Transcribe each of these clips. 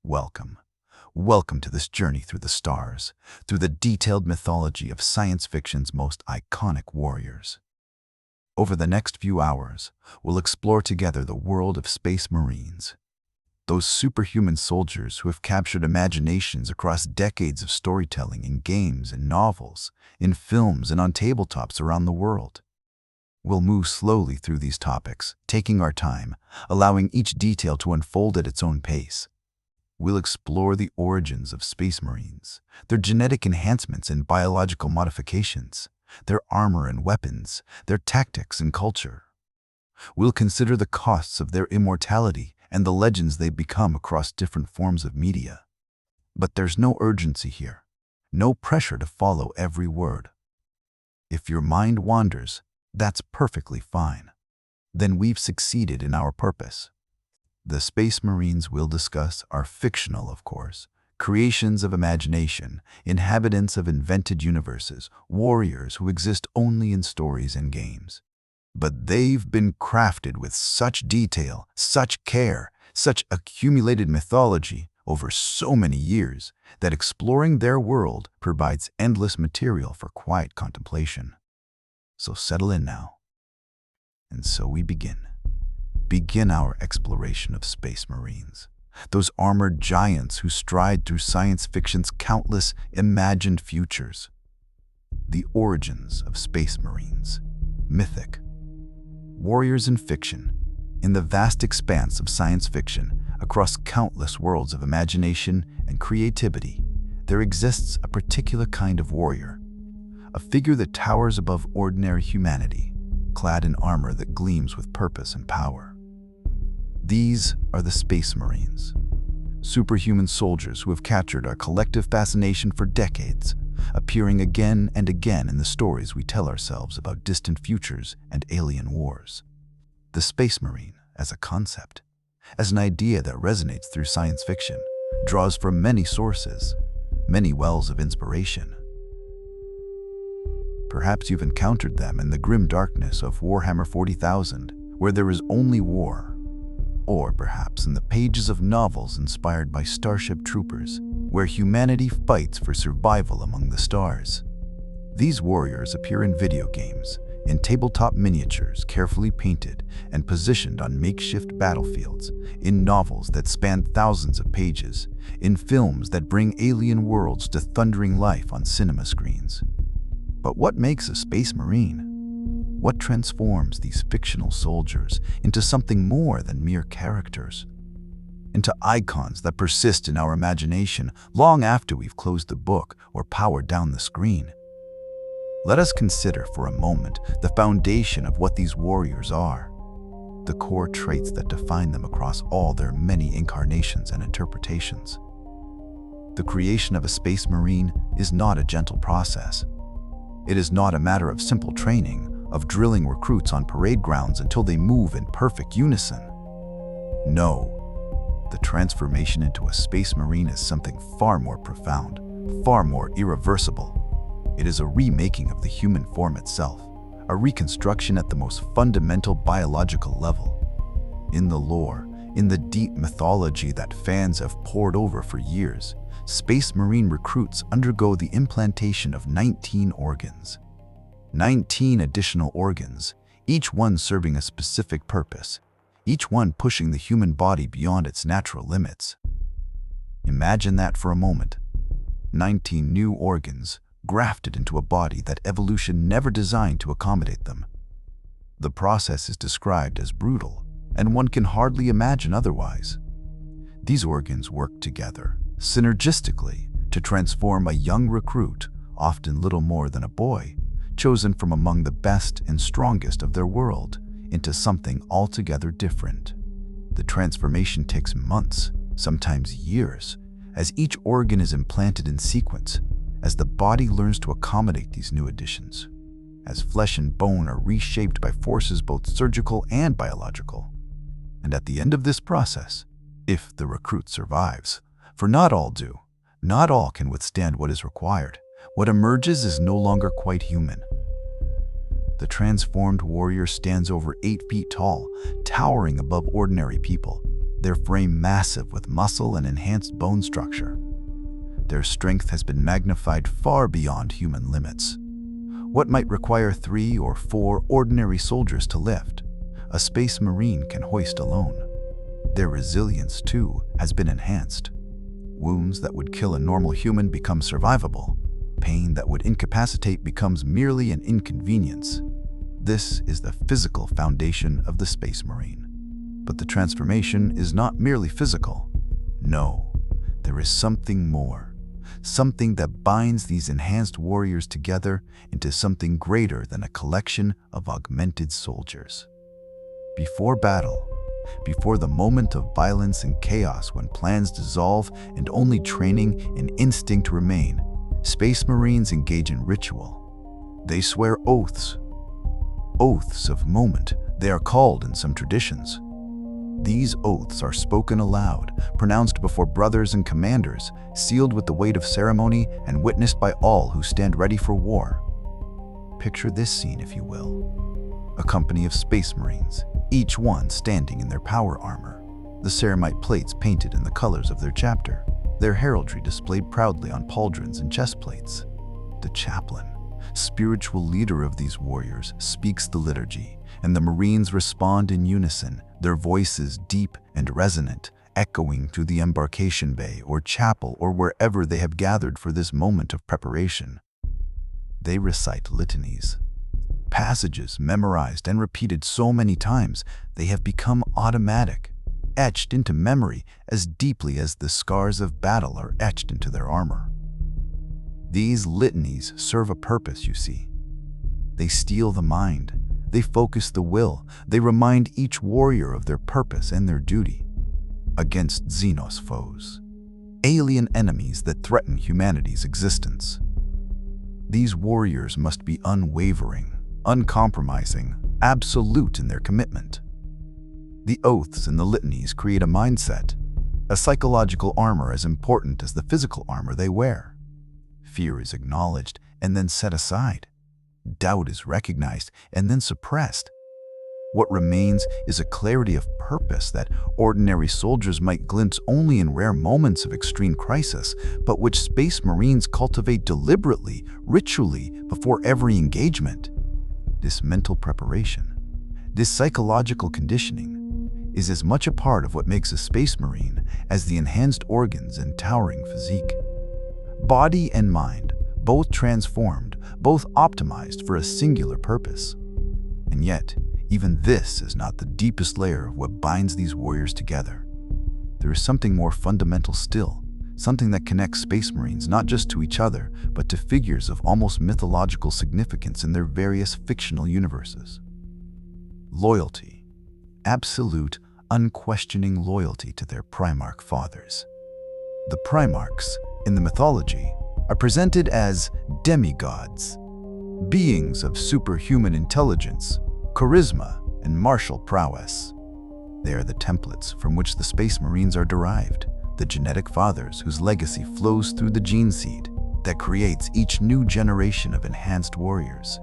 Welcome. Welcome to this journey through the stars, through the detailed mythology of science fiction's most iconic warriors. Over the next few hours, we'll explore together the world of Space Marines, those superhuman soldiers who have captured imaginations across decades of storytelling in games and novels, in films and on tabletops around the world. We'll move slowly through these topics, taking our time, allowing each detail to unfold at its own pace. We'll explore the origins of Space Marines, their genetic enhancements and biological modifications, their armor and weapons, their tactics and culture. We'll consider the costs of their immortality and the legends they've become across different forms of media. But there's no urgency here, no pressure to follow every word. If your mind wanders, that's perfectly fine. Then we've succeeded in our purpose. The Space Marines we'll discuss are fictional, of course, creations of imagination, inhabitants of invented universes, warriors who exist only in stories and games. But they've been crafted with such detail, such care, such accumulated mythology over so many years that exploring their world provides endless material for quiet contemplation. So settle in now. And so we begin our exploration of Space Marines, those armored giants who stride through science fiction's countless imagined futures. The origins of Space Marines, mythic. Warriors in fiction, in the vast expanse of science fiction, across countless worlds of imagination and creativity, there exists a particular kind of warrior, a figure that towers above ordinary humanity, clad in armor that gleams with purpose and power. These are the Space Marines, superhuman soldiers who have captured our collective fascination for decades, appearing again and again in the stories we tell ourselves about distant futures and alien wars. The Space Marine, as a concept, as an idea that resonates through science fiction, draws from many sources, many wells of inspiration. Perhaps you've encountered them in the grim darkness of Warhammer 40,000, where there is only war. Or perhaps in the pages of novels inspired by Starship Troopers, where humanity fights for survival among the stars. These warriors appear in video games, in tabletop miniatures carefully painted and positioned on makeshift battlefields, in novels that span thousands of pages, in films that bring alien worlds to thundering life on cinema screens. But what makes a Space Marine? What transforms these fictional soldiers into something more than mere characters? Into icons that persist in our imagination long after we've closed the book or powered down the screen. Let us consider for a moment the foundation of what these warriors are, the core traits that define them across all their many incarnations and interpretations. The creation of a Space Marine is not a gentle process. It is not a matter of simple training, of drilling recruits on parade grounds until they move in perfect unison. No, the transformation into a Space Marine is something far more profound, far more irreversible. It is a remaking of the human form itself, a reconstruction at the most fundamental biological level. In the lore, in the deep mythology that fans have pored over for years, Space Marine recruits undergo the implantation of 19 organs. 19 additional organs, each one serving a specific purpose, each one pushing the human body beyond its natural limits. Imagine that for a moment. 19 new organs grafted into a body that evolution never designed to accommodate them. The process is described as brutal, and one can hardly imagine otherwise. These organs work together, synergistically, to transform a young recruit, often little more than a boy, chosen from among the best and strongest of their world, into something altogether different. The transformation takes months, sometimes years, as each organ is implanted in sequence, as the body learns to accommodate these new additions, as flesh and bone are reshaped by forces both surgical and biological. And at the end of this process, if the recruit survives, for not all do, not all can withstand what is required, what emerges is no longer quite human. The transformed warrior stands over 8 feet tall, towering above ordinary people. their frame massive with muscle and enhanced bone structure. Their strength has been magnified far beyond human limits. What might require 3 or 4 ordinary soldiers to lift, a space marine can hoist alone. Their resilience, too, has been enhanced. Wounds that would kill a normal human become survivable. Pain that would incapacitate becomes merely an inconvenience. This is the physical foundation of the Space Marine. But the transformation is not merely physical. No, there is something more. Something that binds these enhanced warriors together into something greater than a collection of augmented soldiers. Before battle, before the moment of violence and chaos when plans dissolve and only training and instinct remain, Space Marines engage in ritual. They swear oaths. Oaths of moment, they are called in some traditions. These oaths are spoken aloud, pronounced before brothers and commanders, sealed with the weight of ceremony and witnessed by all who stand ready for war. Picture this scene, if you will. A company of Space Marines, each one standing in their power armor, the ceramite plates painted in the colors of their chapter, their heraldry displayed proudly on pauldrons and chest plates. The chaplain, spiritual leader of these warriors, speaks the liturgy, and the Marines respond in unison, their voices deep and resonant, echoing through the embarkation bay or chapel or wherever they have gathered for this moment of preparation. They recite litanies, passages memorized and repeated so many times they have become automatic, etched into memory as deeply as the scars of battle are etched into their armor. These litanies serve a purpose, you see. They steel the mind, they focus the will, they remind each warrior of their purpose and their duty against Xenos foes, alien enemies that threaten humanity's existence. These warriors must be unwavering, uncompromising, absolute in their commitment. The oaths and the litanies create a mindset, a psychological armor as important as the physical armor they wear. Fear is acknowledged and then set aside. Doubt is recognized and then suppressed. What remains is a clarity of purpose that ordinary soldiers might glimpse only in rare moments of extreme crisis, but which Space Marines cultivate deliberately, ritually, before every engagement. This mental preparation, this psychological conditioning, is as much a part of what makes a Space Marine as the enhanced organs and towering physique. Body and mind, both transformed, both optimized for a singular purpose. And yet, even this is not the deepest layer of what binds these warriors together. There is something more fundamental still, something that connects Space Marines not just to each other, but to figures of almost mythological significance in their various fictional universes. Loyalty. Absolute, unquestioning loyalty to their Primarch fathers. The Primarchs, in the mythology, are presented as demigods, beings of superhuman intelligence, charisma, and martial prowess. They are the templates from which the Space Marines are derived, the genetic fathers whose legacy flows through the gene seed that creates each new generation of enhanced warriors.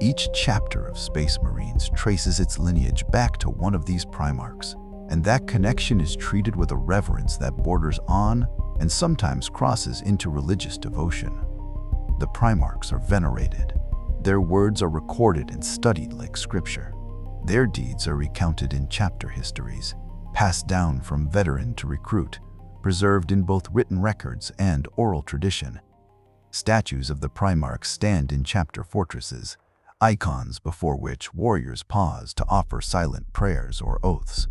Each chapter of Space Marines traces its lineage back to one of these Primarchs, and that connection is treated with a reverence that borders on and sometimes crosses into religious devotion. The Primarchs are venerated. Their words are recorded and studied like scripture. Their deeds are recounted in chapter histories, passed down from veteran to recruit, preserved in both written records and oral tradition. Statues of the Primarchs stand in chapter fortresses, icons before which warriors pause to offer silent prayers or oaths.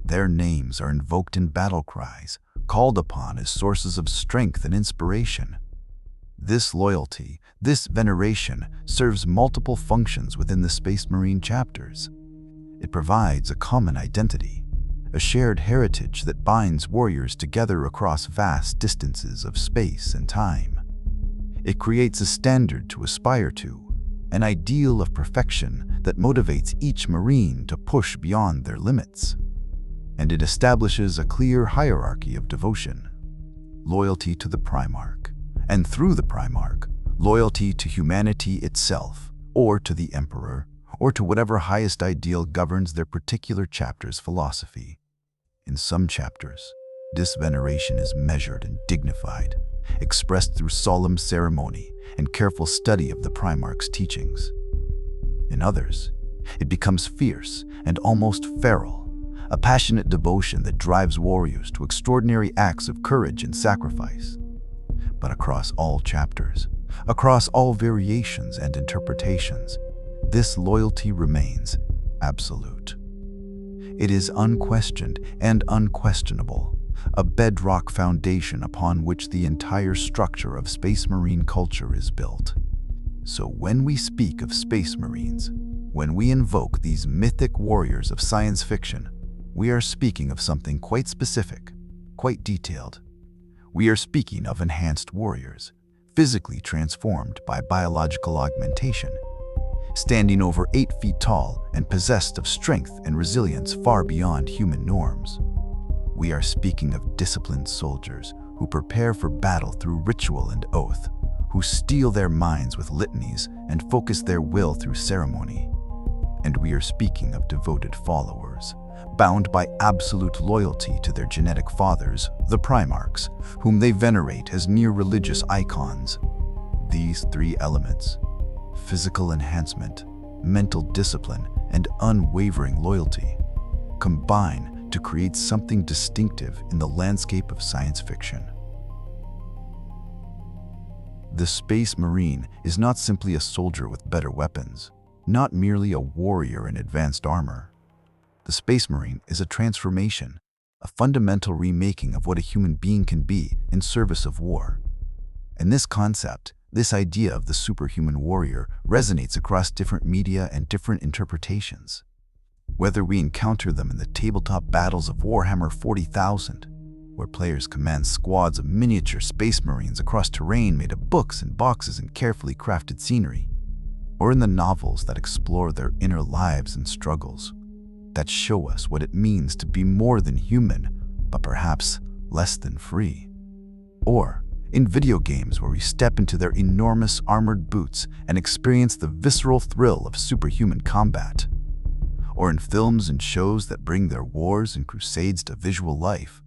Their names are invoked in battle cries, called upon as sources of strength and inspiration. This loyalty, this veneration, serves multiple functions within the Space Marine chapters. It provides a common identity, a shared heritage that binds warriors together across vast distances of space and time. It creates a standard to aspire to, an ideal of perfection that motivates each Marine to push beyond their limits. And it establishes a clear hierarchy of devotion. Loyalty to the Primarch, and through the Primarch, loyalty to humanity itself, or to the Emperor, or to whatever highest ideal governs their particular chapter's philosophy. In some chapters, this veneration is measured and dignified, expressed through solemn ceremony and careful study of the Primarch's teachings. In others, it becomes fierce and almost feral, a passionate devotion that drives warriors to extraordinary acts of courage and sacrifice. But across all chapters, across all variations and interpretations, this loyalty remains absolute. It is unquestioned and unquestionable, a bedrock foundation upon which the entire structure of Space Marine culture is built. So when we speak of Space Marines, when we invoke these mythic warriors of science fiction, we are speaking of something quite specific, quite detailed. We are speaking of enhanced warriors, physically transformed by biological augmentation, standing over 8 feet tall and possessed of strength and resilience far beyond human norms. We are speaking of disciplined soldiers who prepare for battle through ritual and oath, who steel their minds with litanies and focus their will through ceremony. And we are speaking of devoted followers, bound by absolute loyalty to their genetic fathers, the Primarchs, whom they venerate as near religious icons. These 3 elements, physical enhancement, mental discipline, and unwavering loyalty, combine to create something distinctive in the landscape of science fiction. The Space Marine is not simply a soldier with better weapons, not merely a warrior in advanced armor. The Space Marine is a transformation, a fundamental remaking of what a human being can be in service of war. And this concept, this idea of the superhuman warrior, resonates across different media and different interpretations. Whether we encounter them in the tabletop battles of Warhammer 40,000, where players command squads of miniature Space Marines across terrain made of books and boxes and carefully crafted scenery, or in the novels that explore their inner lives and struggles, that show us what it means to be more than human, but perhaps less than free. Or in video games where we step into their enormous armored boots and experience the visceral thrill of superhuman combat. Or in films and shows that bring their wars and crusades to visual life.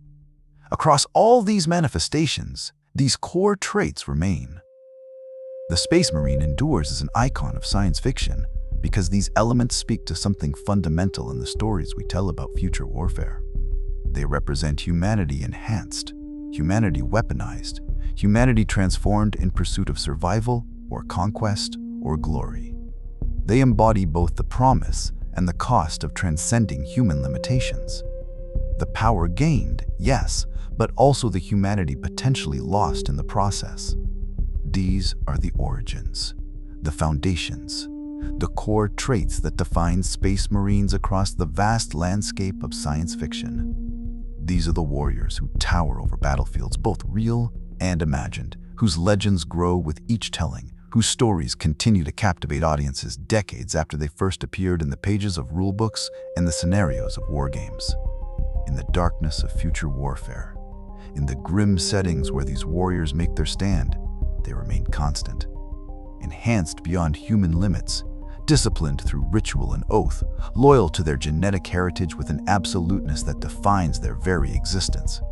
Across all these manifestations, these core traits remain. The Space Marine endures as an icon of science fiction because these elements speak to something fundamental in the stories we tell about future warfare. They represent humanity enhanced, humanity weaponized, humanity transformed in pursuit of survival or conquest or glory. They embody both the promise and the cost of transcending human limitations. The power gained, yes, but also the humanity potentially lost in the process. These are the origins, the foundations, the core traits that define Space Marines across the vast landscape of science fiction. These are the warriors who tower over battlefields, both real and imagined, whose legends grow with each telling, whose stories continue to captivate audiences decades after they first appeared in the pages of rulebooks and the scenarios of war games. In the darkness of future warfare, in the grim settings where these warriors make their stand, they remain constant, enhanced beyond human limits, disciplined through ritual and oath, loyal to their genetic heritage with an absoluteness that defines their very existence.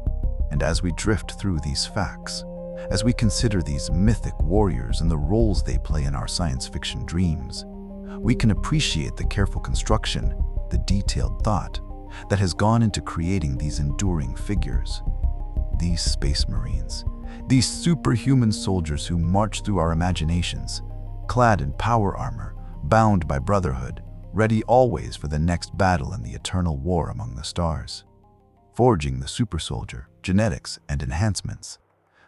And as we drift through these facts, as we consider these mythic warriors and the roles they play in our science fiction dreams, we can appreciate the careful construction, the detailed thought that has gone into creating these enduring figures. These Space Marines, these superhuman soldiers who march through our imaginations, clad in power armor, bound by brotherhood, ready always for the next battle in the eternal war among the stars. Forging the super soldier, genetics, and enhancements.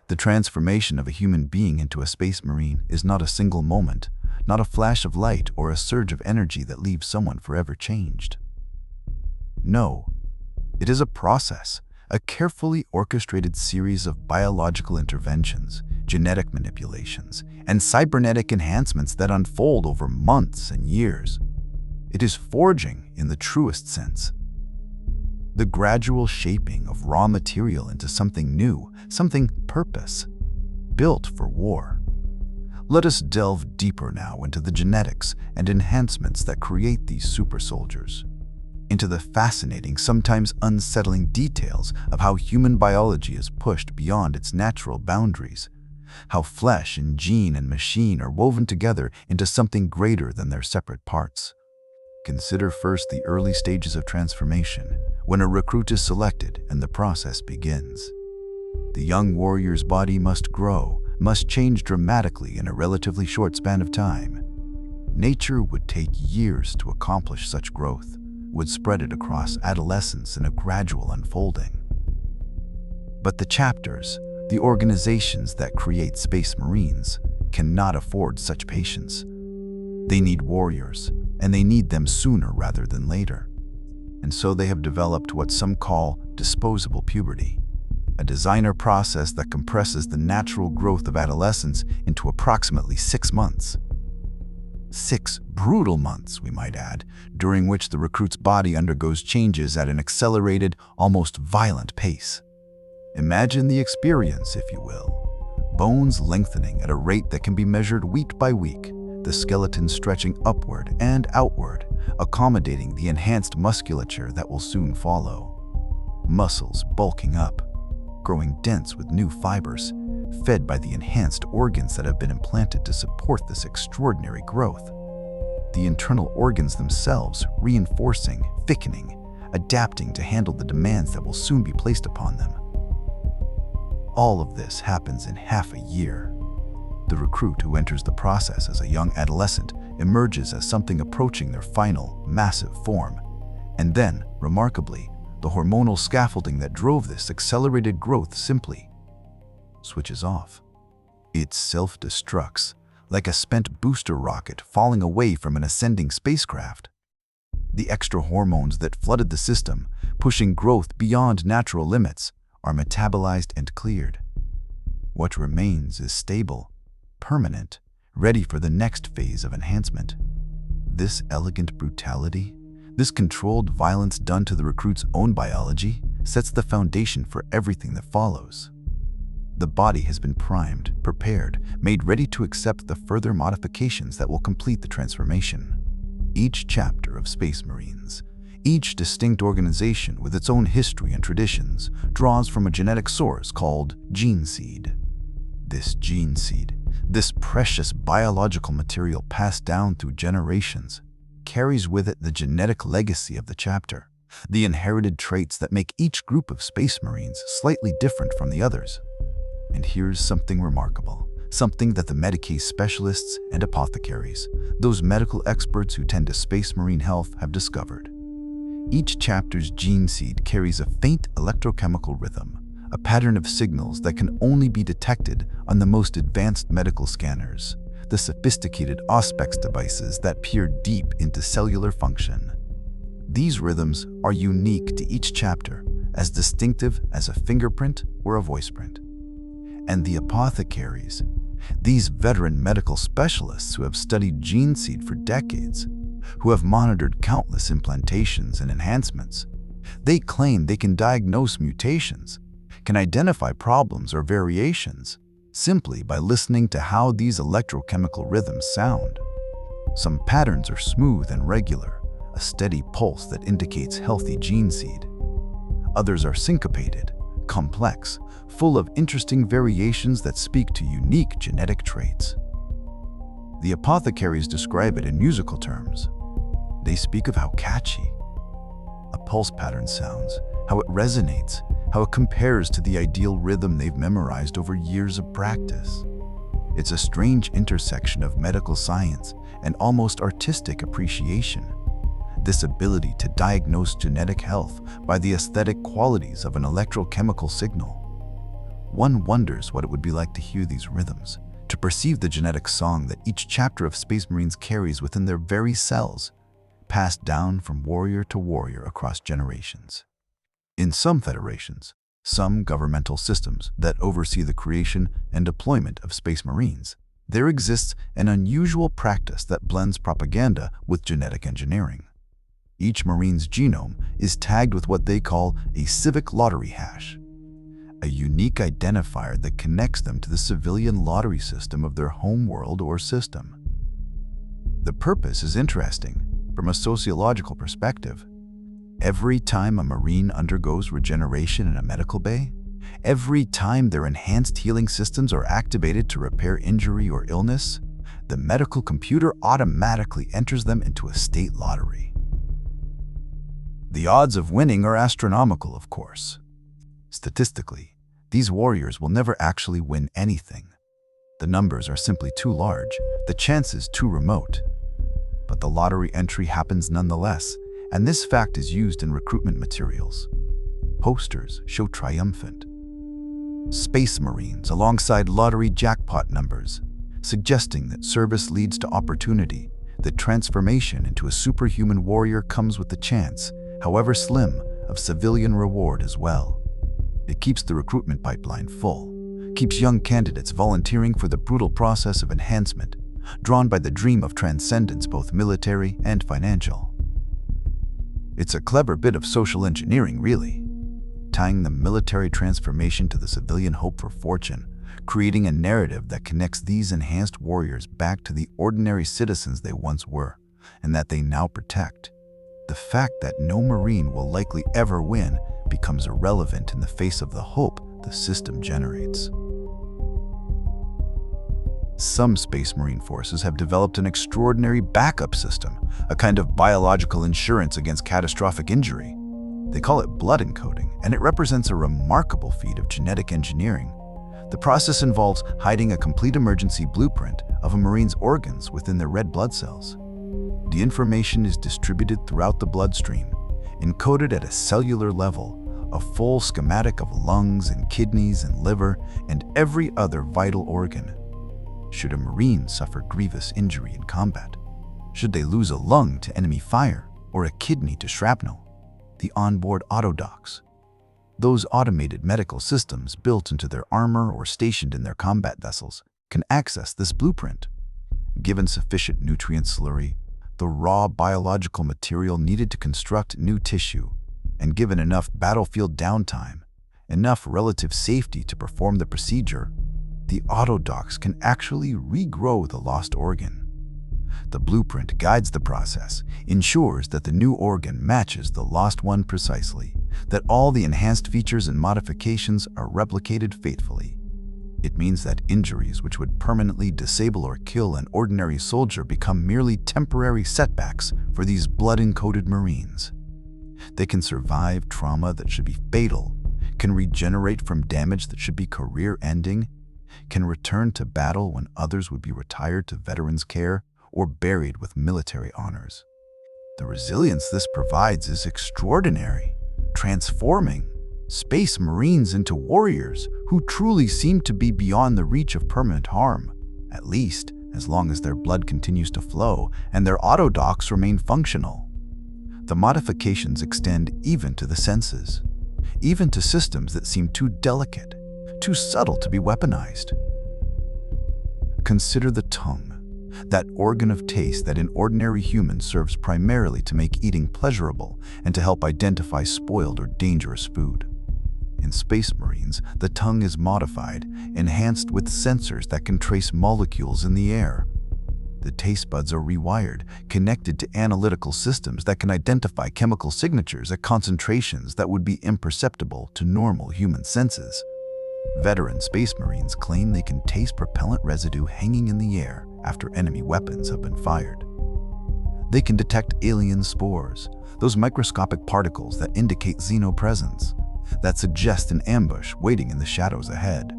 The transformation of a human being into a Space Marine is not a single moment, not a flash of light or a surge of energy that leaves someone forever changed. No, it is a process, a carefully orchestrated series of biological interventions, genetic manipulations, and cybernetic enhancements that unfold over months and years. It is forging in the truest sense. The gradual shaping of raw material into something new, something purpose, built for war. Let us delve deeper now into the genetics and enhancements that create these super soldiers. into the fascinating, sometimes unsettling details of how human biology is pushed beyond its natural boundaries, how flesh and gene and machine are woven together into something greater than their separate parts. Consider first the early stages of transformation, when a recruit is selected and the process begins. The young warrior's body must grow, must change dramatically in a relatively short span of time. Nature would take years to accomplish such growth, would spread it across adolescence in a gradual unfolding. But the chapters, the organizations that create Space Marines, cannot afford such patience. They need warriors, and they need them sooner rather than later. And so they have developed what some call disposable puberty, a designer process that compresses the natural growth of adolescence into approximately 6 months. 6 brutal months, we might add, during which the recruit's body undergoes changes at an accelerated, almost violent pace. Imagine the experience, if you will. Bones lengthening at a rate that can be measured week by week, the skeleton stretching upward and outward, accommodating the enhanced musculature that will soon follow. Muscles bulking up, growing dense with new fibers, fed by the enhanced organs that have been implanted to support this extraordinary growth. The internal organs themselves reinforcing, thickening, adapting to handle the demands that will soon be placed upon them. All of this happens in half a year. The recruit who enters the process as a young adolescent emerges as something approaching their final, massive form. And then, remarkably, the hormonal scaffolding that drove this accelerated growth simply switches off. It self-destructs, like a spent booster rocket falling away from an ascending spacecraft. The extra hormones that flooded the system, pushing growth beyond natural limits, are metabolized and cleared. What remains is stable, permanent, ready for the next phase of enhancement. This elegant brutality, this controlled violence done to the recruit's own biology, sets the foundation for everything that follows. The body has been primed, prepared, made ready to accept the further modifications that will complete the transformation. Each chapter of Space Marines, each distinct organization with its own history and traditions, draws from a genetic source called gene seed. This gene seed, this precious biological material passed down through generations, carries with it the genetic legacy of the chapter, the inherited traits that make each group of Space Marines slightly different from the others. And here's something remarkable, something that the Medicae specialists and apothecaries, those medical experts who tend to Space Marine health, have discovered. Each chapter's gene seed carries a faint electrochemical rhythm, a pattern of signals that can only be detected on the most advanced medical scanners, the sophisticated Auspex devices that peer deep into cellular function. These rhythms are unique to each chapter, as distinctive as a fingerprint or a voice print. And the apothecaries, these veteran medical specialists who have studied gene seed for decades, who have monitored countless implantations and enhancements, they claim they can diagnose mutations, can identify problems or variations, simply by listening to how these electrochemical rhythms sound. Some patterns are smooth and regular, a steady pulse that indicates healthy gene seed. Others are syncopated, complex, full of interesting variations that speak to unique genetic traits. The apothecaries describe it in musical terms. They speak of how catchy a pulse pattern sounds, how it resonates, how it compares to the ideal rhythm they've memorized over years of practice. It's a strange intersection of medical science and almost artistic appreciation. This ability to diagnose genetic health by the aesthetic qualities of an electrochemical signal. One wonders what it would be like to hear these rhythms, to perceive the genetic song that each chapter of Space Marines carries within their very cells, passed down from warrior to warrior across generations. In some federations, some governmental systems that oversee the creation and deployment of Space Marines, there exists an unusual practice that blends propaganda with genetic engineering. Each Marine's genome is tagged with what they call a civic lottery hash, a unique identifier that connects them to the civilian lottery system of their home world or system. The purpose is interesting from a sociological perspective. Every time a Marine undergoes regeneration in a medical bay, every time their enhanced healing systems are activated to repair injury or illness, the medical computer automatically enters them into a state lottery. The odds of winning are astronomical, of course. Statistically, these warriors will never actually win anything. The numbers are simply too large, the chances too remote. But the lottery entry happens nonetheless, and this fact is used in recruitment materials. Posters show triumphant Space Marines alongside lottery jackpot numbers, suggesting that service leads to opportunity, that transformation into a superhuman warrior comes with the chance, however slim, of civilian reward as well. It keeps the recruitment pipeline full, keeps young candidates volunteering for the brutal process of enhancement, drawn by the dream of transcendence, both military and financial. It's a clever bit of social engineering, really, tying the military transformation to the civilian hope for fortune, creating a narrative that connects these enhanced warriors back to the ordinary citizens they once were, and that they now protect. The fact that no Marine will likely ever win becomes irrelevant in the face of the hope the system generates. Some Space Marine forces have developed an extraordinary backup system, a kind of biological insurance against catastrophic injury. They call it blood encoding, and it represents a remarkable feat of genetic engineering. The process involves hiding a complete emergency blueprint of a Marine's organs within their red blood cells. The information is distributed throughout the bloodstream, encoded at a cellular level, a full schematic of lungs and kidneys and liver and every other vital organ. Should a Marine suffer grievous injury in combat? Should they lose a lung to enemy fire or a kidney to shrapnel? The onboard autodocs, those automated medical systems built into their armor or stationed in their combat vessels, can access this blueprint. Given sufficient nutrient slurry, the raw biological material needed to construct new tissue, and given enough battlefield downtime, enough relative safety to perform the procedure, the autodocs can actually regrow the lost organ. The blueprint guides the process, ensures that the new organ matches the lost one precisely, that all the enhanced features and modifications are replicated faithfully. It means that injuries which would permanently disable or kill an ordinary soldier become merely temporary setbacks for these blood-encoded Marines. They can survive trauma that should be fatal, can regenerate from damage that should be career-ending, can return to battle when others would be retired to veterans' care or buried with military honors. The resilience this provides is extraordinary, transforming Space Marines into warriors who truly seem to be beyond the reach of permanent harm, at least as long as their blood continues to flow and their autodocs remain functional. The modifications extend even to the senses, even to systems that seem too delicate, too subtle to be weaponized. Consider the tongue, that organ of taste that in ordinary humans serves primarily to make eating pleasurable and to help identify spoiled or dangerous food. In Space Marines, the tongue is modified, enhanced with sensors that can trace molecules in the air. The taste buds are rewired, connected to analytical systems that can identify chemical signatures at concentrations that would be imperceptible to normal human senses. Veteran Space Marines claim they can taste propellant residue hanging in the air after enemy weapons have been fired. They can detect alien spores, those microscopic particles that indicate xenopresence, that suggest an ambush waiting in the shadows ahead.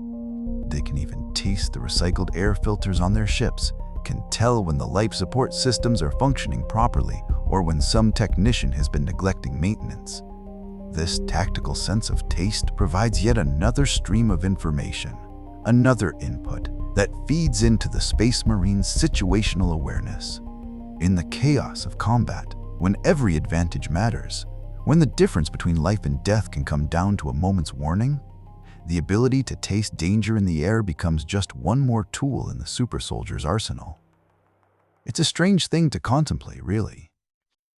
They can even taste the recycled air filters on their ships, can tell when the life support systems are functioning properly or when some technician has been neglecting maintenance. This tactical sense of taste provides yet another stream of information, another input that feeds into the Space Marine's situational awareness. In the chaos of combat, when every advantage matters, when the difference between life and death can come down to a moment's warning, the ability to taste danger in the air becomes just one more tool in the supersoldier's arsenal. It's a strange thing to contemplate, really.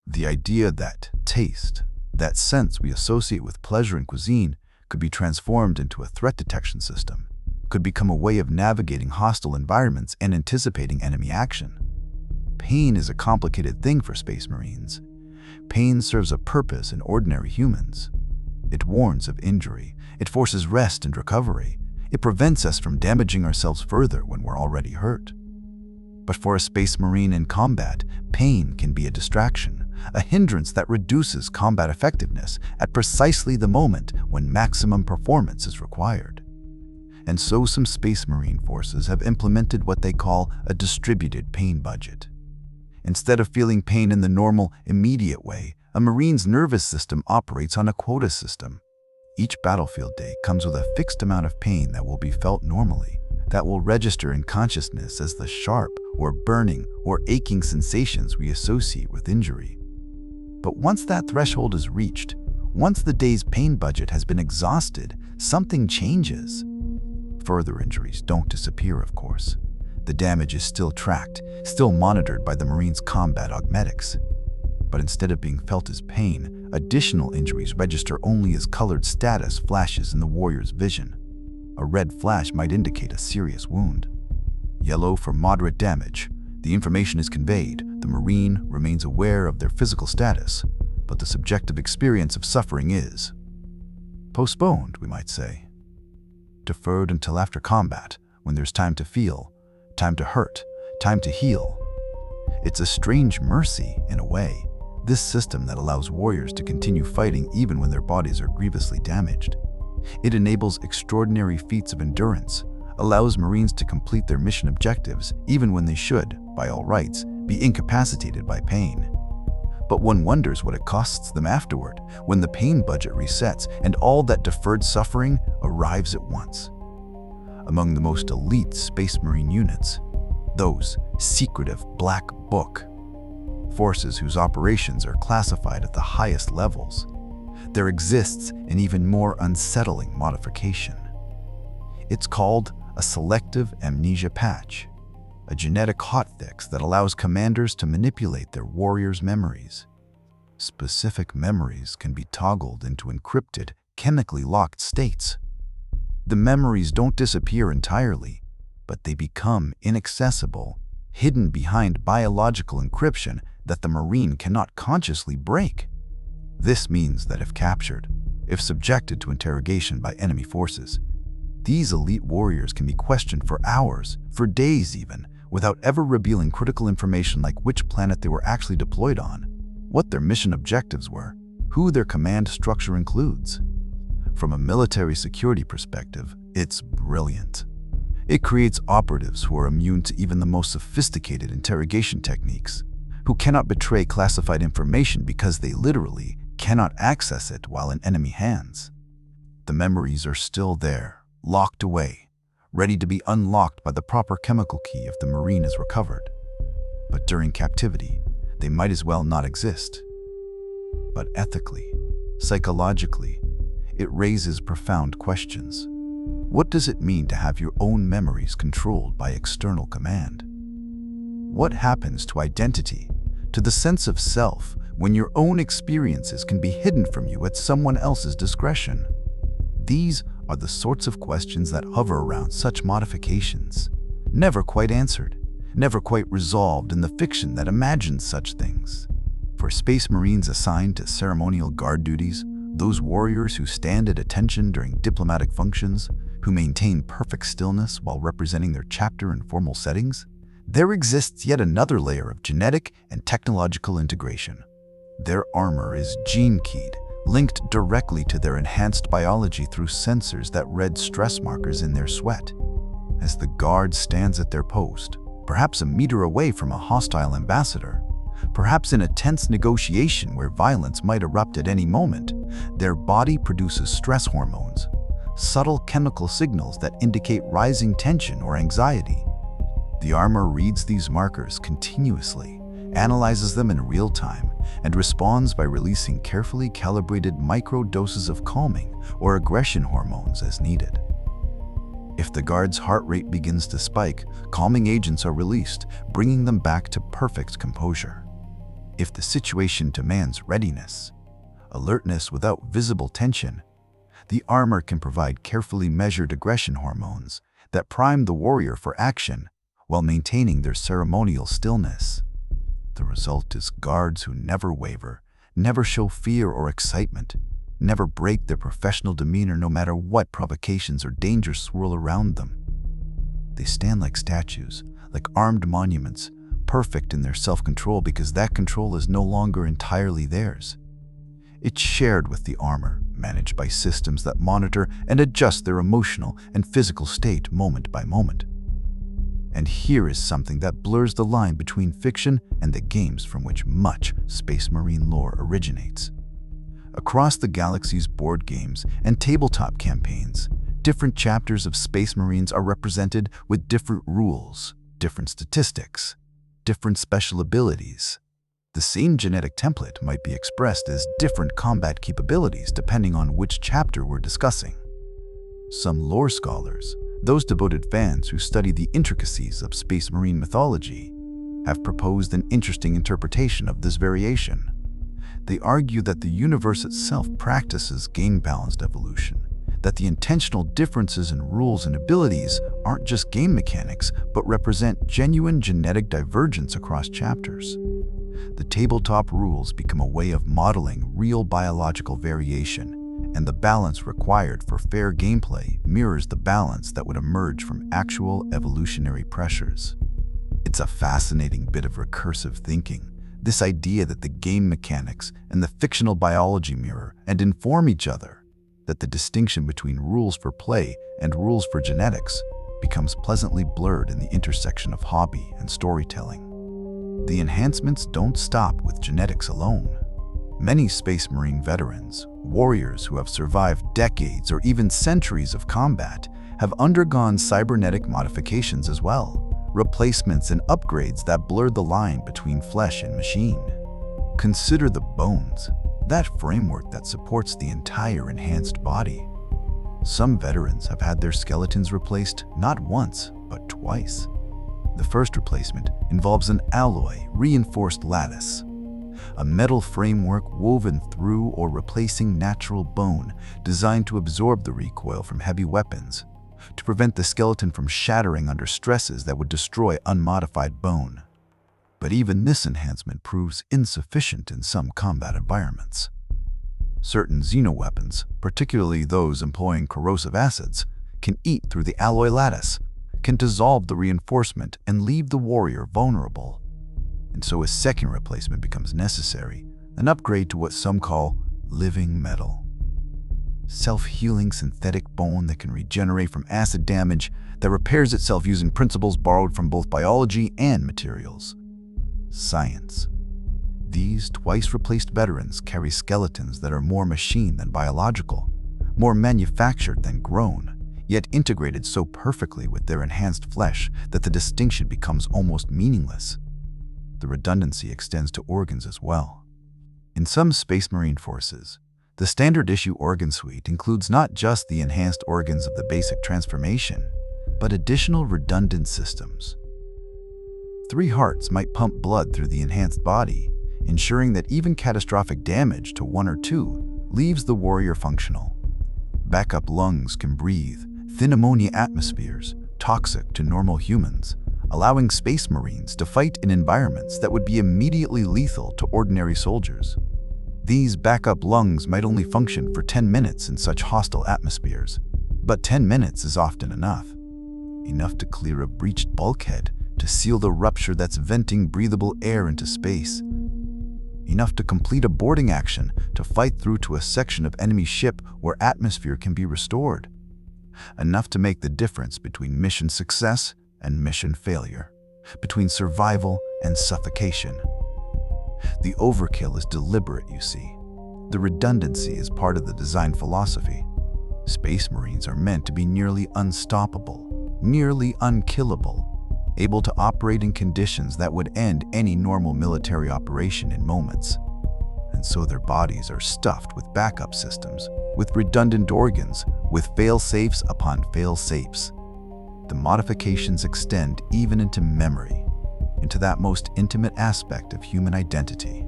The idea that taste, that sense we associate with pleasure and cuisine, could be transformed into a threat detection system, could become a way of navigating hostile environments and anticipating enemy action. Pain is a complicated thing for Space Marines. Pain serves a purpose in ordinary humans. It warns of injury. It forces rest and recovery. It prevents us from damaging ourselves further when we're already hurt. But for a space marine in combat, pain can be a distraction, a hindrance that reduces combat effectiveness at precisely the moment when maximum performance is required. And so some space marine forces have implemented what they call a distributed pain budget. Instead of feeling pain in the normal, immediate way, a marine's nervous system operates on a quota system. Each battlefield day comes with a fixed amount of pain that will be felt normally, that will register in consciousness as the sharp or burning or aching sensations we associate with injury. But once that threshold is reached, once the day's pain budget has been exhausted, something changes. Further injuries don't disappear, of course. The damage is still tracked, still monitored by the Marine's combat augmetics. But instead of being felt as pain, additional injuries register only as colored status flashes in the warrior's vision. A red flash might indicate a serious wound. Yellow for moderate damage. The information is conveyed. The Marine remains aware of their physical status, but the subjective experience of suffering is postponed, we might say. Deferred until after combat, when there's time to feel, time to hurt, time to heal. It's a strange mercy, in a way, this system that allows warriors to continue fighting even when their bodies are grievously damaged. It enables extraordinary feats of endurance, allows Marines to complete their mission objectives even when they should, by all rights, be incapacitated by pain. But one wonders what it costs them afterward, when the pain budget resets and all that deferred suffering arrives at once. Among the most elite Space Marine units, those secretive Black Book forces whose operations are classified at the highest levels, there exists an even more unsettling modification. It's called a selective amnesia patch, a genetic hotfix that allows commanders to manipulate their warriors' memories. Specific memories can be toggled into encrypted, chemically locked states. The memories don't disappear entirely, but they become inaccessible, hidden behind biological encryption that the Marine cannot consciously break. This means that if captured, if subjected to interrogation by enemy forces, these elite warriors can be questioned for hours, for days even, without ever revealing critical information like which planet they were actually deployed on, what their mission objectives were, who their command structure includes. From a military security perspective, it's brilliant. It creates operatives who are immune to even the most sophisticated interrogation techniques, who cannot betray classified information because they literally cannot access it while in enemy hands. The memories are still there, locked away, ready to be unlocked by the proper chemical key if the Marine is recovered. But during captivity, they might as well not exist. But ethically, psychologically, it raises profound questions. What does it mean to have your own memories controlled by external command? What happens to identity, to the sense of self, when your own experiences can be hidden from you at someone else's discretion? These are the sorts of questions that hover around such modifications, never quite answered, never quite resolved in the fiction that imagines such things. For Space Marines assigned to ceremonial guard duties, those warriors who stand at attention during diplomatic functions, who maintain perfect stillness while representing their chapter in formal settings, there exists yet another layer of genetic and technological integration. Their armor is gene-keyed, linked directly to their enhanced biology through sensors that read stress markers in their sweat. As the guard stands at their post, perhaps a meter away from a hostile ambassador, perhaps in a tense negotiation where violence might erupt at any moment, their body produces stress hormones, subtle chemical signals that indicate rising tension or anxiety. The armor reads these markers continuously, analyzes them in real time, and responds by releasing carefully calibrated micro-doses of calming or aggression hormones as needed. If the guard's heart rate begins to spike, calming agents are released, bringing them back to perfect composure. If the situation demands readiness, alertness without visible tension, the armor can provide carefully measured aggression hormones that prime the warrior for action while maintaining their ceremonial stillness. The result is guards who never waver, never show fear or excitement, never break their professional demeanor no matter what provocations or dangers swirl around them. They stand like statues, like armed monuments, perfect in their self-control because that control is no longer entirely theirs. It's shared with the armor, managed by systems that monitor and adjust their emotional and physical state moment by moment. And here is something that blurs the line between fiction and the games from which much Space Marine lore originates. Across the galaxy's board games and tabletop campaigns, different chapters of Space Marines are represented with different rules, different statistics, different special abilities. The same genetic template might be expressed as different combat capabilities depending on which chapter we're discussing. Some lore scholars, those devoted fans who study the intricacies of Space Marine mythology, have proposed an interesting interpretation of this variation. They argue that the universe itself practices game-balanced evolution, that the intentional differences in rules and abilities aren't just game mechanics, but represent genuine genetic divergence across chapters. The tabletop rules become a way of modeling real biological variation, and the balance required for fair gameplay mirrors the balance that would emerge from actual evolutionary pressures. It's a fascinating bit of recursive thinking, this idea that the game mechanics and the fictional biology mirror and inform each other, that the distinction between rules for play and rules for genetics becomes pleasantly blurred in the intersection of hobby and storytelling. The enhancements don't stop with genetics alone. Many Space Marine veterans, warriors who have survived decades or even centuries of combat, have undergone cybernetic modifications as well, replacements and upgrades that blur the line between flesh and machine. Consider the bones, that framework that supports the entire enhanced body. Some veterans have had their skeletons replaced not once, but twice. The first replacement involves an alloy reinforced lattice, a metal framework woven through or replacing natural bone designed to absorb the recoil from heavy weapons, to prevent the skeleton from shattering under stresses that would destroy unmodified bone. But even this enhancement proves insufficient in some combat environments. Certain xenoweapons, particularly those employing corrosive acids, can eat through the alloy lattice, can dissolve the reinforcement and leave the warrior vulnerable. And so a second replacement becomes necessary, an upgrade to what some call living metal. Self-healing synthetic bone that can regenerate from acid damage, that repairs itself using principles borrowed from both biology and materials. Science. These twice-replaced veterans carry skeletons that are more machine than biological, more manufactured than grown, yet integrated so perfectly with their enhanced flesh that the distinction becomes almost meaningless. The redundancy extends to organs as well. In some Space Marine forces, the standard issue organ suite includes not just the enhanced organs of the basic transformation, but additional redundant systems. 3 hearts might pump blood through the enhanced body, ensuring that even catastrophic damage to 1 or 2 leaves the warrior functional. Backup lungs can breathe thin ammonia atmospheres, toxic to normal humans, allowing Space Marines to fight in environments that would be immediately lethal to ordinary soldiers. These backup lungs might only function for 10 minutes in such hostile atmospheres, but 10 minutes is often enough. Enough to clear a breached bulkhead, to seal the rupture that's venting breathable air into space. Enough to complete a boarding action, to fight through to a section of enemy ship where atmosphere can be restored. Enough to make the difference between mission success and mission failure, between survival and suffocation. The overkill is deliberate, you see. The redundancy is part of the design philosophy. Space Marines are meant to be nearly unstoppable, nearly unkillable, able to operate in conditions that would end any normal military operation in moments. And so their bodies are stuffed with backup systems, with redundant organs, with fail-safes upon fail-safes. The modifications extend even into memory, into that most intimate aspect of human identity.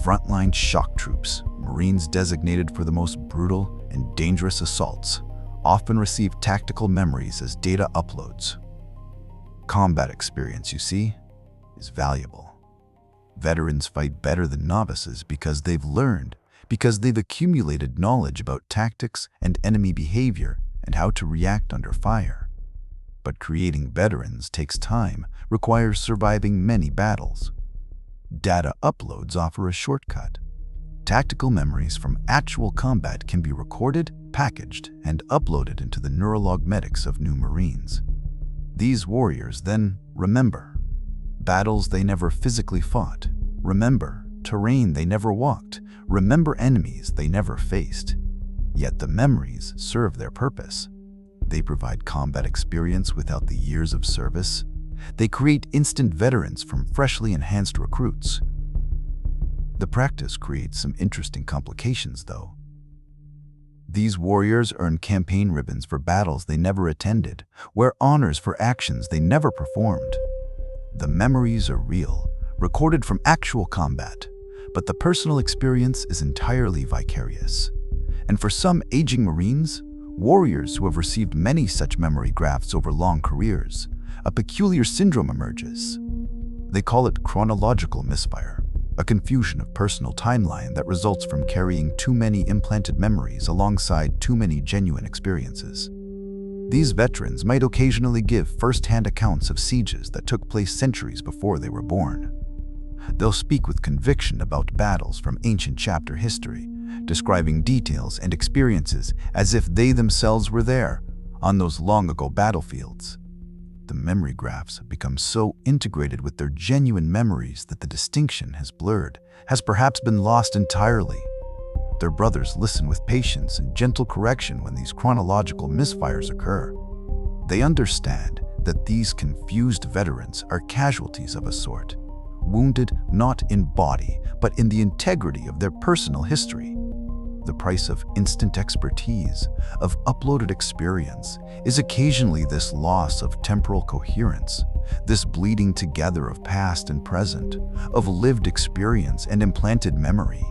Frontline shock troops, Marines designated for the most brutal and dangerous assaults, often receive tactical memories as data uploads. Combat experience, you see, is valuable. Veterans fight better than novices because they've learned, because they've accumulated knowledge about tactics and enemy behavior and how to react under fire. But creating veterans takes time, requires surviving many battles. Data uploads offer a shortcut. Tactical memories from actual combat can be recorded, packaged, and uploaded into the neurologmetics of new Marines. These warriors then remember battles they never physically fought, remember terrain they never walked, remember enemies they never faced. Yet the memories serve their purpose. They provide combat experience without the years of service. They create instant veterans from freshly enhanced recruits. The practice creates some interesting complications, though. These warriors earn campaign ribbons for battles they never attended, wear honors for actions they never performed. The memories are real, recorded from actual combat, but the personal experience is entirely vicarious. And for some aging Marines, warriors who have received many such memory grafts over long careers, a peculiar syndrome emerges. They call it chronological misfire, a confusion of personal timeline that results from carrying too many implanted memories alongside too many genuine experiences. These veterans might occasionally give first-hand accounts of sieges that took place centuries before they were born. They'll speak with conviction about battles from ancient chapter history, describing details and experiences as if they themselves were there, on those long-ago battlefields. The memory graphs have become so integrated with their genuine memories that the distinction has blurred, has perhaps been lost entirely. Their brothers listen with patience and gentle correction when these chronological misfires occur. They understand that these confused veterans are casualties of a sort, wounded not in body, but in the integrity of their personal history. The price of instant expertise, of uploaded experience, is occasionally this loss of temporal coherence, this bleeding together of past and present, of lived experience and implanted memory.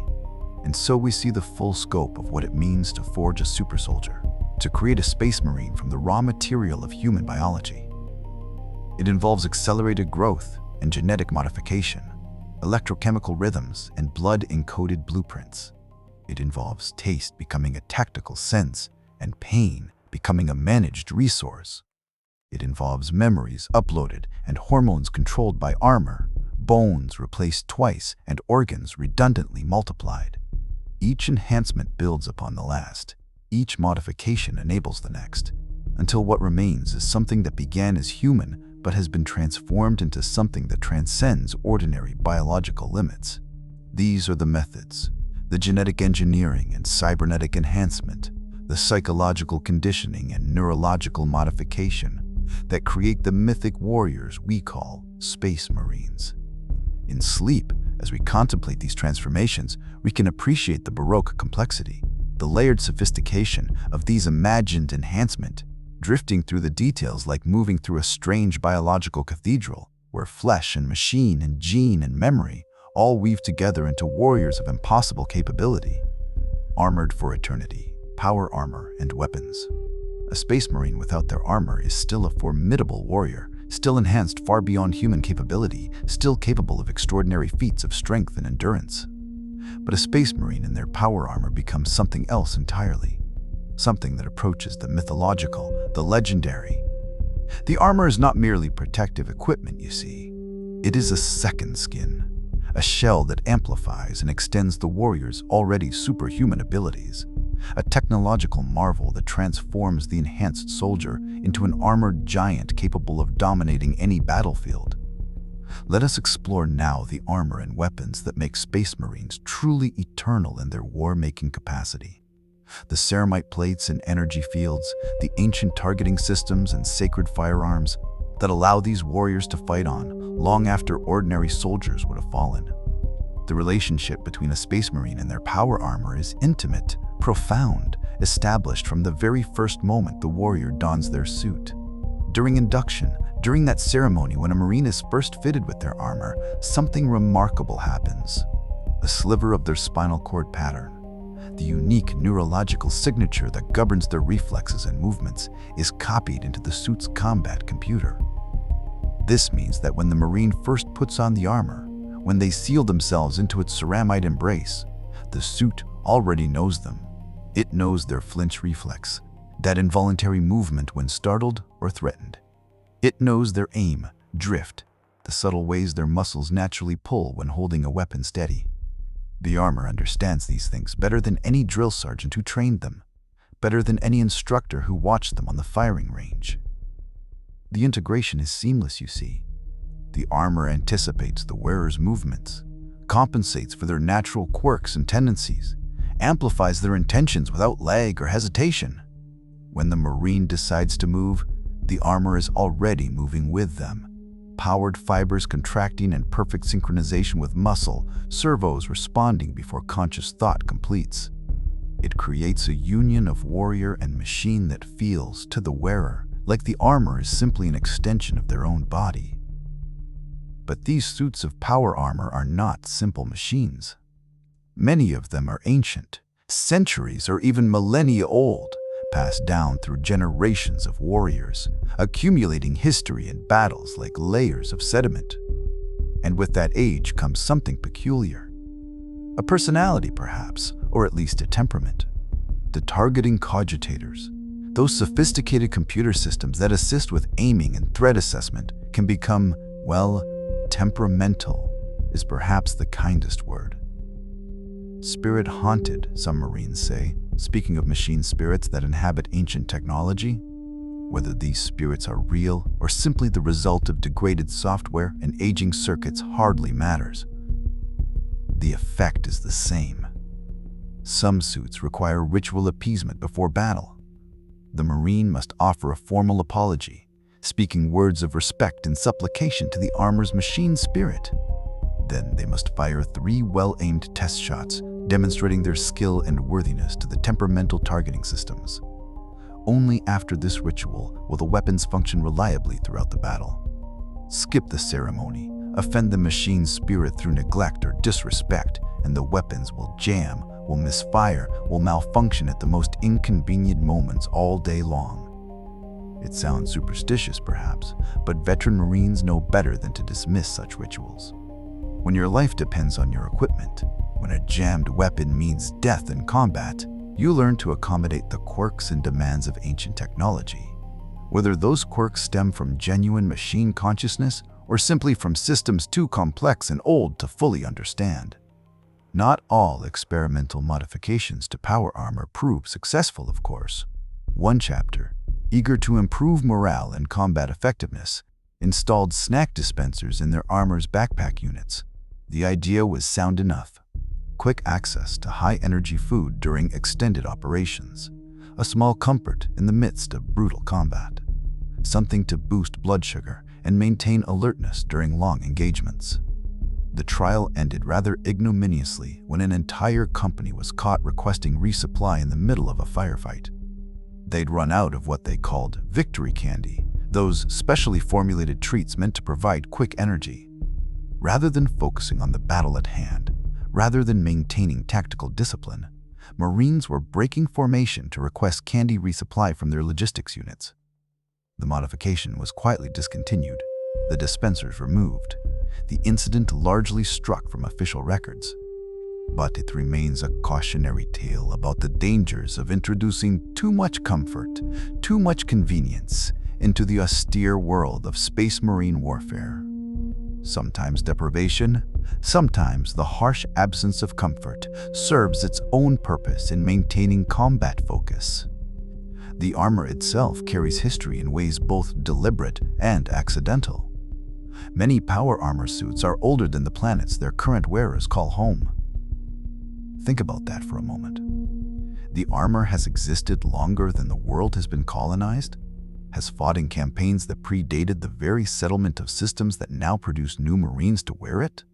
And so we see the full scope of what it means to forge a supersoldier, to create a space marine from the raw material of human biology. It involves accelerated growth and genetic modification, electrochemical rhythms and blood-encoded blueprints. It involves taste becoming a tactical sense and pain becoming a managed resource. It involves memories uploaded and hormones controlled by armor, bones replaced twice and organs redundantly multiplied. Each enhancement builds upon the last. Each modification enables the next, until what remains is something that began as human but has been transformed into something that transcends ordinary biological limits. These are the methods: the genetic engineering and cybernetic enhancement, the psychological conditioning and neurological modification that create the mythic warriors we call Space Marines. In sleep, as we contemplate these transformations, we can appreciate the Baroque complexity, the layered sophistication of these imagined enhancement, drifting through the details like moving through a strange biological cathedral, where flesh and machine and gene and memory all weave together into warriors of impossible capability. Armored for eternity, power armor and weapons. A space marine without their armor is still a formidable warrior, still enhanced far beyond human capability, still capable of extraordinary feats of strength and endurance. But a space marine in their power armor becomes something else entirely, something that approaches the mythological, the legendary. The armor is not merely protective equipment, you see. It is a second skin, a shell that amplifies and extends the warrior's already superhuman abilities, a technological marvel that transforms the enhanced soldier into an armored giant capable of dominating any battlefield. Let us explore now the armor and weapons that make Space Marines truly eternal in their war-making capacity. The ceramite plates and energy fields, the ancient targeting systems and sacred firearms that allow these warriors to fight on long after ordinary soldiers would have fallen. The relationship between a Space Marine and their power armor is intimate, profound, established from the very first moment the warrior dons their suit. During induction, during that ceremony when a Marine is first fitted with their armor, something remarkable happens. A sliver of their spinal cord pattern, the unique neurological signature that governs their reflexes and movements, is copied into the suit's combat computer. This means that when the Marine first puts on the armor, When they seal themselves into its ceramide embrace, the suit already knows them. It knows their flinch reflex, that involuntary movement when startled or threatened. It knows their aim, drift, the subtle ways their muscles naturally pull when holding a weapon steady. The armor understands these things better than any drill sergeant who trained them, better than any instructor who watched them on the firing range. The integration is seamless, you see. The armor anticipates the wearer's movements, compensates for their natural quirks and tendencies, amplifies their intentions without lag or hesitation. When the Marine decides to move, the armor is already moving with them. Powered fibers contracting in perfect synchronization with muscle, servos responding before conscious thought completes. It creates a union of warrior and machine that feels, to the wearer, like the armor is simply an extension of their own body. But these suits of power armor are not simple machines. Many of them are ancient, centuries or even millennia old, passed down through generations of warriors, accumulating history in battles like layers of sediment. And with that age comes something peculiar. A personality, perhaps, or at least a temperament. The targeting cogitators, those sophisticated computer systems that assist with aiming and threat assessment, can become, well, temperamental is perhaps the kindest word. Spirit-haunted, some Marines say, speaking of machine spirits that inhabit ancient technology. Whether these spirits are real or simply the result of degraded software and aging circuits hardly matters. The effect is the same. Some suits require ritual appeasement before battle. The Marine must offer a formal apology, speaking words of respect and supplication to the armor's machine spirit. Then they must fire 3 well-aimed test shots, demonstrating their skill and worthiness to the temperamental targeting systems. Only after this ritual will the weapons function reliably throughout the battle. Skip the ceremony, offend the machine's spirit through neglect or disrespect, and the weapons will jam, will misfire, will malfunction at the most inconvenient moments all day long. It sounds superstitious, perhaps, but veteran Marines know better than to dismiss such rituals. When your life depends on your equipment, when a jammed weapon means death in combat, you learn to accommodate the quirks and demands of ancient technology. Whether those quirks stem from genuine machine consciousness or simply from systems too complex and old to fully understand. Not all experimental modifications to power armor prove successful, of course. One chapter, eager to improve morale and combat effectiveness, installed snack dispensers in their armor's backpack units. The idea was sound enough. Quick access to high-energy food during extended operations. A small comfort in the midst of brutal combat. Something to boost blood sugar and maintain alertness during long engagements. The trial ended rather ignominiously when an entire company was caught requesting resupply in the middle of a firefight. They'd run out of what they called victory candy, those specially formulated treats meant to provide quick energy. Rather than focusing on the battle at hand, rather than maintaining tactical discipline, Marines were breaking formation to request candy resupply from their logistics units. The modification was quietly discontinued, the dispensers removed, the incident largely struck from official records. But it remains a cautionary tale about the dangers of introducing too much comfort, too much convenience into the austere world of Space Marine warfare. Sometimes deprivation, sometimes the harsh absence of comfort serves its own purpose in maintaining combat focus. The armor itself carries history in ways both deliberate and accidental. Many power armor suits are older than the planets their current wearers call home. Think about that for a moment. The armor has existed longer than the world has been colonized, has fought in campaigns that predated the very settlement of systems that now produce new Marines to wear it.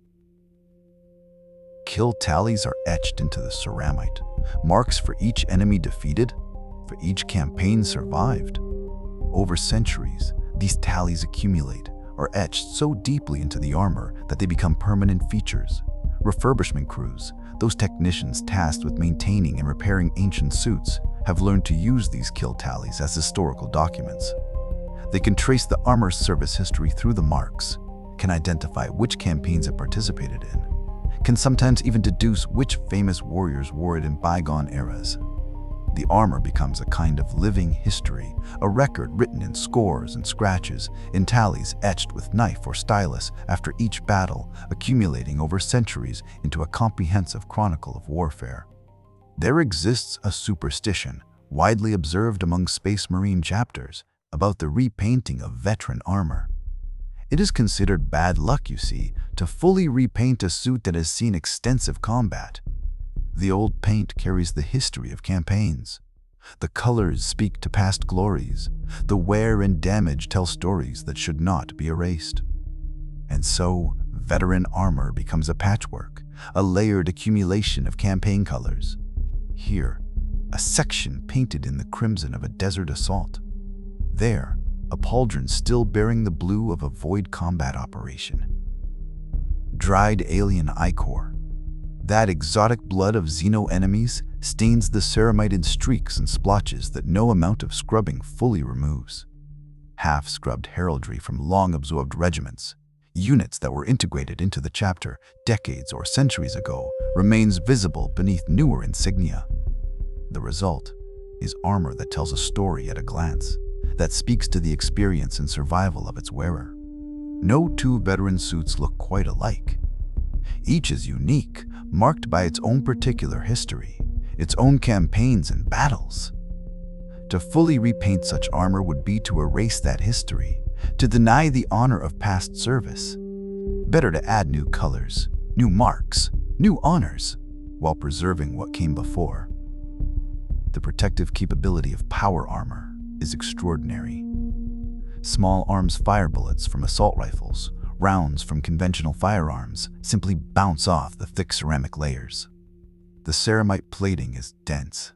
Kill tallies are etched into the ceramite, marks for each enemy defeated, for each campaign survived. Over centuries, these tallies accumulate, are etched so deeply into the armor that they become permanent features. Refurbishment crews, those technicians tasked with maintaining and repairing ancient suits, have learned to use these kill tallies as historical documents. They can trace the armor's service history through the marks, can identify which campaigns it participated in, can sometimes even deduce which famous warriors wore it in bygone eras. The armor becomes a kind of living history, a record written in scores and scratches, in tallies etched with knife or stylus after each battle, accumulating over centuries into a comprehensive chronicle of warfare. There exists a superstition, widely observed among Space Marine chapters, about the repainting of veteran armor. It is considered bad luck, you see, to fully repaint a suit that has seen extensive combat. The old paint carries the history of campaigns. The colors speak to past glories. The wear and damage tell stories that should not be erased. And so, veteran armor becomes a patchwork, a layered accumulation of campaign colors. Here, a section painted in the crimson of a desert assault. There, a pauldron still bearing the blue of a void combat operation. Dried alien ichor. That exotic blood of xeno-enemies stains the ceramite in streaks and splotches that no amount of scrubbing fully removes. Half-scrubbed heraldry from long-absorbed regiments, units that were integrated into the chapter decades or centuries ago, remains visible beneath newer insignia. The result is armor that tells a story at a glance, that speaks to the experience and survival of its wearer. No two veteran suits look quite alike. Each is unique, marked by its own particular history, its own campaigns and battles. To fully repaint such armor would be to erase that history, to deny the honor of past service. Better to add new colors, new marks, new honors, while preserving what came before. The protective capability of power armor is extraordinary. Small arms fire bullets from assault rifles, rounds from conventional firearms simply bounce off the thick ceramic layers. The ceramite plating is dense,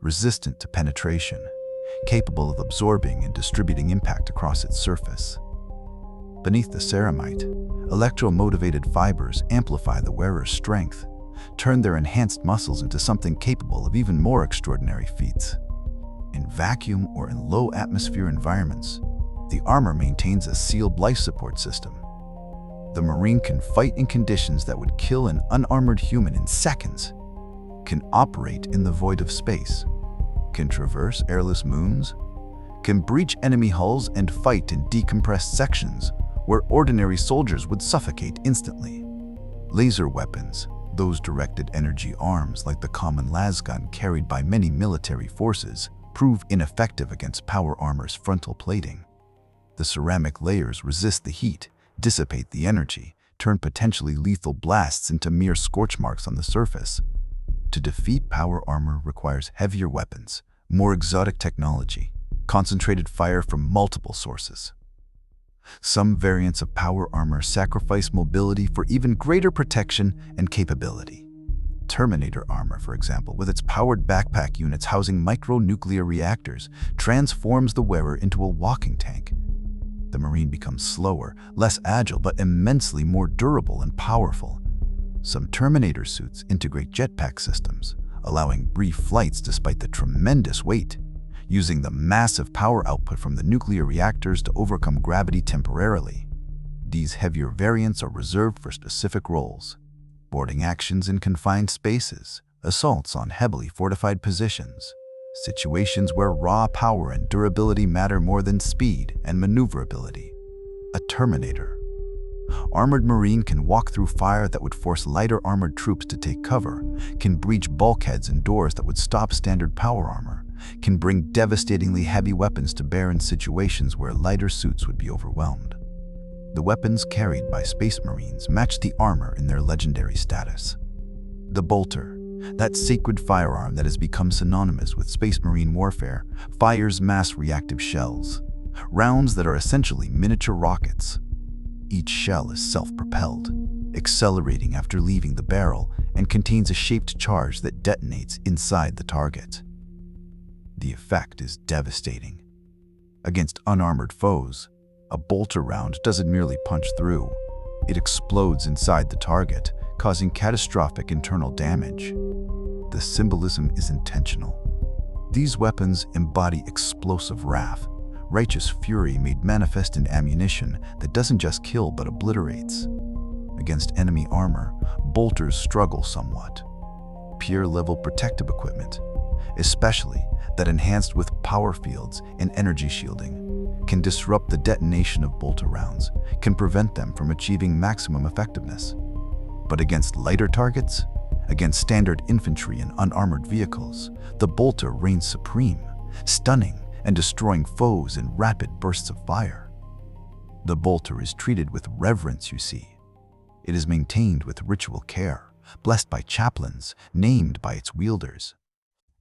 resistant to penetration, capable of absorbing and distributing impact across its surface. Beneath the ceramite, electro-motivated fibers amplify the wearer's strength, turn their enhanced muscles into something capable of even more extraordinary feats. In vacuum or in low-atmosphere environments, the armor maintains a sealed life support system. The Marine can fight in conditions that would kill an unarmored human in seconds, can operate in the void of space, can traverse airless moons, can breach enemy hulls and fight in decompressed sections where ordinary soldiers would suffocate instantly. Laser weapons, those directed energy arms like the common lasgun carried by many military forces, prove ineffective against power armor's frontal plating. The ceramic layers resist the heat, dissipate the energy, turn potentially lethal blasts into mere scorch marks on the surface. To defeat power armor requires heavier weapons, more exotic technology, concentrated fire from multiple sources. Some variants of power armor sacrifice mobility for even greater protection and capability. Terminator armor, for example, with its powered backpack units housing micro-nuclear reactors, transforms the wearer into a walking tank. The Marine becomes slower, less agile, but immensely more durable and powerful. Some Terminator suits integrate jetpack systems, allowing brief flights despite the tremendous weight, using the massive power output from the nuclear reactors to overcome gravity temporarily. These heavier variants are reserved for specific roles: boarding actions in confined spaces, assaults on heavily fortified positions, situations where raw power and durability matter more than speed and maneuverability. A Terminator. Armored Marine can walk through fire that would force lighter armored troops to take cover, can breach bulkheads and doors that would stop standard power armor, can bring devastatingly heavy weapons to bear in situations where lighter suits would be overwhelmed. The weapons carried by Space Marines match the armor in their legendary status. The bolter, that sacred firearm that has become synonymous with Space Marine warfare, fires mass reactive shells, rounds that are essentially miniature rockets. Each shell is self-propelled, accelerating after leaving the barrel, and contains a shaped charge that detonates inside the target. The effect is devastating. Against unarmored foes, a bolter round doesn't merely punch through. It explodes inside the target, causing catastrophic internal damage. The symbolism is intentional. These weapons embody explosive wrath, righteous fury made manifest in ammunition that doesn't just kill but obliterates. Against enemy armor, bolters struggle somewhat. Peer-level protective equipment, especially that enhanced with power fields and energy shielding, can disrupt the detonation of bolter rounds, can prevent them from achieving maximum effectiveness. But against lighter targets, against standard infantry and unarmored vehicles, the bolter reigns supreme, stunning and destroying foes in rapid bursts of fire. The bolter is treated with reverence, you see. It is maintained with ritual care, blessed by chaplains, named by its wielders.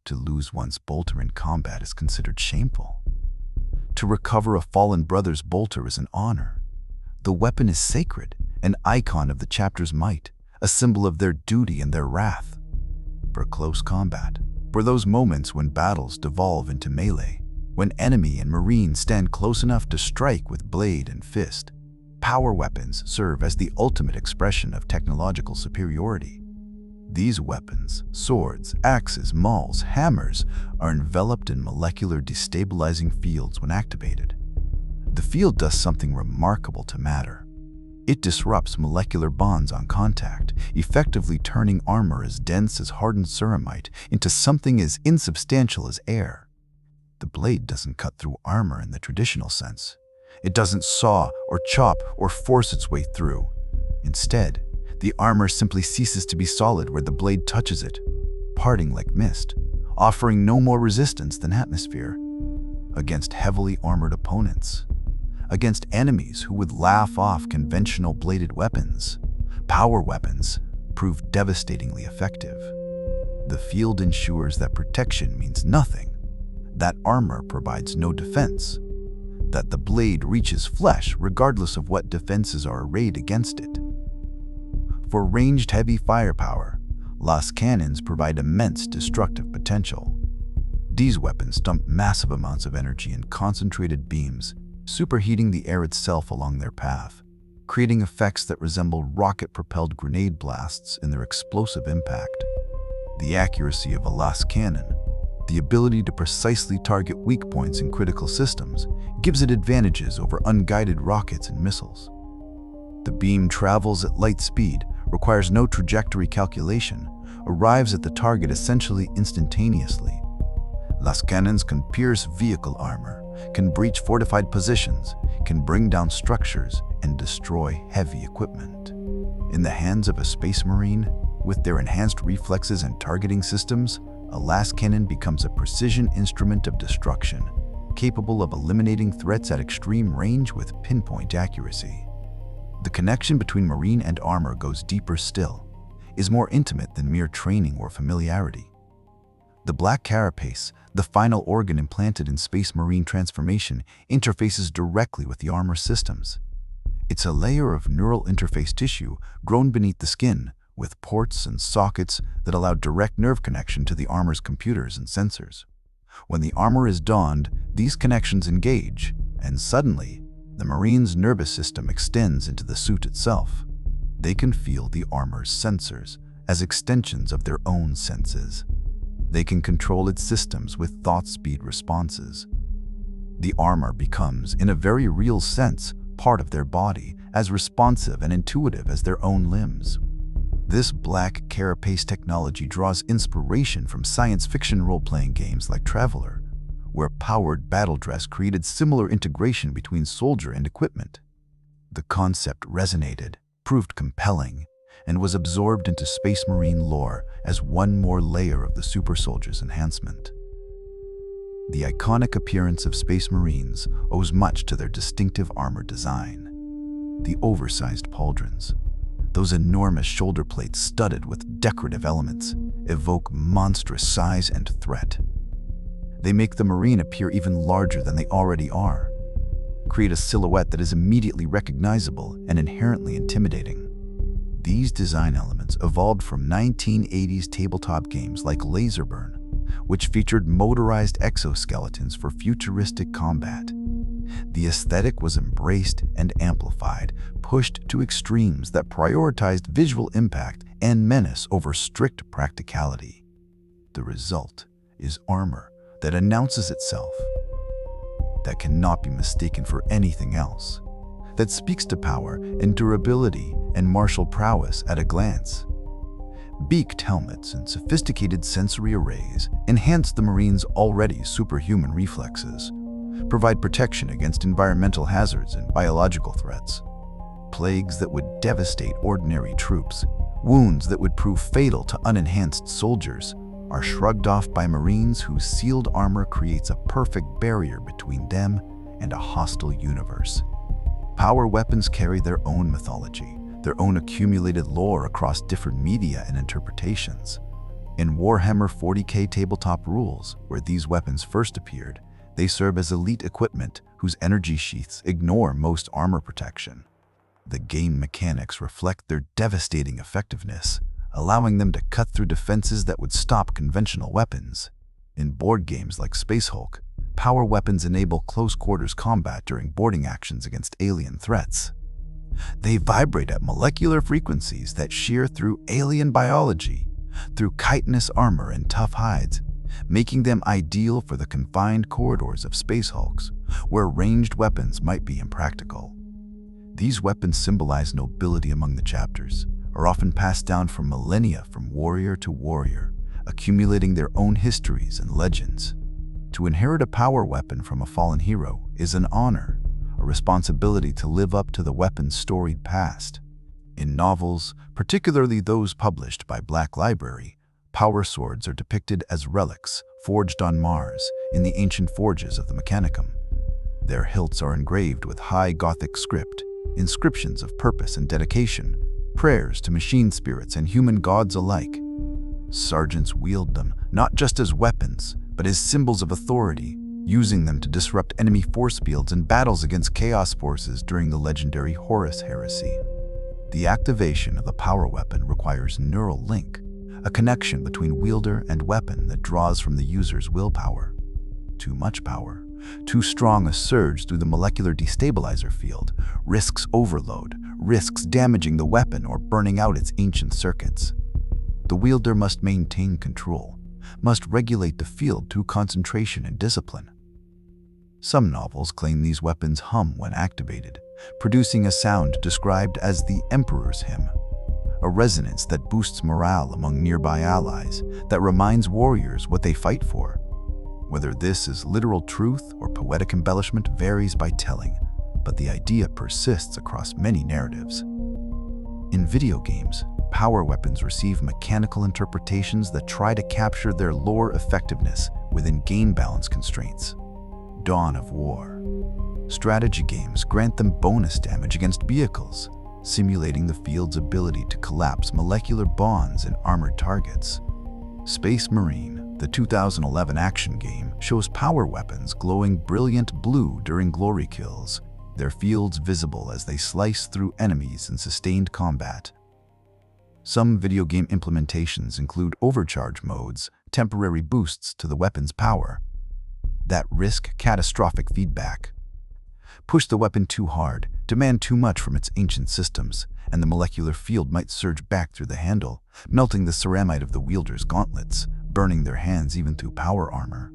To lose one's bolter in combat is considered shameful. To recover a fallen brother's bolter is an honor. The weapon is sacred, an icon of the chapter's might, a symbol of their duty and their wrath. For close combat, for those moments when battles devolve into melee, when enemy and marine stand close enough to strike with blade and fist, power weapons serve as the ultimate expression of technological superiority. These weapons, swords, axes, mauls, hammers, are enveloped in molecular destabilizing fields when activated. The field does something remarkable to matter. It disrupts molecular bonds on contact, effectively turning armor as dense as hardened ceramite into something as insubstantial as air. The blade doesn't cut through armor in the traditional sense. It doesn't saw or chop or force its way through. Instead, the armor simply ceases to be solid where the blade touches it, parting like mist, offering no more resistance than atmosphere. Against heavily armored opponents, against enemies who would laugh off conventional bladed weapons, power weapons prove devastatingly effective. The field ensures that protection means nothing, that armor provides no defense, that the blade reaches flesh regardless of what defenses are arrayed against it. For ranged heavy firepower, las cannons provide immense destructive potential. These weapons dump massive amounts of energy in concentrated beams, superheating the air itself along their path, creating effects that resemble rocket-propelled grenade blasts in their explosive impact. The accuracy of a las cannon, the ability to precisely target weak points in critical systems, gives it advantages over unguided rockets and missiles. The beam travels at light speed, requires no trajectory calculation, arrives at the target essentially instantaneously. Las cannons can pierce vehicle armor, can breach fortified positions, can bring down structures, and destroy heavy equipment. In the hands of a space marine, with their enhanced reflexes and targeting systems, a las cannon becomes a precision instrument of destruction, capable of eliminating threats at extreme range with pinpoint accuracy. The connection between marine and armor goes deeper still, is more intimate than mere training or familiarity. The black carapace, the final organ implanted in space marine transformation, interfaces directly with the armor systems. It's a layer of neural interface tissue grown beneath the skin, with ports and sockets that allow direct nerve connection to the armor's computers and sensors. When the armor is donned, these connections engage, and suddenly, the Marine's nervous system extends into the suit itself. They can feel the armor's sensors as extensions of their own senses. They can control its systems with thought-speed responses. The armor becomes, in a very real sense, part of their body, as responsive and intuitive as their own limbs. This black carapace technology draws inspiration from science fiction role-playing games like Traveler, where powered battle dress created similar integration between soldier and equipment. The concept resonated, proved compelling, and was absorbed into Space Marine lore as one more layer of the supersoldiers' enhancement. The iconic appearance of Space Marines owes much to their distinctive armor design. The oversized pauldrons, those enormous shoulder plates studded with decorative elements, evoke monstrous size and threat. They make the Marine appear even larger than they already are, create a silhouette that is immediately recognizable and inherently intimidating. These design elements evolved from 1980s tabletop games like Laserburn, which featured motorized exoskeletons for futuristic combat. The aesthetic was embraced and amplified, pushed to extremes that prioritized visual impact and menace over strict practicality. The result is armor that announces itself. that cannot be mistaken for anything else, that speaks to power and durability and martial prowess at a glance. Beaked helmets and sophisticated sensory arrays enhance the Marines' already superhuman reflexes, provide protection against environmental hazards and biological threats. Plagues that would devastate ordinary troops, wounds that would prove fatal to unenhanced soldiers, are shrugged off by Marines whose sealed armor creates a perfect barrier between them and a hostile universe. Power weapons carry their own mythology, their own accumulated lore across different media and interpretations. In Warhammer 40K tabletop rules, where these weapons first appeared, they serve as elite equipment whose energy sheaths ignore most armor protection. The game mechanics reflect their devastating effectiveness, allowing them to cut through defenses that would stop conventional weapons. In board games like Space Hulk, power weapons enable close-quarters combat during boarding actions against alien threats. They vibrate at molecular frequencies that shear through alien biology, through chitinous armor and tough hides, making them ideal for the confined corridors of Space Hulks, where ranged weapons might be impractical. These weapons symbolize nobility among the chapters, are often passed down for millennia from warrior to warrior, accumulating their own histories and legends. To inherit a power weapon from a fallen hero is an honor, a responsibility to live up to the weapon's storied past. In novels, particularly those published by Black Library, power swords are depicted as relics forged on Mars in the ancient forges of the Mechanicum. Their hilts are engraved with high Gothic script, inscriptions of purpose and dedication, prayers to machine spirits and human gods alike. Sergeants wield them not just as weapons, but as symbols of authority, using them to disrupt enemy force fields in battles against chaos forces during the legendary Horus Heresy. The activation of the power weapon requires neural link, a connection between wielder and weapon that draws from the user's willpower. Too much power, too strong a surge through the molecular destabilizer field, risks overload, risks damaging the weapon or burning out its ancient circuits. The wielder must maintain control, must regulate the field through concentration and discipline. Some novels claim these weapons hum when activated, producing a sound described as the Emperor's Hymn, a resonance that boosts morale among nearby allies, that reminds warriors what they fight for. Whether this is literal truth or poetic embellishment varies by telling, but the idea persists across many narratives. In video games, power weapons receive mechanical interpretations that try to capture their lore effectiveness within game balance constraints. Dawn of War. Strategy games grant them bonus damage against vehicles, simulating the field's ability to collapse molecular bonds in armored targets. Space Marine, the 2011 action game, shows power weapons glowing brilliant blue during glory kills, their fields visible as they slice through enemies in sustained combat. Some video game implementations include overcharge modes, temporary boosts to the weapon's power, that risk catastrophic feedback. Push the weapon too hard, demand too much from its ancient systems, and the molecular field might surge back through the handle, melting the ceramite of the wielder's gauntlets, burning their hands even through power armor.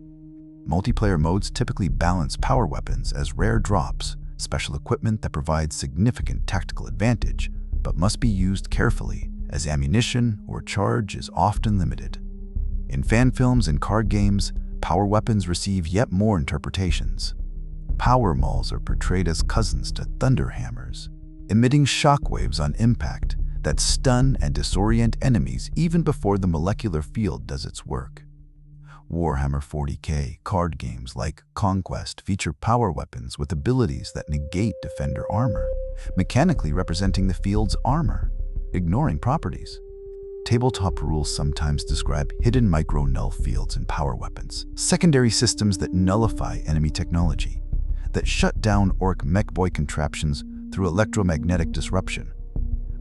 Multiplayer modes typically balance power weapons as rare drops, special equipment that provides significant tactical advantage, but must be used carefully, as ammunition or charge is often limited. In fan films and card games, power weapons receive yet more interpretations. Power mauls are portrayed as cousins to thunderhammers, emitting shockwaves on impact that stun and disorient enemies even before the molecular field does its work. Warhammer 40K card games like Conquest feature power weapons with abilities that negate defender armor, mechanically representing the field's armor, ignoring properties. Tabletop rules sometimes describe hidden micro-null fields in power weapons, secondary systems that nullify enemy technology, that shut down orc mechboy contraptions through electromagnetic disruption.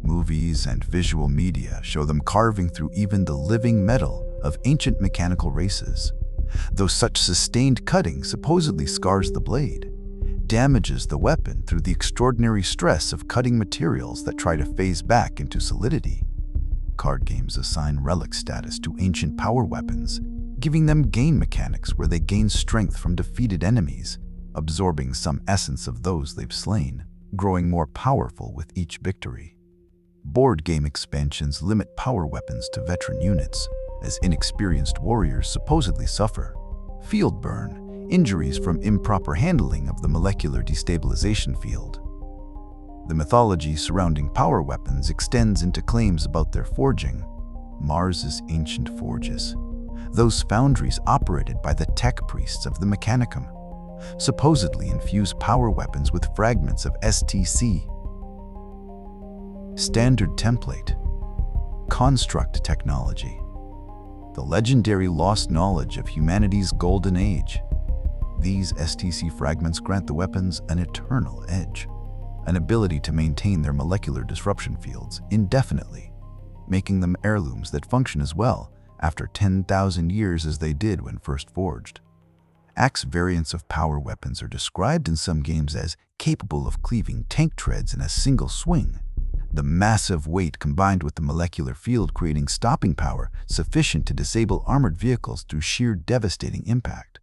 Movies and visual media show them carving through even the living metal of ancient mechanical races, though such sustained cutting supposedly scars the blade, damages the weapon through the extraordinary stress of cutting materials that try to phase back into solidity. Card games assign relic status to ancient power weapons, giving them gain mechanics where they gain strength from defeated enemies, absorbing some essence of those they've slain, growing more powerful with each victory. Board game expansions limit power weapons to veteran units, as inexperienced warriors supposedly suffer field burn, injuries from improper handling of the molecular destabilization field. The mythology surrounding power weapons extends into claims about their forging. Mars's ancient forges, those foundries operated by the tech priests of the Mechanicum, supposedly infuse power weapons with fragments of STC. Standard template. Construct technology. The legendary lost knowledge of humanity's golden age. These STC fragments grant the weapons an eternal edge, an ability to maintain their molecular disruption fields indefinitely, making them heirlooms that function as well after 10,000 years as they did when first forged. Axe variants of power weapons are described in some games as capable of cleaving tank treads in a single swing, the massive weight combined with the molecular field creating stopping power sufficient to disable armored vehicles through sheer devastating impact.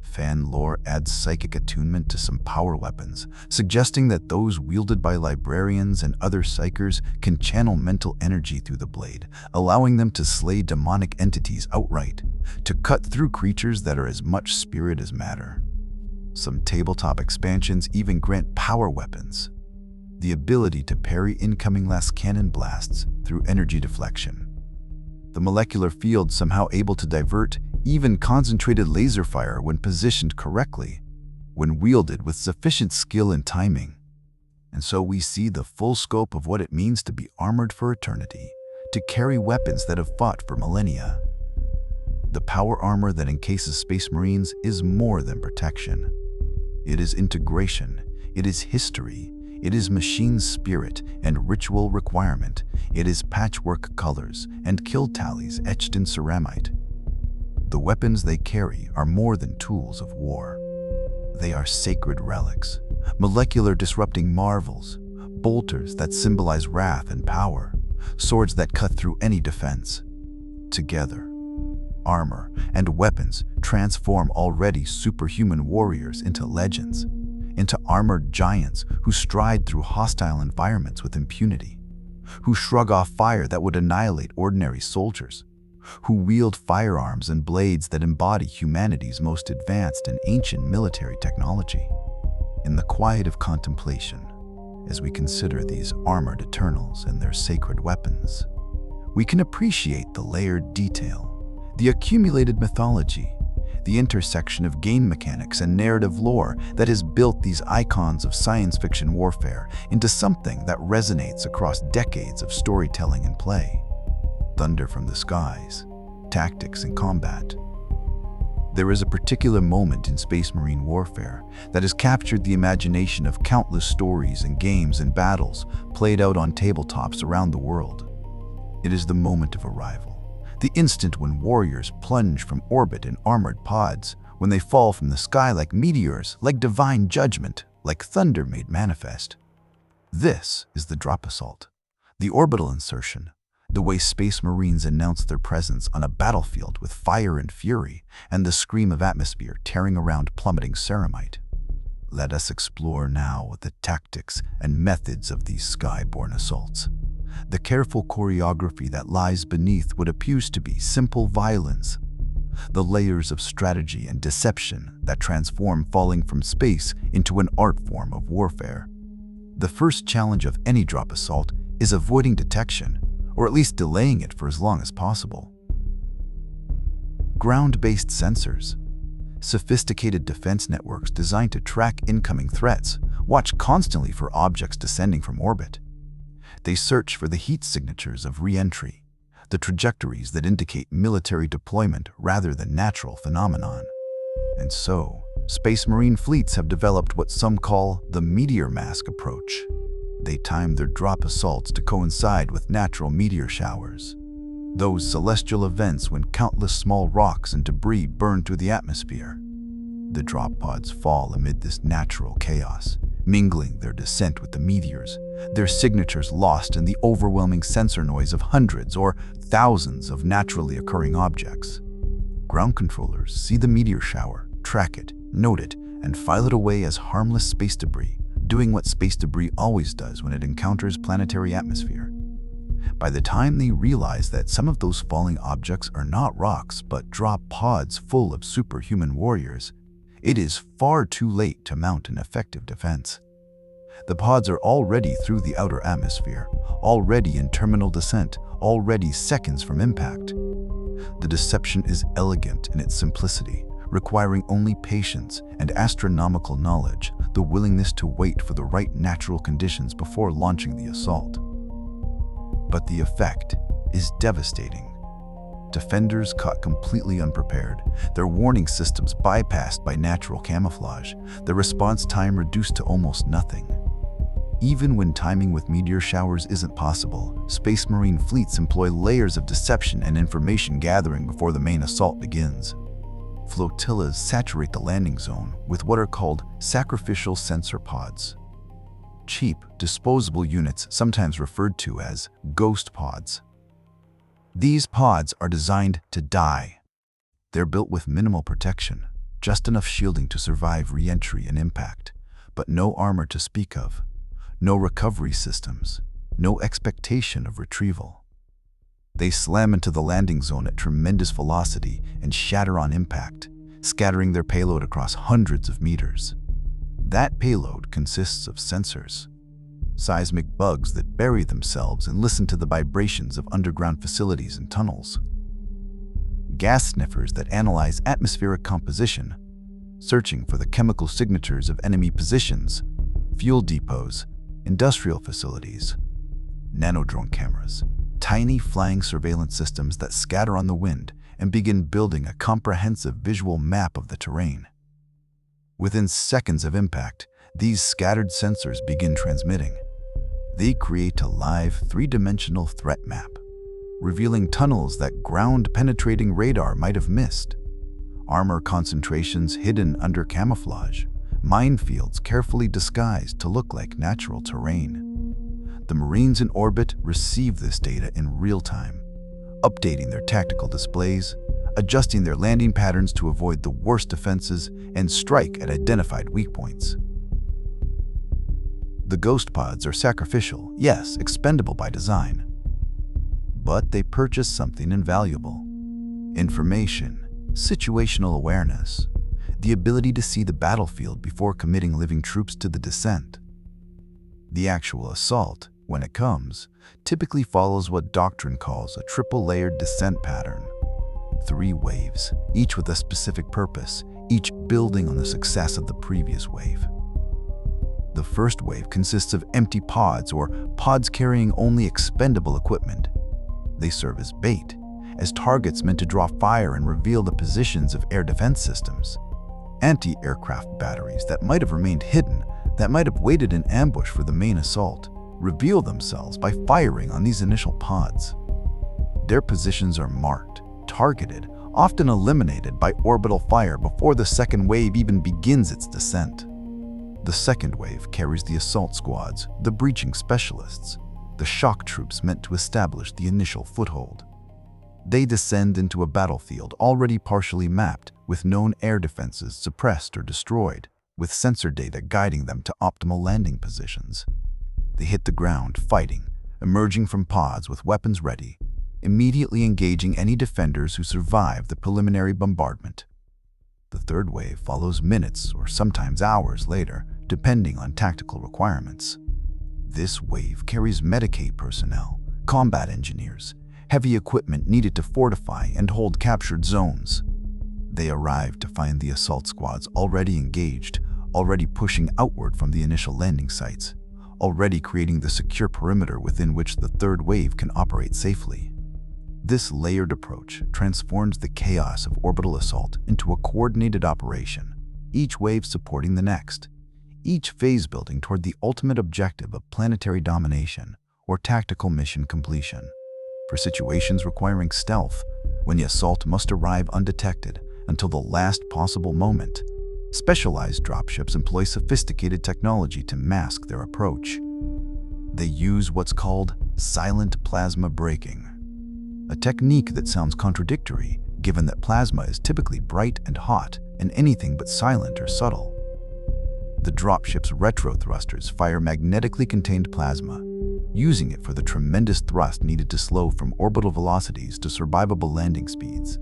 Fan lore adds psychic attunement to some power weapons, suggesting that those wielded by librarians and other psychers can channel mental energy through the blade, allowing them to slay demonic entities outright, to cut through creatures that are as much spirit as matter. Some tabletop expansions even grant power weapons, the ability to parry incoming last cannon blasts through energy deflection. The molecular field somehow able to divert even concentrated laser fire when positioned correctly, when wielded with sufficient skill and timing. And so we see the full scope of what it means to be armored for eternity, to carry weapons that have fought for millennia. The power armor that encases Space Marines is more than protection. It is integration, it is history, it is machine spirit and ritual requirement, it is patchwork colors and kill tallies etched in ceramite. The weapons they carry are more than tools of war. They are sacred relics, molecular disrupting marvels, bolters that symbolize wrath and power, swords that cut through any defense. Together, armor and weapons transform already superhuman warriors into legends, into armored giants who stride through hostile environments with impunity, who shrug off fire that would annihilate ordinary soldiers, who wield firearms and blades that embody humanity's most advanced and ancient military technology. In the quiet of contemplation, as we consider these armored eternals and their sacred weapons, we can appreciate the layered detail, the accumulated mythology, the intersection of game mechanics and narrative lore that has built these icons of science fiction warfare into something that resonates across decades of storytelling and play. Thunder from the skies, tactics and combat. There is a particular moment in Space Marine warfare that has captured the imagination of countless stories and games and battles played out on tabletops around the world. It is the moment of arrival, the instant when warriors plunge from orbit in armored pods, when they fall from the sky like meteors, like divine judgment, like thunder made manifest. This is the drop assault, the orbital insertion, the way Space Marines announce their presence on a battlefield with fire and fury and the scream of atmosphere tearing around plummeting ceramite. Let us explore now the tactics and methods of these sky-borne assaults, the careful choreography that lies beneath what appears to be simple violence, the layers of strategy and deception that transform falling from space into an art form of warfare. The first challenge of any drop assault is avoiding detection, or at least delaying it for as long as possible. Ground-based sensors, sophisticated defense networks designed to track incoming threats, watch constantly for objects descending from orbit. They search for the heat signatures of re-entry, the trajectories that indicate military deployment rather than natural phenomenon. And so, Space Marine fleets have developed what some call the meteor mask approach. They time their drop assaults to coincide with natural meteor showers, those celestial events when countless small rocks and debris burn through the atmosphere. The drop pods fall amid this natural chaos, mingling their descent with the meteors, their signatures lost in the overwhelming sensor noise of hundreds or thousands of naturally occurring objects. Ground controllers see the meteor shower, track it, note it, and file it away as harmless space debris, doing what space debris always does when it encounters planetary atmosphere. By the time they realize that some of those falling objects are not rocks but drop pods full of superhuman warriors, it is far too late to mount an effective defense. The pods are already through the outer atmosphere, already in terminal descent, already seconds from impact. The deception is elegant in its simplicity, requiring only patience and astronomical knowledge, the willingness to wait for the right natural conditions before launching the assault. But the effect is devastating. Defenders caught completely unprepared, their warning systems bypassed by natural camouflage, their response time reduced to almost nothing. Even when timing with meteor showers isn't possible, Space Marine fleets employ layers of deception and information gathering before the main assault begins. Flotillas saturate the landing zone with what are called sacrificial sensor pods. Cheap, disposable units, sometimes referred to as ghost pods. These pods are designed to die. They're built with minimal protection, just enough shielding to survive re-entry and impact, but no armor to speak of, no recovery systems, no expectation of retrieval. They slam into the landing zone at tremendous velocity and shatter on impact, scattering their payload across hundreds of meters. That payload consists of sensors, seismic bugs that bury themselves and listen to the vibrations of underground facilities and tunnels, gas sniffers that analyze atmospheric composition, searching for the chemical signatures of enemy positions, fuel depots, industrial facilities, nanodrone cameras, tiny flying surveillance systems that scatter on the wind and begin building a comprehensive visual map of the terrain. Within seconds of impact, these scattered sensors begin transmitting. They create a live, three-dimensional threat map, revealing tunnels that ground-penetrating radar might have missed, armor concentrations hidden under camouflage, minefields carefully disguised to look like natural terrain. The Marines in orbit receive this data in real time, updating their tactical displays, adjusting their landing patterns to avoid the worst defenses, and strike at identified weak points. The ghost pods are sacrificial, yes, expendable by design. But they purchase something invaluable: information, situational awareness, the ability to see the battlefield before committing living troops to the descent. The actual assault, when it comes, typically follows what doctrine calls a triple-layered descent pattern. 3 waves, each with a specific purpose, each building on the success of the previous wave. The first wave consists of empty pods, or pods carrying only expendable equipment. They serve as bait, as targets meant to draw fire and reveal the positions of air defense systems. Anti-aircraft batteries that might have remained hidden, that might have waited in ambush for the main assault, reveal themselves by firing on these initial pods. Their positions are marked, targeted, often eliminated by orbital fire before the second wave even begins its descent. The second wave carries the assault squads, the breaching specialists, the shock troops meant to establish the initial foothold. They descend into a battlefield already partially mapped, with known air defenses suppressed or destroyed, with sensor data guiding them to optimal landing positions. They hit the ground fighting, emerging from pods with weapons ready, immediately engaging any defenders who survive the preliminary bombardment. The third wave follows minutes or sometimes hours later, depending on tactical requirements. This wave carries Medicaid personnel, combat engineers, heavy equipment needed to fortify and hold captured zones. They arrive to find the assault squads already engaged, already pushing outward from the initial landing sites, already creating the secure perimeter within which the third wave can operate safely. This layered approach transforms the chaos of orbital assault into a coordinated operation, each wave supporting the next, each phase building toward the ultimate objective of planetary domination or tactical mission completion. For situations requiring stealth, when the assault must arrive undetected until the last possible moment, specialized dropships employ sophisticated technology to mask their approach. They use what's called silent plasma braking, a technique that sounds contradictory given that plasma is typically bright and hot and anything but silent or subtle. The dropship's retro-thrusters fire magnetically contained plasma, using it for the tremendous thrust needed to slow from orbital velocities to survivable landing speeds.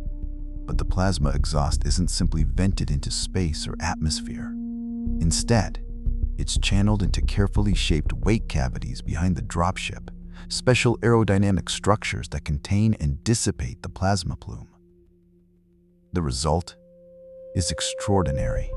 But the plasma exhaust isn't simply vented into space or atmosphere. Instead, it's channeled into carefully shaped wake cavities behind the dropship, special aerodynamic structures that contain and dissipate the plasma plume. The result is extraordinary.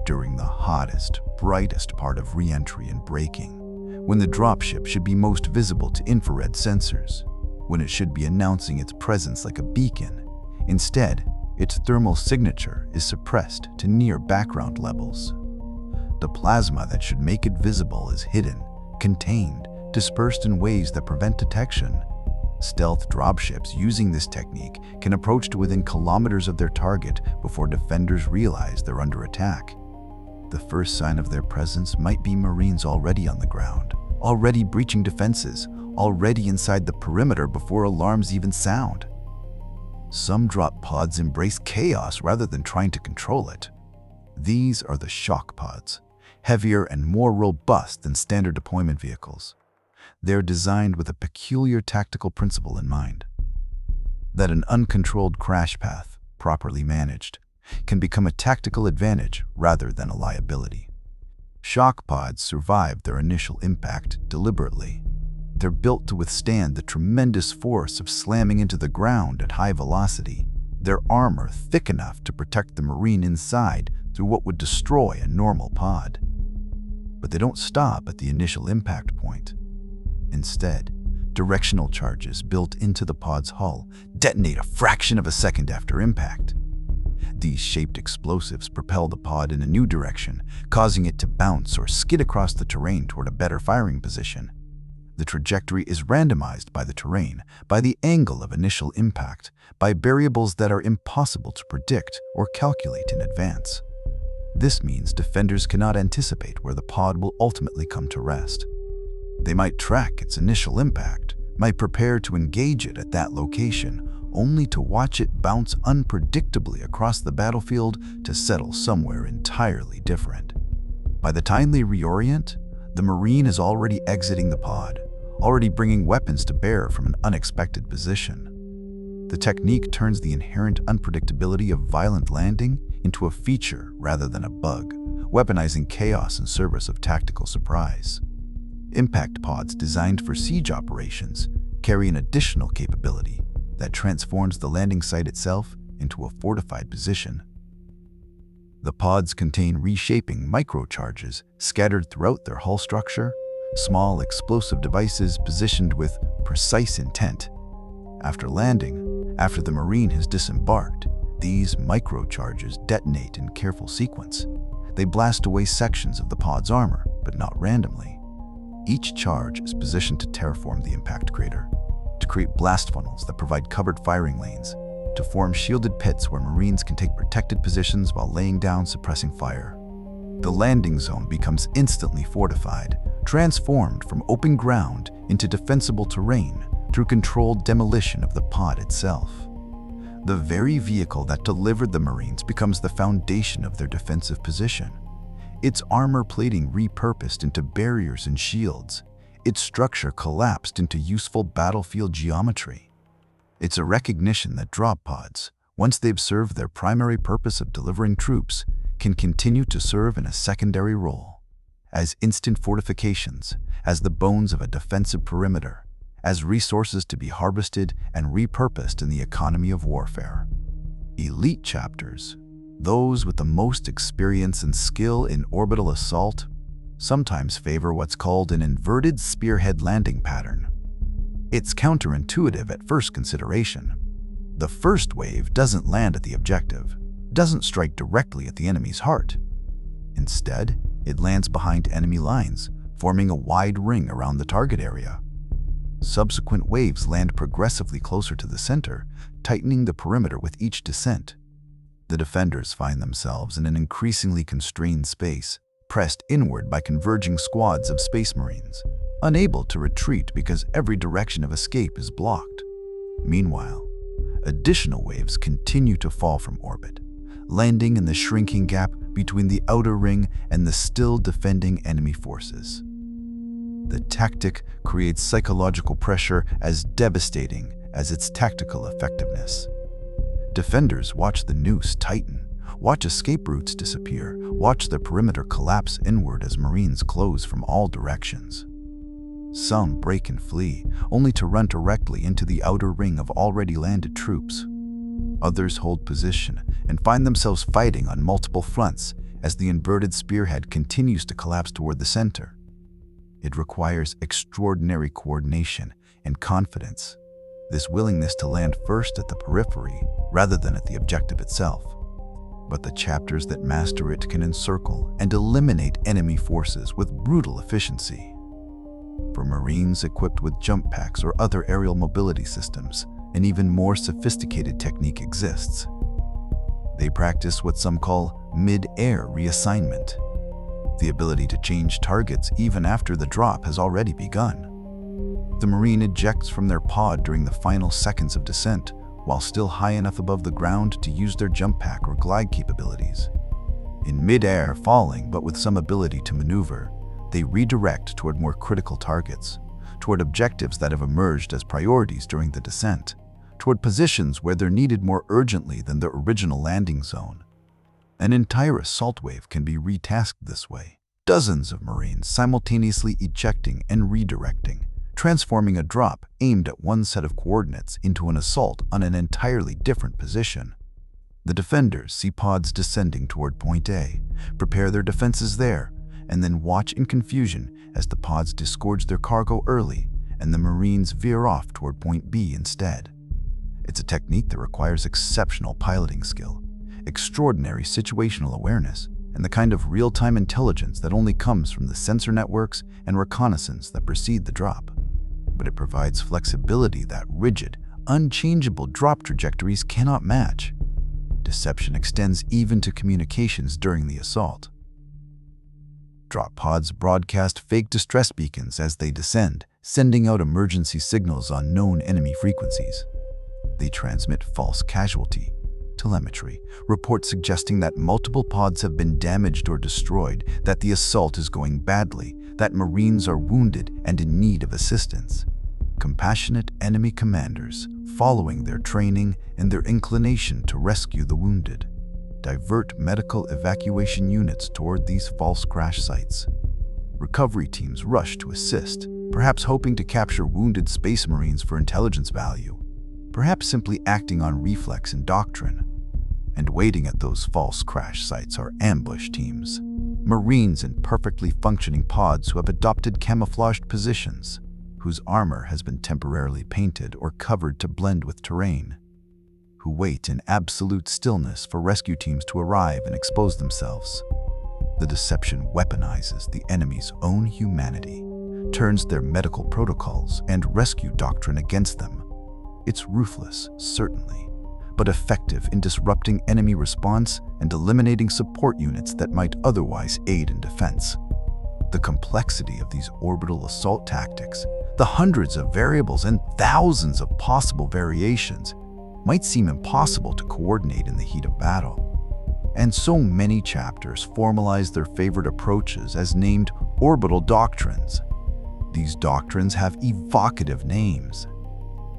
During the hottest, brightest part of re-entry and braking, when the dropship should be most visible to infrared sensors, when it should be announcing its presence like a beacon, instead, its thermal signature is suppressed to near background levels. The plasma that should make it visible is hidden, contained, dispersed in ways that prevent detection. Stealth dropships using this technique can approach to within kilometers of their target before defenders realize they're under attack. The first sign of their presence might be Marines already on the ground, already breaching defenses, already inside the perimeter before alarms even sound. Some drop pods embrace chaos rather than trying to control it. These are the shock pods, heavier and more robust than standard deployment vehicles. They're designed with a peculiar tactical principle in mind: that an uncontrolled crash path, properly managed, can become a tactical advantage rather than a liability. Shock pods survive their initial impact deliberately. They're built to withstand the tremendous force of slamming into the ground at high velocity, their armor thick enough to protect the Marine inside through what would destroy a normal pod. But they don't stop at the initial impact point. Instead, directional charges built into the pod's hull detonate a fraction of a second after impact. These shaped explosives propel the pod in a new direction, causing it to bounce or skid across the terrain toward a better firing position. The trajectory is randomized by the terrain, by the angle of initial impact, by variables that are impossible to predict or calculate in advance. This means defenders cannot anticipate where the pod will ultimately come to rest. They might track its initial impact, might prepare to engage it at that location, only to watch it bounce unpredictably across the battlefield to settle somewhere entirely different. By the time they reorient, the Marine is already exiting the pod, already bringing weapons to bear from an unexpected position. The technique turns the inherent unpredictability of violent landing into a feature rather than a bug, weaponizing chaos in service of tactical surprise. Impact pods designed for siege operations carry an additional capability that transforms the landing site itself into a fortified position. The pods contain reshaping microcharges scattered throughout their hull structure, small explosive devices positioned with precise intent. After landing, after the Marine has disembarked, these microcharges detonate in careful sequence. They blast away sections of the pod's armor, but not randomly. Each charge is positioned to terraform the impact crater, to create blast funnels that provide covered firing lanes, to form shielded pits where Marines can take protected positions while laying down suppressing fire. The landing zone becomes instantly fortified, transformed from open ground into defensible terrain through controlled demolition of the pod itself. The very vehicle that delivered the Marines becomes the foundation of their defensive position. Its armor plating repurposed into barriers and shields, its structure collapsed into useful battlefield geometry. It's a recognition that drop pods, once they've served their primary purpose of delivering troops, can continue to serve in a secondary role, as instant fortifications, as the bones of a defensive perimeter, as resources to be harvested and repurposed in the economy of warfare. Elite chapters, those with the most experience and skill in orbital assault, sometimes favor what's called an inverted spearhead landing pattern. It's counterintuitive at first consideration. The first wave doesn't land at the objective, doesn't strike directly at the enemy's heart. Instead, it lands behind enemy lines, forming a wide ring around the target area. Subsequent waves land progressively closer to the center, tightening the perimeter with each descent. The defenders find themselves in an increasingly constrained space, pressed inward by converging squads of Space Marines, unable to retreat because every direction of escape is blocked. Meanwhile, additional waves continue to fall from orbit, landing in the shrinking gap between the outer ring and the still defending enemy forces. The tactic creates psychological pressure as devastating as its tactical effectiveness. Defenders watch the noose tighten, watch escape routes disappear, watch their perimeter collapse inward as Marines close from all directions. Some break and flee, only to run directly into the outer ring of already landed troops. Others hold position and find themselves fighting on multiple fronts as the inverted spearhead continues to collapse toward the center. It requires extraordinary coordination and confidence, this willingness to land first at the periphery rather than at the objective itself. But the chapters that master it can encircle and eliminate enemy forces with brutal efficiency. For Marines equipped with jump packs or other aerial mobility systems, an even more sophisticated technique exists. They practice what some call mid-air reassignment, the ability to change targets even after the drop has already begun. The Marine ejects from their pod during the final seconds of descent, while still high enough above the ground to use their jump pack or glide capabilities. In mid-air, falling but with some ability to maneuver, they redirect toward more critical targets, toward objectives that have emerged as priorities during the descent, toward positions where they're needed more urgently than the original landing zone. An entire assault wave can be retasked this way. Dozens of Marines simultaneously ejecting and redirecting, transforming a drop aimed at one set of coordinates into an assault on an entirely different position. The defenders see pods descending toward Point A, prepare their defenses there, and then watch in confusion as the pods disgorge their cargo early and the Marines veer off toward Point B instead. It's a technique that requires exceptional piloting skill, extraordinary situational awareness, and the kind of real-time intelligence that only comes from the sensor networks and reconnaissance that precede the drop. But it provides flexibility that rigid, unchangeable drop trajectories cannot match. Deception extends even to communications during the assault. Drop pods broadcast fake distress beacons as they descend, sending out emergency signals on known enemy frequencies. They transmit false casualty telemetry, reports suggesting that multiple pods have been damaged or destroyed, that the assault is going badly, that Marines are wounded and in need of assistance. Compassionate enemy commanders, following their training and their inclination to rescue the wounded, divert medical evacuation units toward these false crash sites. Recovery teams rush to assist, perhaps hoping to capture wounded Space Marines for intelligence value, perhaps simply acting on reflex and doctrine. And waiting at those false crash sites are ambush teams, Marines in perfectly functioning pods who have adopted camouflaged positions, whose armor has been temporarily painted or covered to blend with terrain, who wait in absolute stillness for rescue teams to arrive and expose themselves. The deception weaponizes the enemy's own humanity, turns their medical protocols and rescue doctrine against them. It's ruthless, certainly, but effective in disrupting enemy response and eliminating support units that might otherwise aid in defense. The complexity of these orbital assault tactics, the hundreds of variables and thousands of possible variations, might seem impossible to coordinate in the heat of battle. And so many chapters formalize their favorite approaches as named orbital doctrines. These doctrines have evocative names: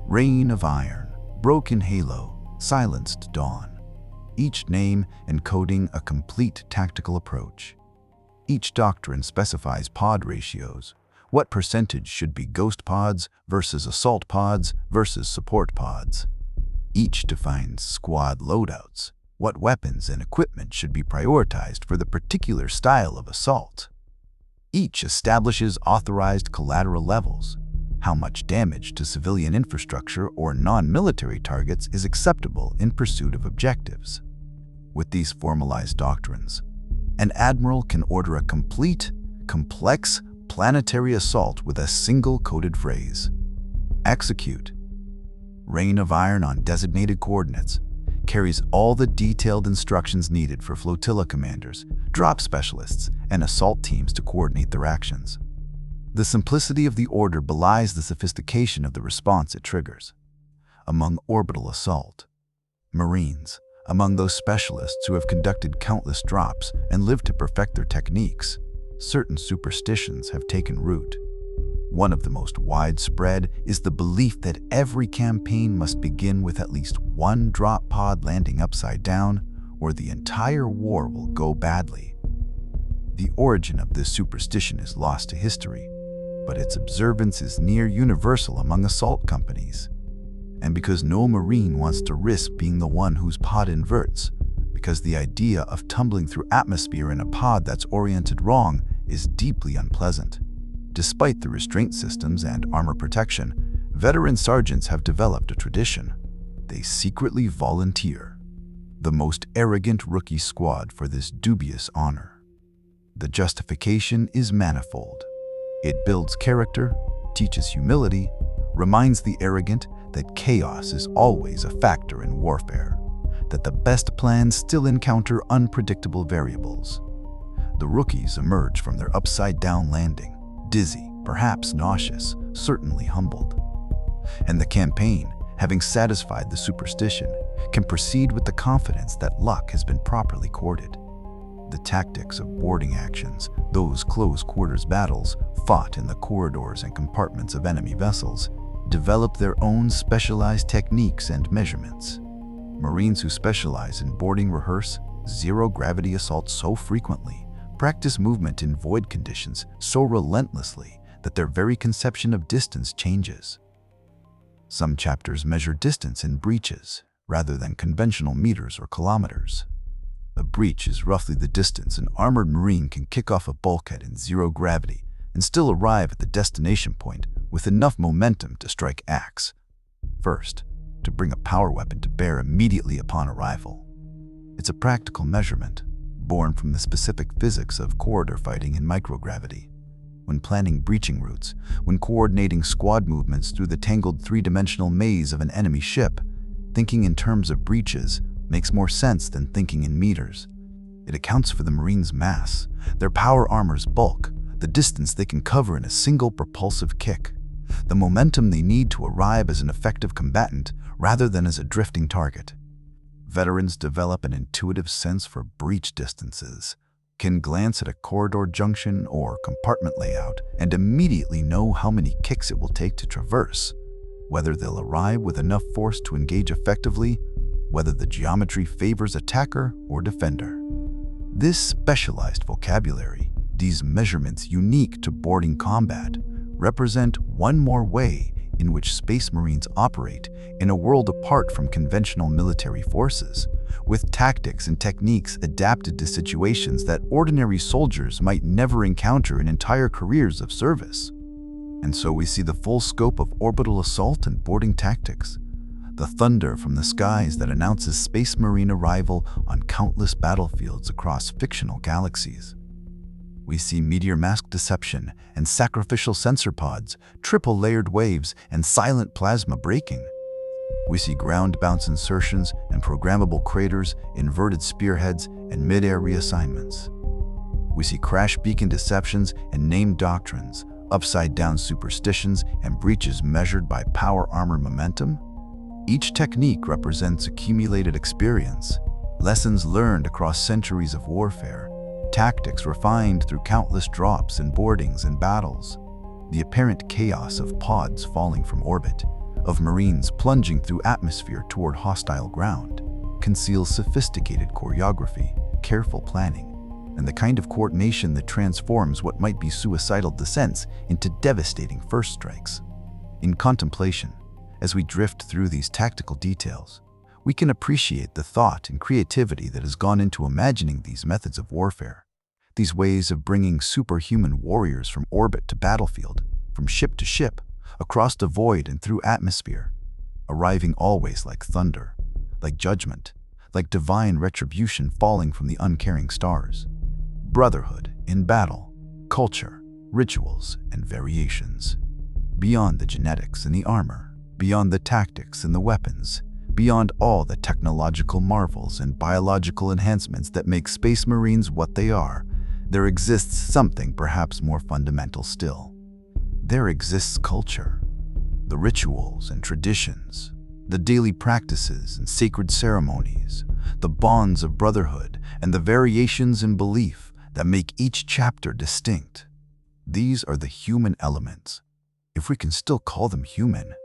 Rain of Iron, Broken Halo, Silenced Dawn, each name encoding a complete tactical approach. Each doctrine specifies pod ratios, what percentage should be ghost pods versus assault pods versus support pods. Each defines squad loadouts, what weapons and equipment should be prioritized for the particular style of assault. Each establishes authorized collateral levels, how much damage to civilian infrastructure or non-military targets is acceptable in pursuit of objectives. With these formalized doctrines, an admiral can order a complete, complex, planetary assault with a single coded phrase: execute. Rain of Iron on designated coordinates carries all the detailed instructions needed for flotilla commanders, drop specialists, and assault teams to coordinate their actions. The simplicity of the order belies the sophistication of the response it triggers. Among orbital assault, Marines, Among those specialists who have conducted countless drops and lived to perfect their techniques, certain superstitions have taken root. One of the most widespread is the belief that every campaign must begin with at least one drop pod landing upside down, or the entire war will go badly. The origin of this superstition is lost to history, but its observance is near universal among assault companies. And because no Marine wants to risk being the one whose pod inverts, because the idea of tumbling through atmosphere in a pod that's oriented wrong is deeply unpleasant. Despite the restraint systems and armor protection, veteran sergeants have developed a tradition. They secretly volunteer, the most arrogant rookie squad for this dubious honor. The justification is manifold. It builds character, teaches humility, reminds the arrogant that chaos is always a factor in warfare, that the best plans still encounter unpredictable variables. The rookies emerge from their upside-down landing, dizzy, perhaps nauseous, certainly humbled. And the campaign, having satisfied the superstition, can proceed with the confidence that luck has been properly courted. The tactics of boarding actions, those close-quarters battles fought in the corridors and compartments of enemy vessels, develop their own specialized techniques and measurements. Marines who specialize in boarding rehearse zero-gravity assaults so frequently, practice movement in void conditions so relentlessly that their very conception of distance changes. Some chapters measure distance in breaches rather than conventional meters or kilometers. A breach is roughly the distance an armored Marine can kick off a bulkhead in zero gravity and still arrive at the destination point with enough momentum to strike axe. First, to bring a power weapon to bear immediately upon arrival. It's a practical measurement, born from the specific physics of corridor fighting in microgravity. When planning breaching routes, when coordinating squad movements through the tangled three-dimensional maze of an enemy ship, thinking in terms of breaches makes more sense than thinking in meters. It accounts for the Marines' mass, their power armor's bulk, the distance they can cover in a single propulsive kick, the momentum they need to arrive as an effective combatant rather than as a drifting target. Veterans develop an intuitive sense for breach distances, can glance at a corridor junction or compartment layout and immediately know how many kicks it will take to traverse, whether they'll arrive with enough force to engage effectively, whether the geometry favors attacker or defender. This specialized vocabulary, these measurements unique to boarding combat, represent one more way in which Space Marines operate in a world apart from conventional military forces, with tactics and techniques adapted to situations that ordinary soldiers might never encounter in entire careers of service. And so we see the full scope of orbital assault and boarding tactics, the thunder from the skies that announces Space Marine arrival on countless battlefields across fictional galaxies. We see meteor mask deception and sacrificial sensor pods, triple-layered waves, and silent plasma braking. We see ground bounce insertions and programmable craters, inverted spearheads, and mid-air reassignments. We see crash beacon deceptions and named doctrines, upside-down superstitions, and breaches measured by power armor momentum. Each technique represents accumulated experience, lessons learned across centuries of warfare, tactics refined through countless drops and boardings and battles. The apparent chaos of pods falling from orbit, of Marines plunging through atmosphere toward hostile ground, conceals sophisticated choreography, careful planning, and the kind of coordination that transforms what might be suicidal descents into devastating first strikes. In contemplation, as we drift through these tactical details, we can appreciate the thought and creativity that has gone into imagining these methods of warfare, these ways of bringing superhuman warriors from orbit to battlefield, from ship to ship, across the void and through atmosphere, arriving always like thunder, like judgment, like divine retribution falling from the uncaring stars. Brotherhood in battle, culture, rituals, and variations. Beyond the genetics and the armor, beyond the tactics and the weapons, beyond all the technological marvels and biological enhancements that make Space Marines what they are, there exists something perhaps more fundamental still. There exists culture, the rituals and traditions, The daily practices and sacred ceremonies, the bonds of brotherhood, and the variations in belief that make each chapter distinct. These are the human elements, if we can still call them human,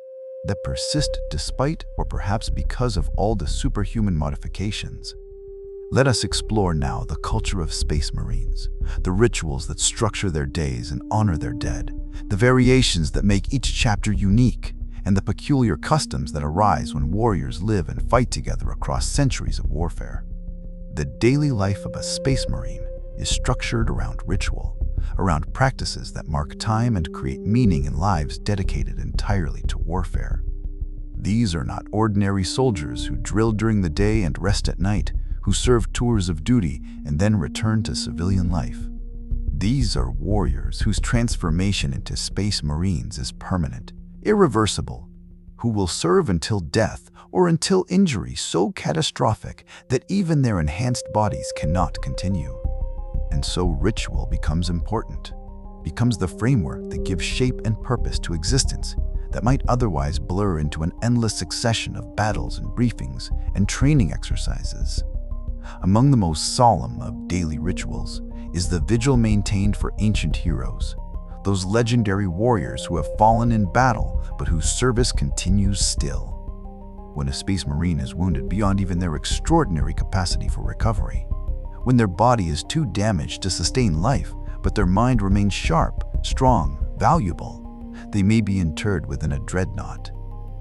that persist despite or perhaps because of all the superhuman modifications. Let us explore now the culture of Space Marines, the rituals that structure their days and honor their dead, the variations that make each chapter unique, and the peculiar customs that arise when warriors live and fight together across centuries of warfare. The daily life of a Space Marine is structured around ritual, around practices that mark time and create meaning in lives dedicated entirely to warfare. These are not ordinary soldiers who drill during the day and rest at night, who serve tours of duty and then return to civilian life. These are warriors whose transformation into Space Marines is permanent, irreversible, who will serve until death or until injury so catastrophic that even their enhanced bodies cannot continue. And so ritual becomes important, becomes the framework that gives shape and purpose to existence that might otherwise blur into an endless succession of battles and briefings and training exercises. Among the most solemn of daily rituals is the vigil maintained for ancient heroes, those legendary warriors who have fallen in battle but whose service continues still. When a Space Marine is wounded beyond even their extraordinary capacity for recovery, when their body is too damaged to sustain life, but their mind remains sharp, strong, valuable, they may be interred within a dreadnought.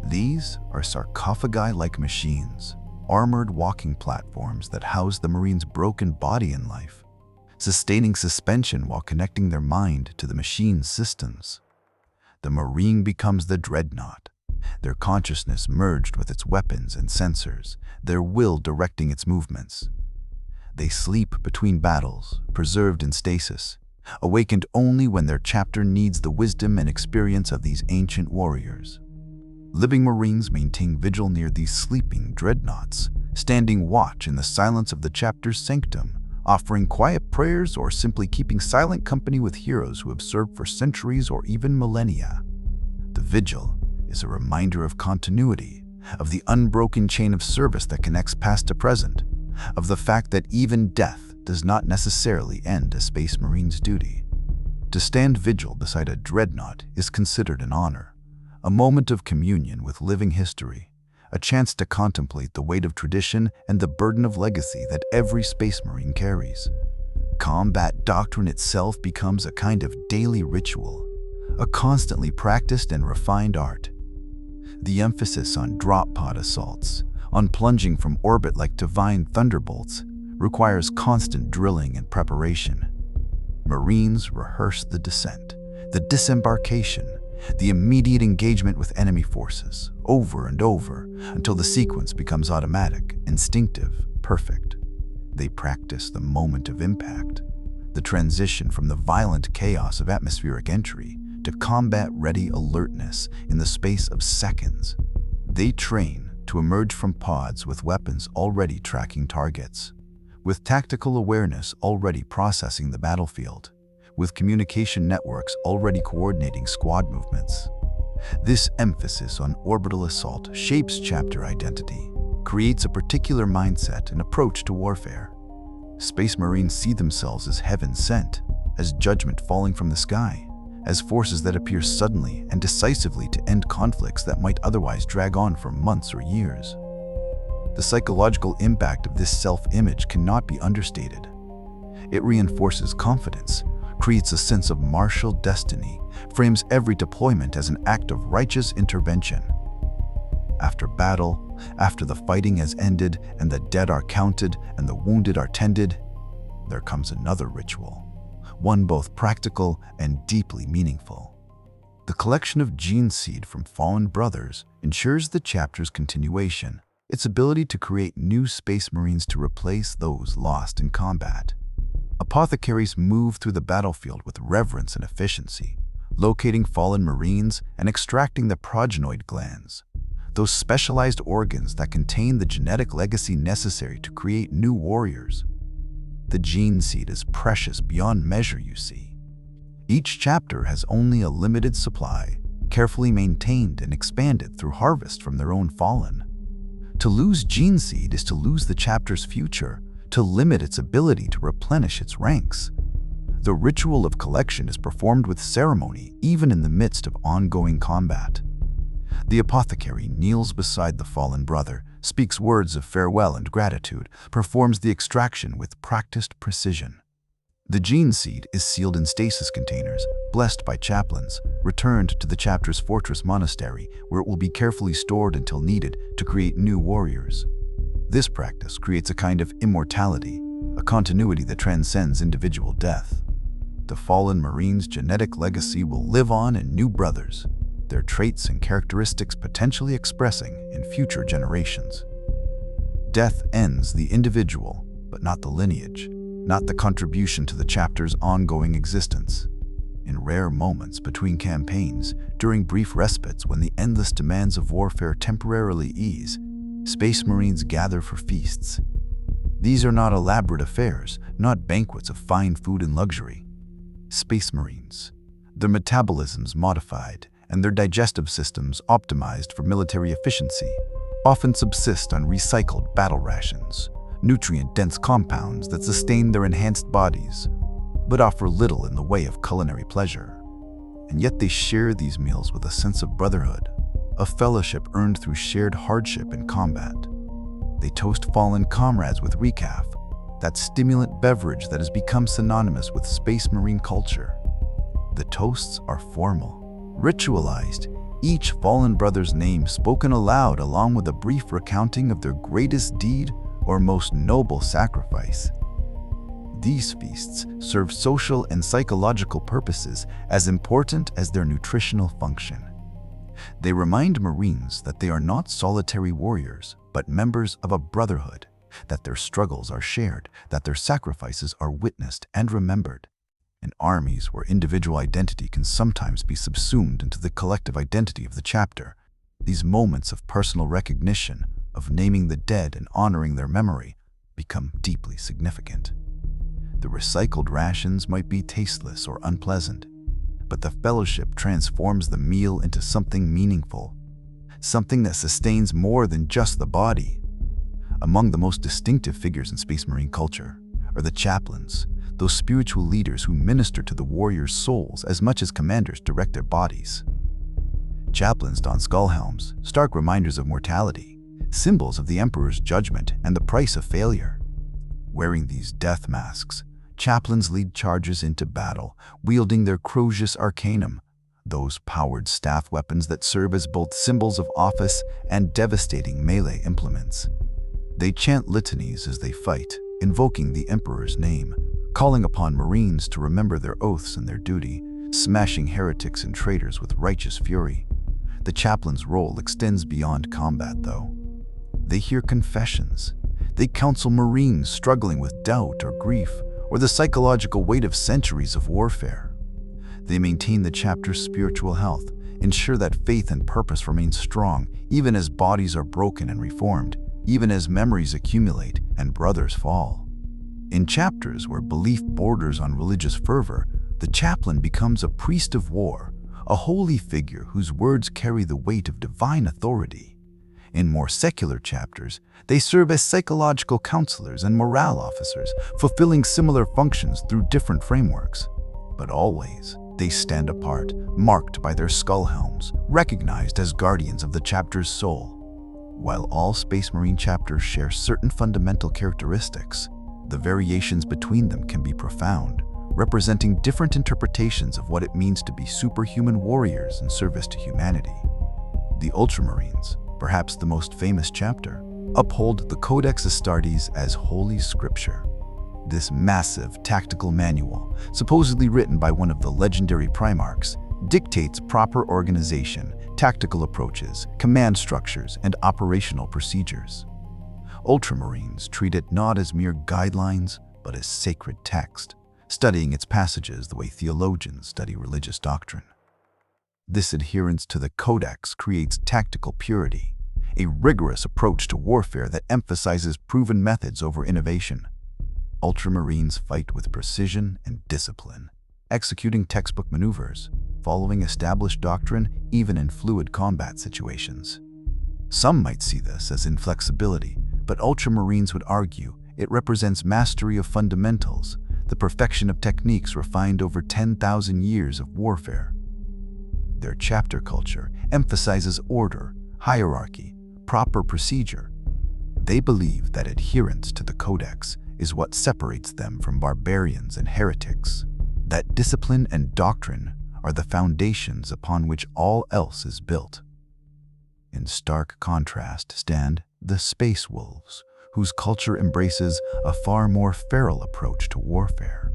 These are sarcophagi-like machines, armored walking platforms that house the Marine's broken body in life, sustaining suspension while connecting their mind to the machine's systems. The Marine becomes the dreadnought, their consciousness merged with its weapons and sensors, their will directing its movements. They sleep between battles, preserved in stasis, awakened only when their chapter needs the wisdom and experience of these ancient warriors. Living Marines maintain vigil near these sleeping dreadnoughts, standing watch in the silence of the chapter's sanctum, offering quiet prayers or simply keeping silent company with heroes who have served for centuries or even millennia. The vigil is a reminder of continuity, of the unbroken chain of service that connects past to present, of the fact that even death does not necessarily end a Space Marine's duty. To stand vigil beside a dreadnought is considered an honor, a moment of communion with living history, a chance to contemplate the weight of tradition and the burden of legacy that every Space Marine carries. Combat doctrine itself becomes a kind of daily ritual, a constantly practiced and refined art. The emphasis on drop-pod assaults, on plunging from orbit like divine thunderbolts, requires constant drilling and preparation. Marines rehearse the descent, the disembarkation, the immediate engagement with enemy forces, over and over, until the sequence becomes automatic, instinctive, perfect. They practice the moment of impact, the transition from the violent chaos of atmospheric entry to combat-ready alertness in the space of seconds. They train to emerge from pods with weapons already tracking targets, with tactical awareness already processing the battlefield, with communication networks already coordinating squad movements. This emphasis on orbital assault shapes chapter identity, creates a particular mindset and approach to warfare. Space Marines see themselves as heaven sent, as judgment falling from the sky, as forces that appear suddenly and decisively to end conflicts that might otherwise drag on for months or years. The psychological impact of this self-image cannot be understated. It reinforces confidence, creates a sense of martial destiny, frames every deployment as an act of righteous intervention. After battle, after the fighting has ended and the dead are counted and the wounded are tended, there comes another ritual, one both practical and deeply meaningful. The collection of gene seed from fallen brothers ensures the chapter's continuation, its ability to create new Space Marines to replace those lost in combat. Apothecaries move through the battlefield with reverence and efficiency, locating fallen Marines and extracting the progenoid glands, those specialized organs that contain the genetic legacy necessary to create new warriors. The gene seed is precious beyond measure, you see. Each chapter has only a limited supply, carefully maintained and expanded through harvest from their own fallen. To lose gene seed is to lose the chapter's future, to limit its ability to replenish its ranks. The ritual of collection is performed with ceremony even in the midst of ongoing combat. The apothecary kneels beside the fallen brother, speaks words of farewell and gratitude, performs the extraction with practiced precision. The gene seed is sealed in stasis containers, blessed by chaplains, returned to the chapter's fortress monastery, where it will be carefully stored until needed to create new warriors. This practice creates a kind of immortality, a continuity that transcends individual death. The fallen Marine's genetic legacy will live on in new brothers, their traits and characteristics potentially expressing in future generations. Death ends the individual, but not the lineage, not the contribution to the chapter's ongoing existence. In rare moments between campaigns, during brief respites when the endless demands of warfare temporarily ease, Space Marines gather for feasts. These are not elaborate affairs, not banquets of fine food and luxury. Space Marines, their metabolisms modified and their digestive systems optimized for military efficiency, often subsist on recycled battle rations, nutrient-dense compounds that sustain their enhanced bodies, but offer little in the way of culinary pleasure. And yet they share these meals with a sense of brotherhood, a fellowship earned through shared hardship in combat. They toast fallen comrades with recaf, that stimulant beverage that has become synonymous with Space Marine culture. The toasts are formal, ritualized, each fallen brother's name spoken aloud along with a brief recounting of their greatest deed or most noble sacrifice. These feasts serve social and psychological purposes as important as their nutritional function. They remind Marines that they are not solitary warriors, but members of a brotherhood, that their struggles are shared, that their sacrifices are witnessed and remembered. In armies where individual identity can sometimes be subsumed into the collective identity of the chapter, these moments of personal recognition, of naming the dead and honoring their memory, become deeply significant. The recycled rations might be tasteless or unpleasant, but the fellowship transforms the meal into something meaningful, something that sustains more than just the body. Among the most distinctive figures in Space Marine culture are the chaplains, those spiritual leaders who minister to the warriors' souls as much as commanders direct their bodies. Chaplains don skull helms, stark reminders of mortality, symbols of the Emperor's judgment and the price of failure. Wearing these death masks, chaplains lead charges into battle, wielding their Crucius Arcanum, those powered staff weapons that serve as both symbols of office and devastating melee implements. They chant litanies as they fight, invoking the Emperor's name, calling upon Marines to remember their oaths and their duty, smashing heretics and traitors with righteous fury. The chaplain's role extends beyond combat, though. They hear confessions. They counsel Marines struggling with doubt or grief, or the psychological weight of centuries of warfare. They maintain the chapter's spiritual health, ensure that faith and purpose remain strong, even as bodies are broken and reformed, even as memories accumulate and brothers fall. In chapters where belief borders on religious fervor, the chaplain becomes a priest of war, a holy figure whose words carry the weight of divine authority. In more secular chapters, they serve as psychological counselors and morale officers, fulfilling similar functions through different frameworks. But always, they stand apart, marked by their skull helms, recognized as guardians of the chapter's soul. While all Space Marine chapters share certain fundamental characteristics, the variations between them can be profound, representing different interpretations of what it means to be superhuman warriors in service to humanity. The Ultramarines, perhaps the most famous chapter, uphold the Codex Astartes as holy scripture. This massive tactical manual, supposedly written by one of the legendary Primarchs, dictates proper organization, tactical approaches, command structures, and operational procedures. Ultramarines treat it not as mere guidelines, but as sacred text, studying its passages the way theologians study religious doctrine. This adherence to the Codex creates tactical purity, a rigorous approach to warfare that emphasizes proven methods over innovation. Ultramarines fight with precision and discipline, executing textbook maneuvers, following established doctrine even in fluid combat situations. Some might see this as inflexibility, but ultramarines would argue it represents mastery of fundamentals, the perfection of techniques refined over 10,000 years of warfare. Their chapter culture emphasizes order, hierarchy, proper procedure. They believe that adherence to the codex is what separates them from barbarians and heretics, that discipline and doctrine are the foundations upon which all else is built. In stark contrast stand the space wolves, whose culture embraces a far more feral approach to warfare.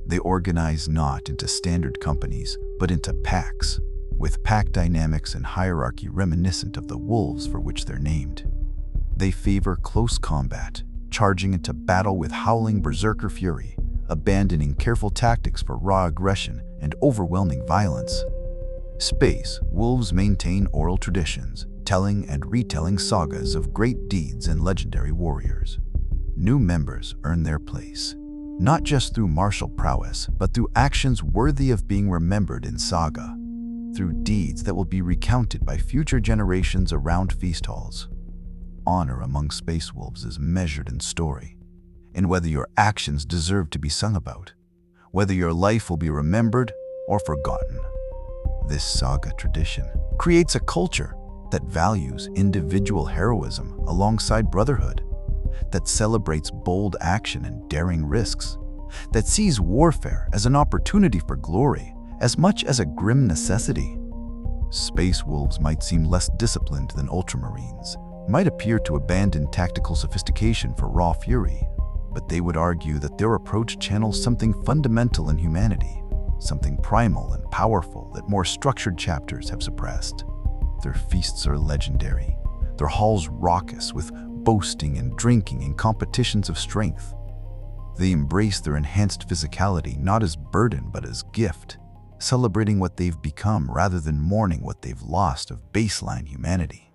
They organize not into standard companies, but into packs, with pack dynamics and hierarchy reminiscent of the wolves for which they're named. They favor close combat, charging into battle with howling berserker fury, abandoning careful tactics for raw aggression and overwhelming violence. Space wolves maintain oral traditions, telling and retelling sagas of great deeds and legendary warriors. New members earn their place, not just through martial prowess, but through actions worthy of being remembered in saga, through deeds that will be recounted by future generations around feast halls. Honor among space wolves is measured in story, in whether your actions deserve to be sung about, whether your life will be remembered or forgotten. This saga tradition creates a culture that values individual heroism alongside brotherhood, that celebrates bold action and daring risks, that sees warfare as an opportunity for glory as much as a grim necessity. Space wolves might seem less disciplined than ultramarines, might appear to abandon tactical sophistication for raw fury, but they would argue that their approach channels something fundamental in humanity, something primal and powerful that more structured chapters have suppressed. Their feasts are legendary, their halls raucous with boasting and drinking and competitions of strength. They embrace their enhanced physicality not as burden but as gift, celebrating what they've become rather than mourning what they've lost of baseline humanity.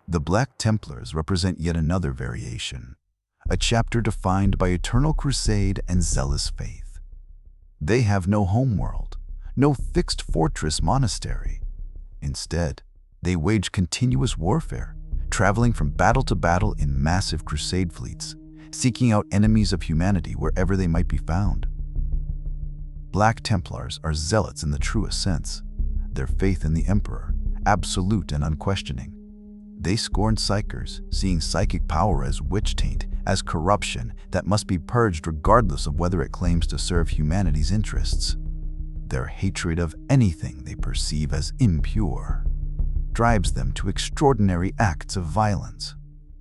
The Black Templars represent yet another variation, a chapter defined by eternal crusade and zealous faith. They have no homeworld, no fixed fortress monastery. Instead, they wage continuous warfare, traveling from battle to battle in massive crusade fleets, seeking out enemies of humanity wherever they might be found. Black Templars are zealots in the truest sense, their faith in the Emperor, absolute and unquestioning. They scorn psychers, seeing psychic power as witch taint, as corruption that must be purged regardless of whether it claims to serve humanity's interests. Their hatred of anything they perceive as impure drives them to extraordinary acts of violence,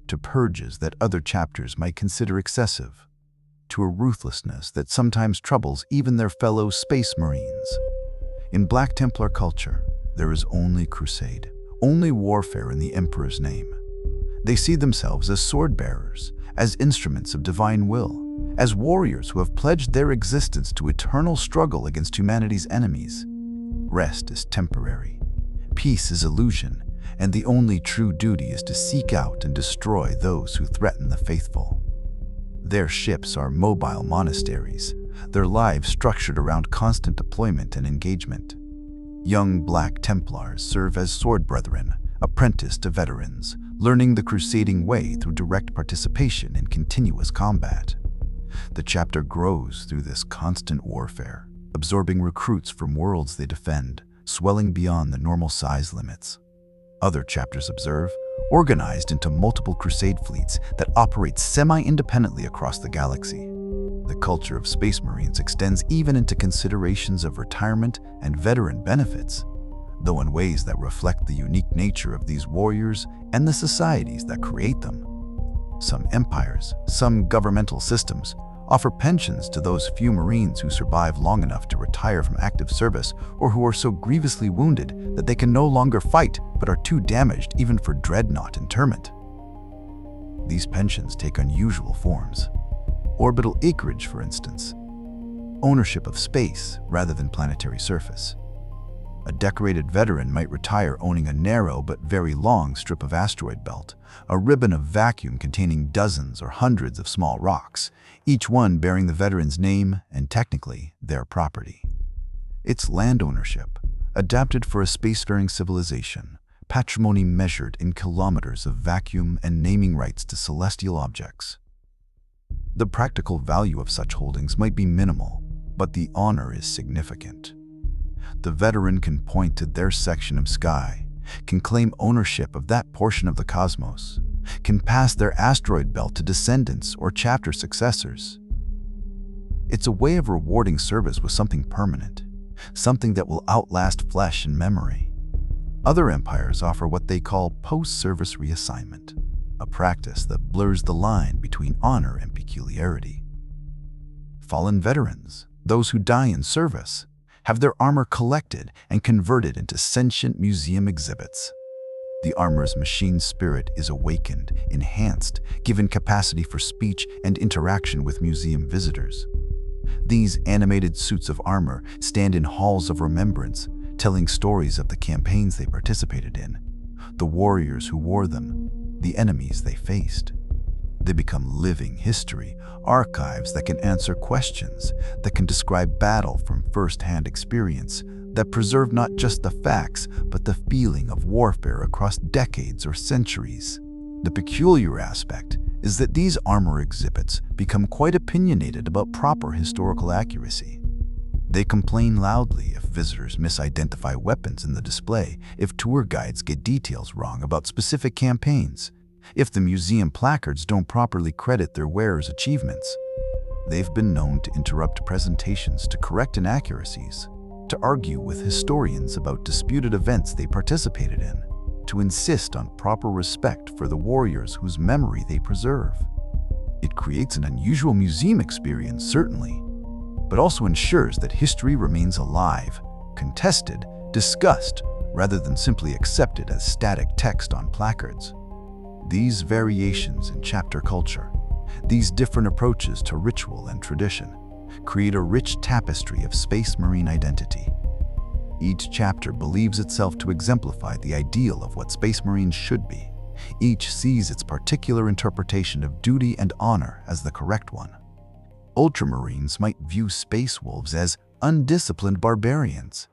to purges that other chapters might consider excessive, to a ruthlessness that sometimes troubles even their fellow space marines. In Black Templar culture, there is only crusade, only warfare in the Emperor's name. They see themselves as sword-bearers, as instruments of divine will, as warriors who have pledged their existence to eternal struggle against humanity's enemies. Rest is temporary, peace is illusion, and the only true duty is to seek out and destroy those who threaten the faithful. Their ships are mobile monasteries, their lives structured around constant deployment and engagement. Young Black Templars serve as sword brethren, apprenticed to veterans, learning the crusading way through direct participation in continuous combat. The chapter grows through this constant warfare, absorbing recruits from worlds they defend, swelling beyond the normal size limits. Other chapters observe, organized into multiple crusade fleets that operate semi-independently across the galaxy. The culture of Space Marines extends even into considerations of retirement and veteran benefits, though in ways that reflect the unique nature of these warriors and the societies that create them. Some empires, some governmental systems, offer pensions to those few Marines who survive long enough to retire from active service or who are so grievously wounded that they can no longer fight but are too damaged even for dreadnought interment. These pensions take unusual forms. Orbital acreage, for instance. Ownership of space rather than planetary surface. A decorated veteran might retire owning a narrow but very long strip of asteroid belt, a ribbon of vacuum containing dozens or hundreds of small rocks, each one bearing the veteran's name and technically their property. It's land ownership, adapted for a spacefaring civilization, patrimony measured in kilometers of vacuum and naming rights to celestial objects. The practical value of such holdings might be minimal, but the honor is significant. The veteran can point to their section of sky, can claim ownership of that portion of the cosmos, can pass their asteroid belt to descendants or chapter successors. It's a way of rewarding service with something permanent, something that will outlast flesh and memory. Other empires offer what they call post-service reassignment, a practice that blurs the line between honor and peculiarity. Fallen veterans, those who die in service, have their armor collected and converted into sentient museum exhibits. The armor's machine spirit is awakened, enhanced, given capacity for speech and interaction with museum visitors. These animated suits of armor stand in halls of remembrance, telling stories of the campaigns they participated in, the warriors who wore them, the enemies they faced. They become living history, archives that can answer questions, that can describe battle from first-hand experience, that preserve not just the facts, but the feeling of warfare across decades or centuries. The peculiar aspect is that these armor exhibits become quite opinionated about proper historical accuracy. They complain loudly if visitors misidentify weapons in the display, if tour guides get details wrong about specific campaigns, if the museum placards don't properly credit their wearers' achievements. They've been known to interrupt presentations to correct inaccuracies, to argue with historians about disputed events they participated in, to insist on proper respect for the warriors whose memory they preserve. It creates an unusual museum experience, certainly, but also ensures that history remains alive, contested, discussed, rather than simply accepted as static text on placards. These variations in chapter culture, these different approaches to ritual and tradition, create a rich tapestry of space marine identity. Each chapter believes itself to exemplify the ideal of what space marines should be. Each sees its particular interpretation of duty and honor as the correct one. Ultramarines might view space wolves as undisciplined barbarians,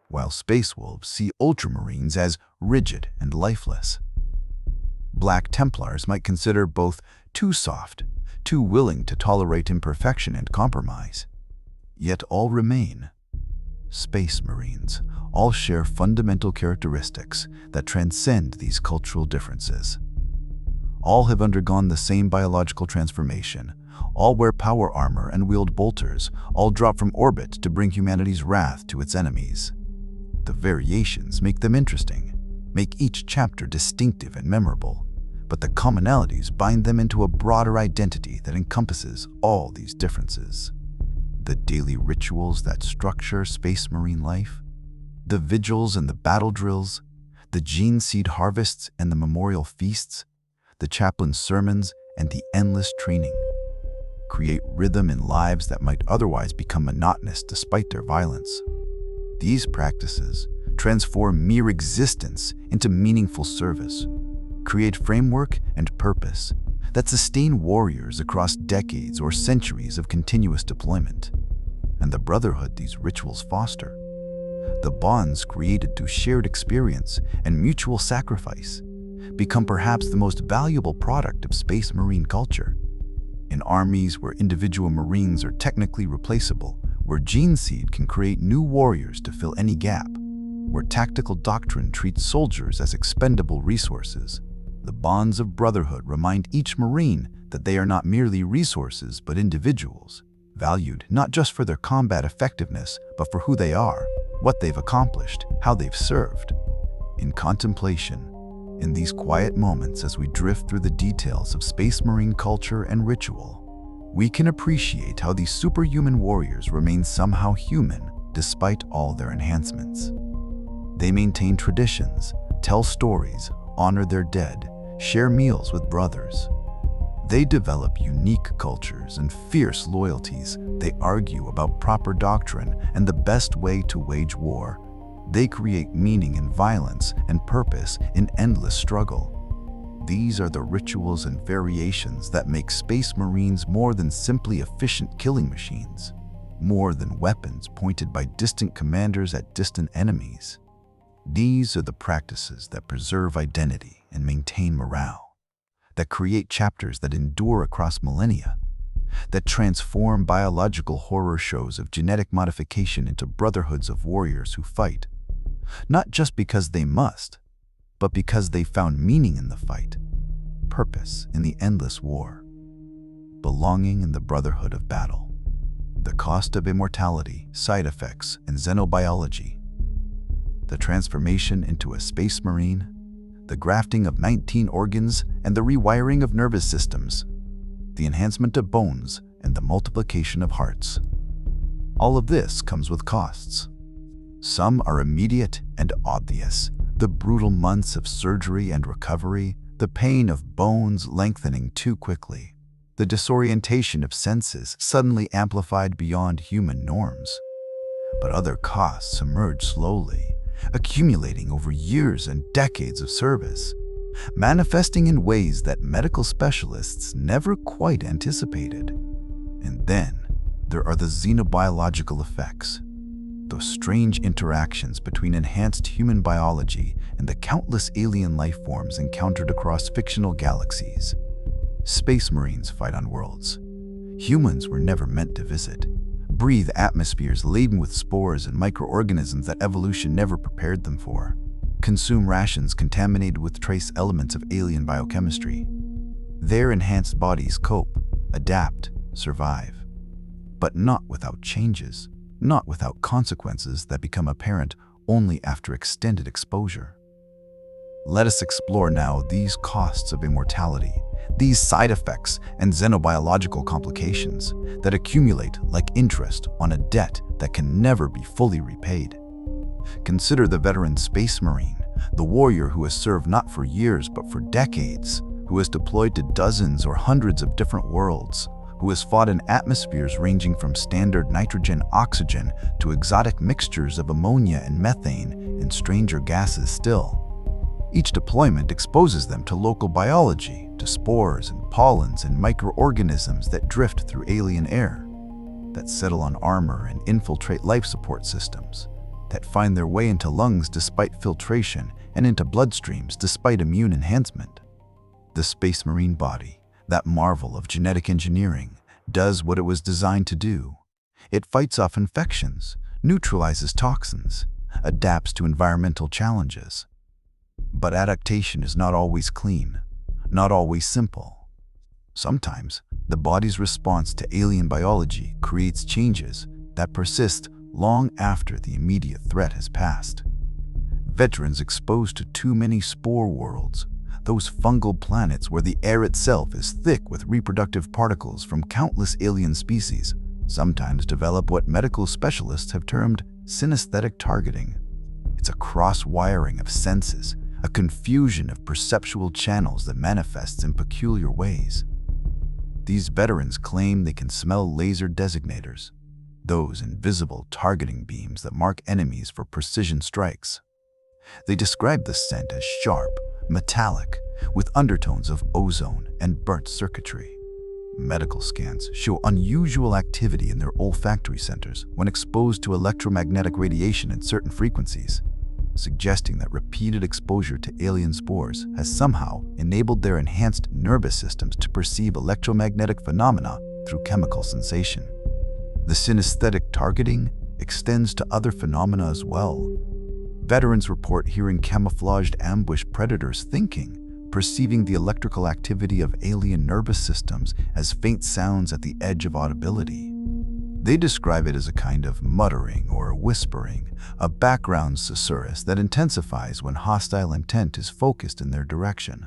while space wolves see ultramarines as rigid and lifeless. Black Templars might consider both too soft, too willing to tolerate imperfection and compromise. Yet all remain Space Marines. All share fundamental characteristics that transcend these cultural differences. All have undergone the same biological transformation. All wear power armor and wield bolters. All drop from orbit to bring humanity's wrath to its enemies. The variations make them interesting, make each chapter distinctive and memorable, but the commonalities bind them into a broader identity that encompasses all these differences. The daily rituals that structure Space Marine life, the vigils and the battle drills, the gene seed harvests and the memorial feasts, the chaplain's sermons and the endless training, create rhythm in lives that might otherwise become monotonous despite their violence. These practices transform mere existence into meaningful service, create framework and purpose that sustain warriors across decades or centuries of continuous deployment. And the brotherhood these rituals foster, the bonds created through shared experience and mutual sacrifice, become perhaps the most valuable product of Space Marine culture. In armies where individual Marines are technically replaceable, where gene seed can create new warriors to fill any gap, where tactical doctrine treats soldiers as expendable resources, the bonds of brotherhood remind each Marine that they are not merely resources but individuals, valued not just for their combat effectiveness but for who they are, what they've accomplished, how they've served. In contemplation, in these quiet moments as we drift through the details of Space Marine culture and ritual, we can appreciate how these superhuman warriors remain somehow human despite all their enhancements. They maintain traditions, tell stories, honor their dead, share meals with brothers. They develop unique cultures and fierce loyalties. They argue about proper doctrine and the best way to wage war. They create meaning in violence and purpose in endless struggle. These are the rituals and variations that make Space Marines more than simply efficient killing machines. more than weapons pointed by distant commanders at distant enemies. These are the practices that preserve identity and maintain morale, that create chapters that endure across millennia, that transform biological horror shows of genetic modification into brotherhoods of warriors who fight, not just because they must, but because they found meaning in the fight, purpose in the endless war, belonging in the brotherhood of battle. The cost of immortality, side effects, and xenobiology. The transformation into a space marine, the grafting of 19 organs and the rewiring of nervous systems, the enhancement of bones and the multiplication of hearts. All of this comes with costs. Some are immediate and obvious: the brutal months of surgery and recovery, the pain of bones lengthening too quickly, the disorientation of senses suddenly amplified beyond human norms. But other costs emerge slowly, accumulating over years and decades of service, manifesting in ways that medical specialists never quite anticipated. And then there are the xenobiological effects, those strange interactions between enhanced human biology and the countless alien life forms encountered across fictional galaxies. Space Marines fight on worlds humans were never meant to visit, breathe atmospheres laden with spores and microorganisms that evolution never prepared them for, consume rations contaminated with trace elements of alien biochemistry. Their enhanced bodies cope, adapt, survive, but not without changes, not without consequences that become apparent only after extended exposure. Let us explore now these costs of immortality, these side effects and xenobiological complications that accumulate like interest on a debt that can never be fully repaid. Consider the veteran Space Marine, the warrior who has served not for years but for decades, who has deployed to dozens or hundreds of different worlds, who has fought in atmospheres ranging from standard nitrogen-oxygen to exotic mixtures of ammonia and methane and stranger gases still. Each deployment exposes them to local biology, to spores and pollens and microorganisms that drift through alien air, that settle on armor and infiltrate life support systems, that find their way into lungs despite filtration and into bloodstreams despite immune enhancement. The Space Marine body, that marvel of genetic engineering, does what it was designed to do. It fights off infections, neutralizes toxins, adapts to environmental challenges. But adaptation is not always clean, not always simple. Sometimes, the body's response to alien biology creates changes that persist long after the immediate threat has passed. Veterans exposed to too many spore worlds, those fungal planets where the air itself is thick with reproductive particles from countless alien species, sometimes develop what medical specialists have termed synesthetic targeting. It's a cross-wiring of senses, a confusion of perceptual channels that manifests in peculiar ways. These veterans claim they can smell laser designators, those invisible targeting beams that mark enemies for precision strikes. They describe the scent as sharp, metallic, with undertones of ozone and burnt circuitry. Medical scans show unusual activity in their olfactory centers when exposed to electromagnetic radiation at certain frequencies, suggesting that repeated exposure to alien spores has somehow enabled their enhanced nervous systems to perceive electromagnetic phenomena through chemical sensation. The synesthetic targeting extends to other phenomena as well. Veterans report hearing camouflaged ambush predators thinking, perceiving the electrical activity of alien nervous systems as faint sounds at the edge of audibility. They describe it as a kind of muttering or whispering, a background susurrus that intensifies when hostile intent is focused in their direction.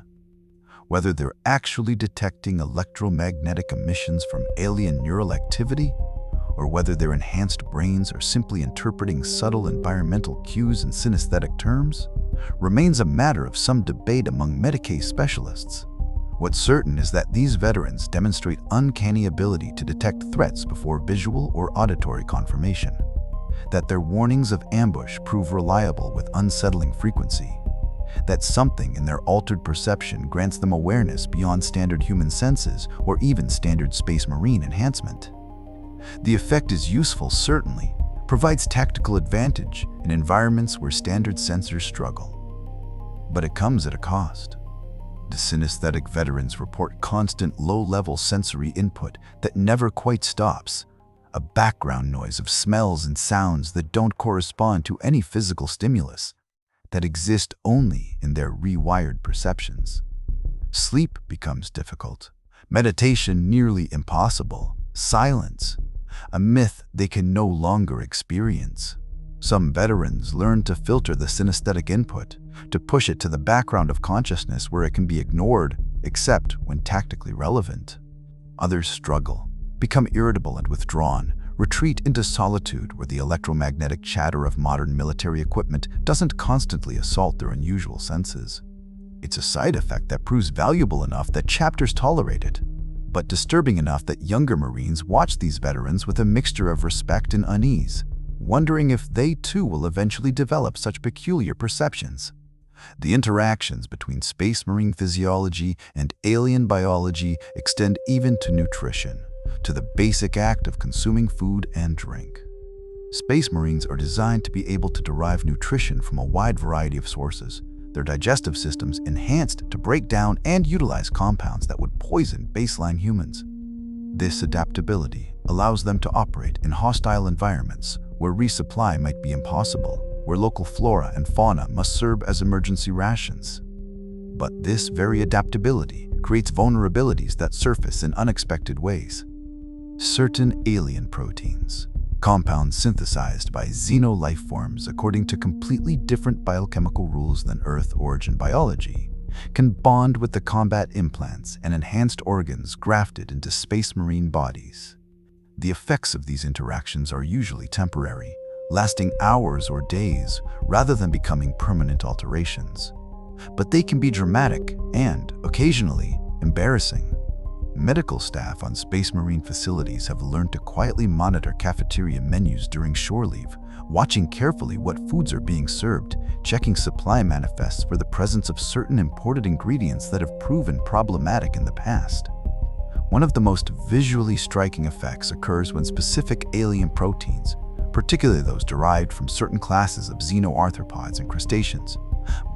Whether they're actually detecting electromagnetic emissions from alien neural activity, or whether their enhanced brains are simply interpreting subtle environmental cues in synesthetic terms, remains a matter of some debate among Medicaid specialists. What's certain is that these veterans demonstrate uncanny ability to detect threats before visual or auditory confirmation, that their warnings of ambush prove reliable with unsettling frequency, that something in their altered perception grants them awareness beyond standard human senses or even standard Space Marine enhancement. The effect is useful, certainly, provides tactical advantage in environments where standard sensors struggle. But it comes at a cost. The synesthetic veterans report constant low-level sensory input that never quite stops, a background noise of smells and sounds that don't correspond to any physical stimulus, that exist only in their rewired perceptions. Sleep becomes difficult, meditation nearly impossible, silence, a myth they can no longer experience. Some veterans learn to filter the synesthetic input, to push it to the background of consciousness where it can be ignored, except when tactically relevant. Others struggle, become irritable and withdrawn, retreat into solitude where the electromagnetic chatter of modern military equipment doesn't constantly assault their unusual senses. It's a side effect that proves valuable enough that chapters tolerate it, but disturbing enough that younger Marines watch these veterans with a mixture of respect and unease, wondering if they too will eventually develop such peculiar perceptions. The interactions between Space Marine physiology and alien biology extend even to nutrition, to the basic act of consuming food and drink. Space Marines are designed to be able to derive nutrition from a wide variety of sources, their digestive systems enhanced to break down and utilize compounds that would poison baseline humans. This adaptability allows them to operate in hostile environments where resupply might be impossible, where local flora and fauna must serve as emergency rations. But this very adaptability creates vulnerabilities that surface in unexpected ways. Certain alien proteins, compounds synthesized by xeno life forms according to completely different biochemical rules than Earth origin biology, can bond with the combat implants and enhanced organs grafted into Space Marine bodies. The effects of these interactions are usually temporary, lasting hours or days rather than becoming permanent alterations. But they can be dramatic and, occasionally, embarrassing. Medical staff on Space Marine facilities have learned to quietly monitor cafeteria menus during shore leave, watching carefully what foods are being served, checking supply manifests for the presence of certain imported ingredients that have proven problematic in the past. One of the most visually striking effects occurs when specific alien proteins, particularly those derived from certain classes of xenoarthropods and crustaceans,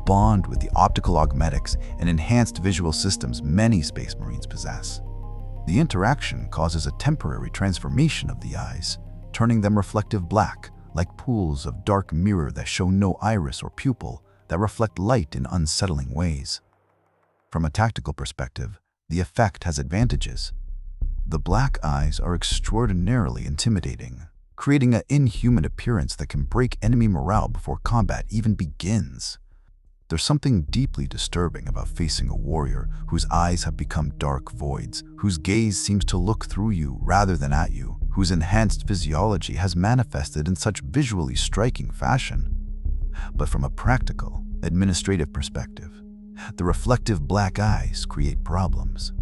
bond with the optical augmetics and enhanced visual systems many Space Marines possess. The interaction causes a temporary transformation of the eyes, turning them reflective black, like pools of dark mirror that show no iris or pupil, that reflect light in unsettling ways. From a tactical perspective, the effect has advantages. The black eyes are extraordinarily intimidating, creating an inhuman appearance that can break enemy morale before combat even begins. There's something deeply disturbing about facing a warrior whose eyes have become dark voids, whose gaze seems to look through you rather than at you, whose enhanced physiology has manifested in such visually striking fashion. But from a practical, administrative perspective, the reflective black eyes create problems.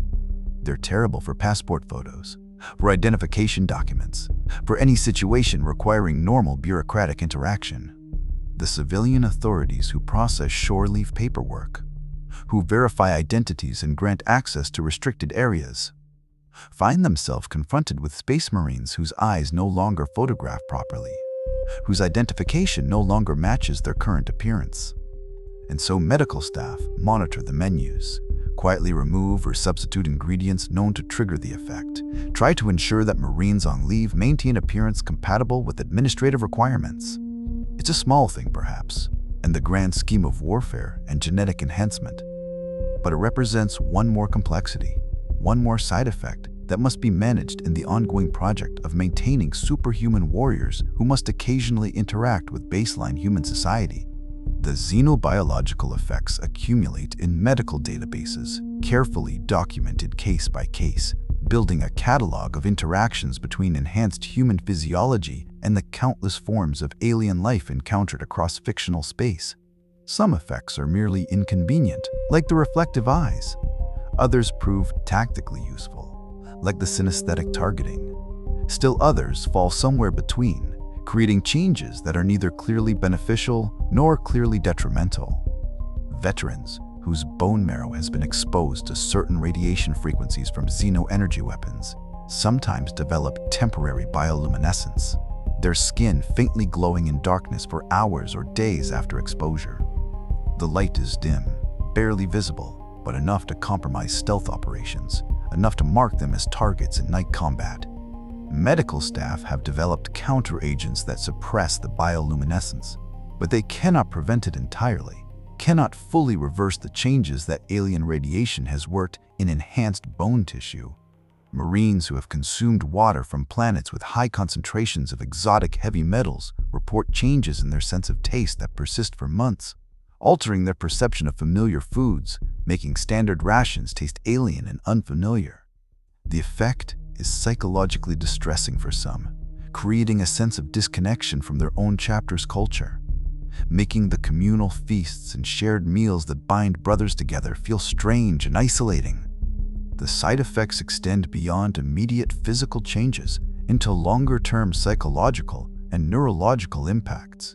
They're terrible for passport photos, for identification documents, for any situation requiring normal bureaucratic interaction. The civilian authorities who process shore leave paperwork, who verify identities and grant access to restricted areas, find themselves confronted with Space Marines whose eyes no longer photograph properly, whose identification no longer matches their current appearance. And so medical staff monitor the menus, quietly remove or substitute ingredients known to trigger the effect, try to ensure that Marines on leave maintain appearance compatible with administrative requirements. It's a small thing, perhaps, in the grand scheme of warfare and genetic enhancement, but it represents one more complexity, one more side effect that must be managed in the ongoing project of maintaining superhuman warriors who must occasionally interact with baseline human society. The xenobiological effects accumulate in medical databases, carefully documented case by case, building a catalog of interactions between enhanced human physiology and the countless forms of alien life encountered across fictional space. Some effects are merely inconvenient, like the reflective eyes. Others prove tactically useful, like the synesthetic targeting. Still others fall somewhere between, creating changes that are neither clearly beneficial nor clearly detrimental. Veterans whose bone marrow has been exposed to certain radiation frequencies from xeno-energy weapons sometimes develop temporary bioluminescence, their skin faintly glowing in darkness for hours or days after exposure. The light is dim, barely visible, but enough to compromise stealth operations, enough to mark them as targets in night combat. Medical staff have developed counteragents that suppress the bioluminescence, but they cannot prevent it entirely, cannot fully reverse the changes that alien radiation has worked in enhanced bone tissue. Marines who have consumed water from planets with high concentrations of exotic heavy metals report changes in their sense of taste that persist for months, altering their perception of familiar foods, making standard rations taste alien and unfamiliar. The effect is psychologically distressing for some, creating a sense of disconnection from their own chapter's culture, making the communal feasts and shared meals that bind brothers together feel strange and isolating. The side effects extend beyond immediate physical changes into longer-term psychological and neurological impacts.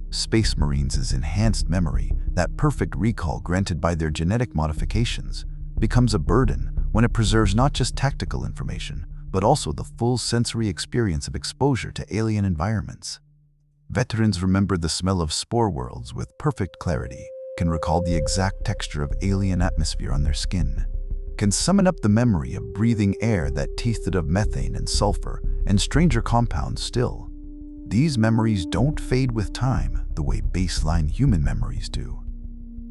Space Marines' enhanced memory, that perfect recall granted by their genetic modifications, becomes a burden when it preserves not just tactical information, but also the full sensory experience of exposure to alien environments. Veterans remember the smell of spore worlds with perfect clarity, can recall the exact texture of alien atmosphere on their skin, can summon up the memory of breathing air that tasted of methane and sulfur and stranger compounds still. These memories don't fade with time the way baseline human memories do.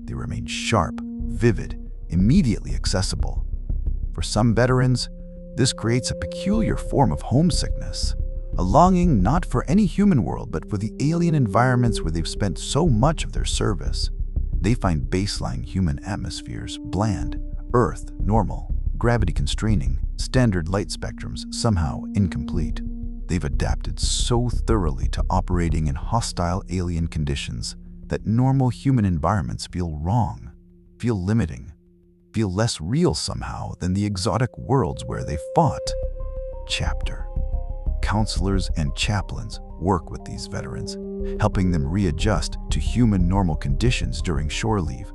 They remain sharp, vivid, immediately accessible. For some veterans, this creates a peculiar form of homesickness, a longing not for any human world but for the alien environments where they've spent so much of their service. They find baseline human atmospheres bland, Earth normal, gravity constraining, standard light spectrums somehow incomplete. They've adapted so thoroughly to operating in hostile alien conditions that normal human environments feel wrong, feel limiting, feel less real somehow than the exotic worlds where they fought. Chapter. Counselors and chaplains work with these veterans, helping them readjust to human normal conditions during shore leave,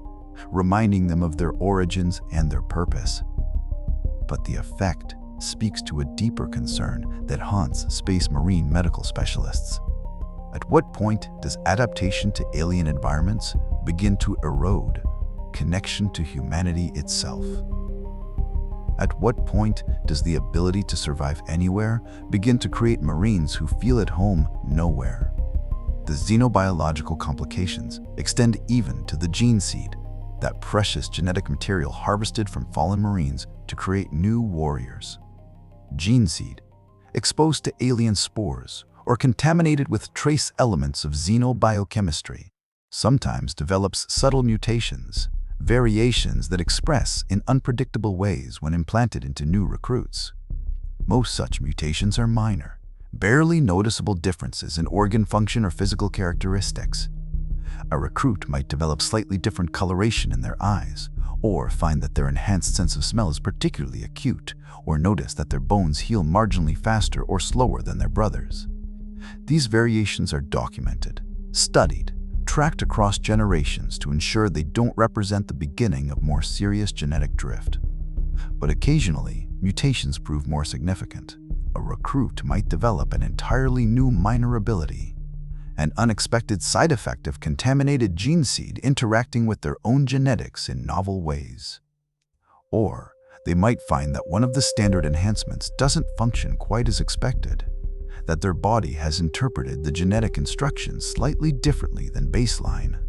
reminding them of their origins and their purpose. But the effect speaks to a deeper concern that haunts Space Marine medical specialists. At what point does adaptation to alien environments begin to erode connection to humanity itself? At what point does the ability to survive anywhere begin to create Marines who feel at home nowhere? The xenobiological complications extend even to the gene seed, that precious genetic material harvested from fallen Marines to create new warriors. Gene seed, exposed to alien spores or contaminated with trace elements of xenobiochemistry, sometimes develops subtle mutations, variations that express in unpredictable ways when implanted into new recruits. Most such mutations are minor, barely noticeable differences in organ function or physical characteristics. A recruit might develop slightly different coloration in their eyes, or find that their enhanced sense of smell is particularly acute, or notice that their bones heal marginally faster or slower than their brothers. These variations are documented, studied, tracked across generations to ensure they don't represent the beginning of more serious genetic drift. But occasionally, mutations prove more significant. A recruit might develop an entirely new minor ability, an unexpected side effect of contaminated gene seed interacting with their own genetics in novel ways. Or they might find that one of the standard enhancements doesn't function quite as expected, that their body has interpreted the genetic instructions slightly differently than baseline.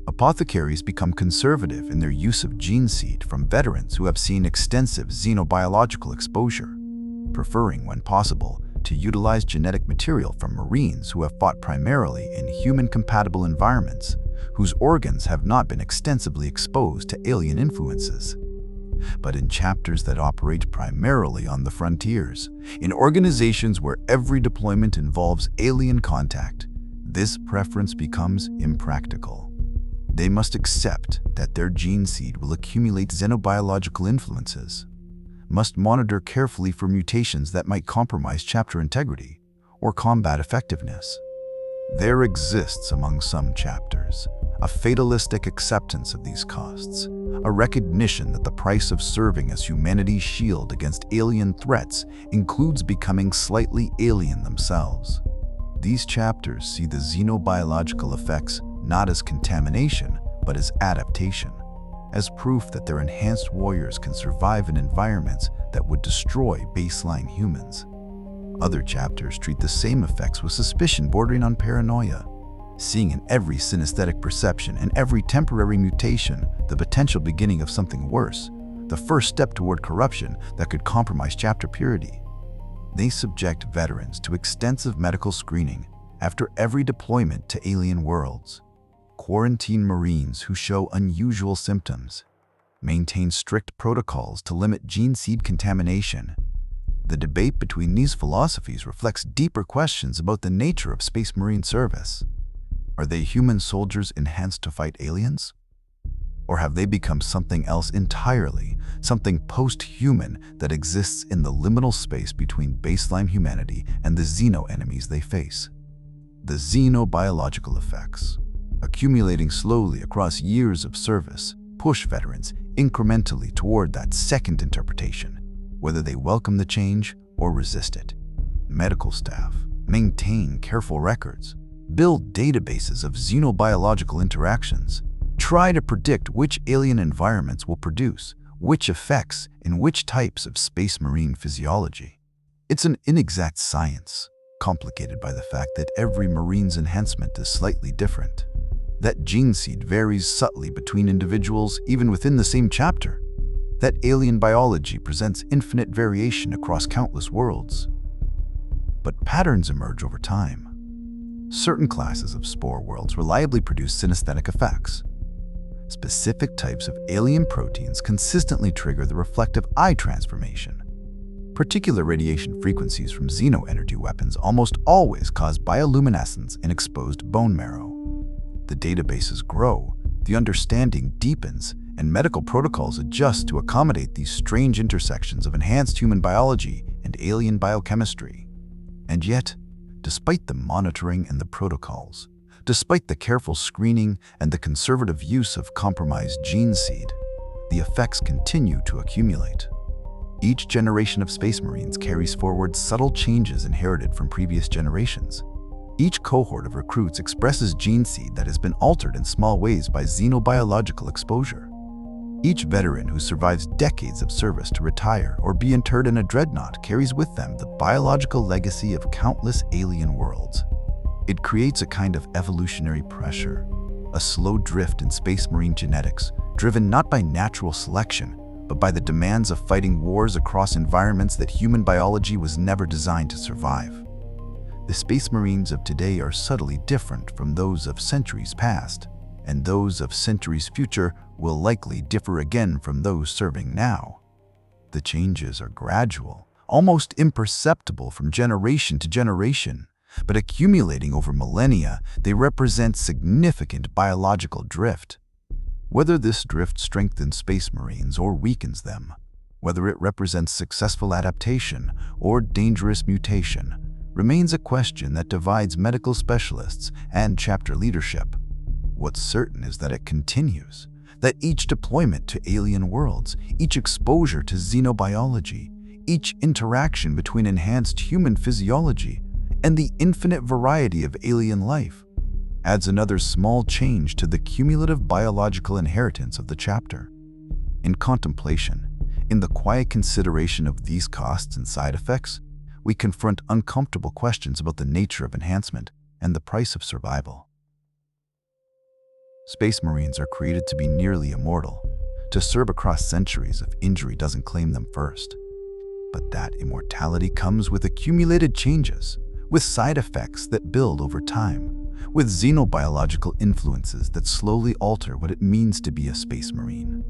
Apothecaries become conservative in their use of gene seed from veterans who have seen extensive xenobiological exposure, preferring, when possible, to utilize genetic material from Marines who have fought primarily in human-compatible environments, whose organs have not been extensively exposed to alien influences. But in chapters that operate primarily on the frontiers, in organizations where every deployment involves alien contact, this preference becomes impractical. They must accept that their gene seed will accumulate xenobiological influences, must monitor carefully for mutations that might compromise chapter integrity or combat effectiveness. There exists among some chapters a fatalistic acceptance of these costs, a recognition that the price of serving as humanity's shield against alien threats includes becoming slightly alien themselves. These chapters see the xenobiological effects not as contamination, but as adaptation, as proof that their enhanced warriors can survive in environments that would destroy baseline humans. Other chapters treat the same effects with suspicion bordering on paranoia, seeing in every synesthetic perception and every temporary mutation the potential beginning of something worse, the first step toward corruption that could compromise chapter purity. They subject veterans to extensive medical screening after every deployment to alien worlds, quarantine Marines who show unusual symptoms, maintain strict protocols to limit gene seed contamination. The debate between these philosophies reflects deeper questions about the nature of Space Marine service. Are they human soldiers enhanced to fight aliens? Or have they become something else entirely, something post-human that exists in the liminal space between baseline humanity and the xeno-enemies they face? The xenobiological effects, accumulating slowly across years of service, push veterans incrementally toward that second interpretation, whether they welcome the change or resist it. Medical staff maintain careful records, build databases of xenobiological interactions, try to predict which alien environments will produce which effects in which types of Space Marine physiology. It's an inexact science, complicated by the fact that every Marine's enhancement is slightly different, that gene seed varies subtly between individuals even within the same chapter, that alien biology presents infinite variation across countless worlds. But patterns emerge over time. Certain classes of spore worlds reliably produce synesthetic effects. Specific types of alien proteins consistently trigger the reflective eye transformation. Particular radiation frequencies from xeno-energy weapons almost always cause bioluminescence in exposed bone marrow. The databases grow, the understanding deepens, and medical protocols adjust to accommodate these strange intersections of enhanced human biology and alien biochemistry. And yet, despite the monitoring and the protocols, despite the careful screening and the conservative use of compromised gene seed, the effects continue to accumulate. Each generation of Space Marines carries forward subtle changes inherited from previous generations. Each cohort of recruits expresses gene seed that has been altered in small ways by xenobiological exposure. Each veteran who survives decades of service to retire or be interred in a dreadnought carries with them the biological legacy of countless alien worlds. It creates a kind of evolutionary pressure, a slow drift in Space Marine genetics, driven not by natural selection, but by the demands of fighting wars across environments that human biology was never designed to survive. The Space Marines of today are subtly different from those of centuries past, and those of centuries future will likely differ again from those serving now. The changes are gradual, almost imperceptible from generation to generation, but accumulating over millennia, they represent significant biological drift. Whether this drift strengthens Space Marines or weakens them, whether it represents successful adaptation or dangerous mutation, remains a question that divides medical specialists and chapter leadership. What's certain is that it continues, that each deployment to alien worlds, each exposure to xenobiology, each interaction between enhanced human physiology and the infinite variety of alien life adds another small change to the cumulative biological inheritance of the chapter. In contemplation, in the quiet consideration of these costs and side effects, we confront uncomfortable questions about the nature of enhancement and the price of survival. Space Marines are created to be nearly immortal, to serve across centuries if injury doesn't claim them first. But that immortality comes with accumulated changes, with side effects that build over time, with xenobiological influences that slowly alter what it means to be a Space Marine.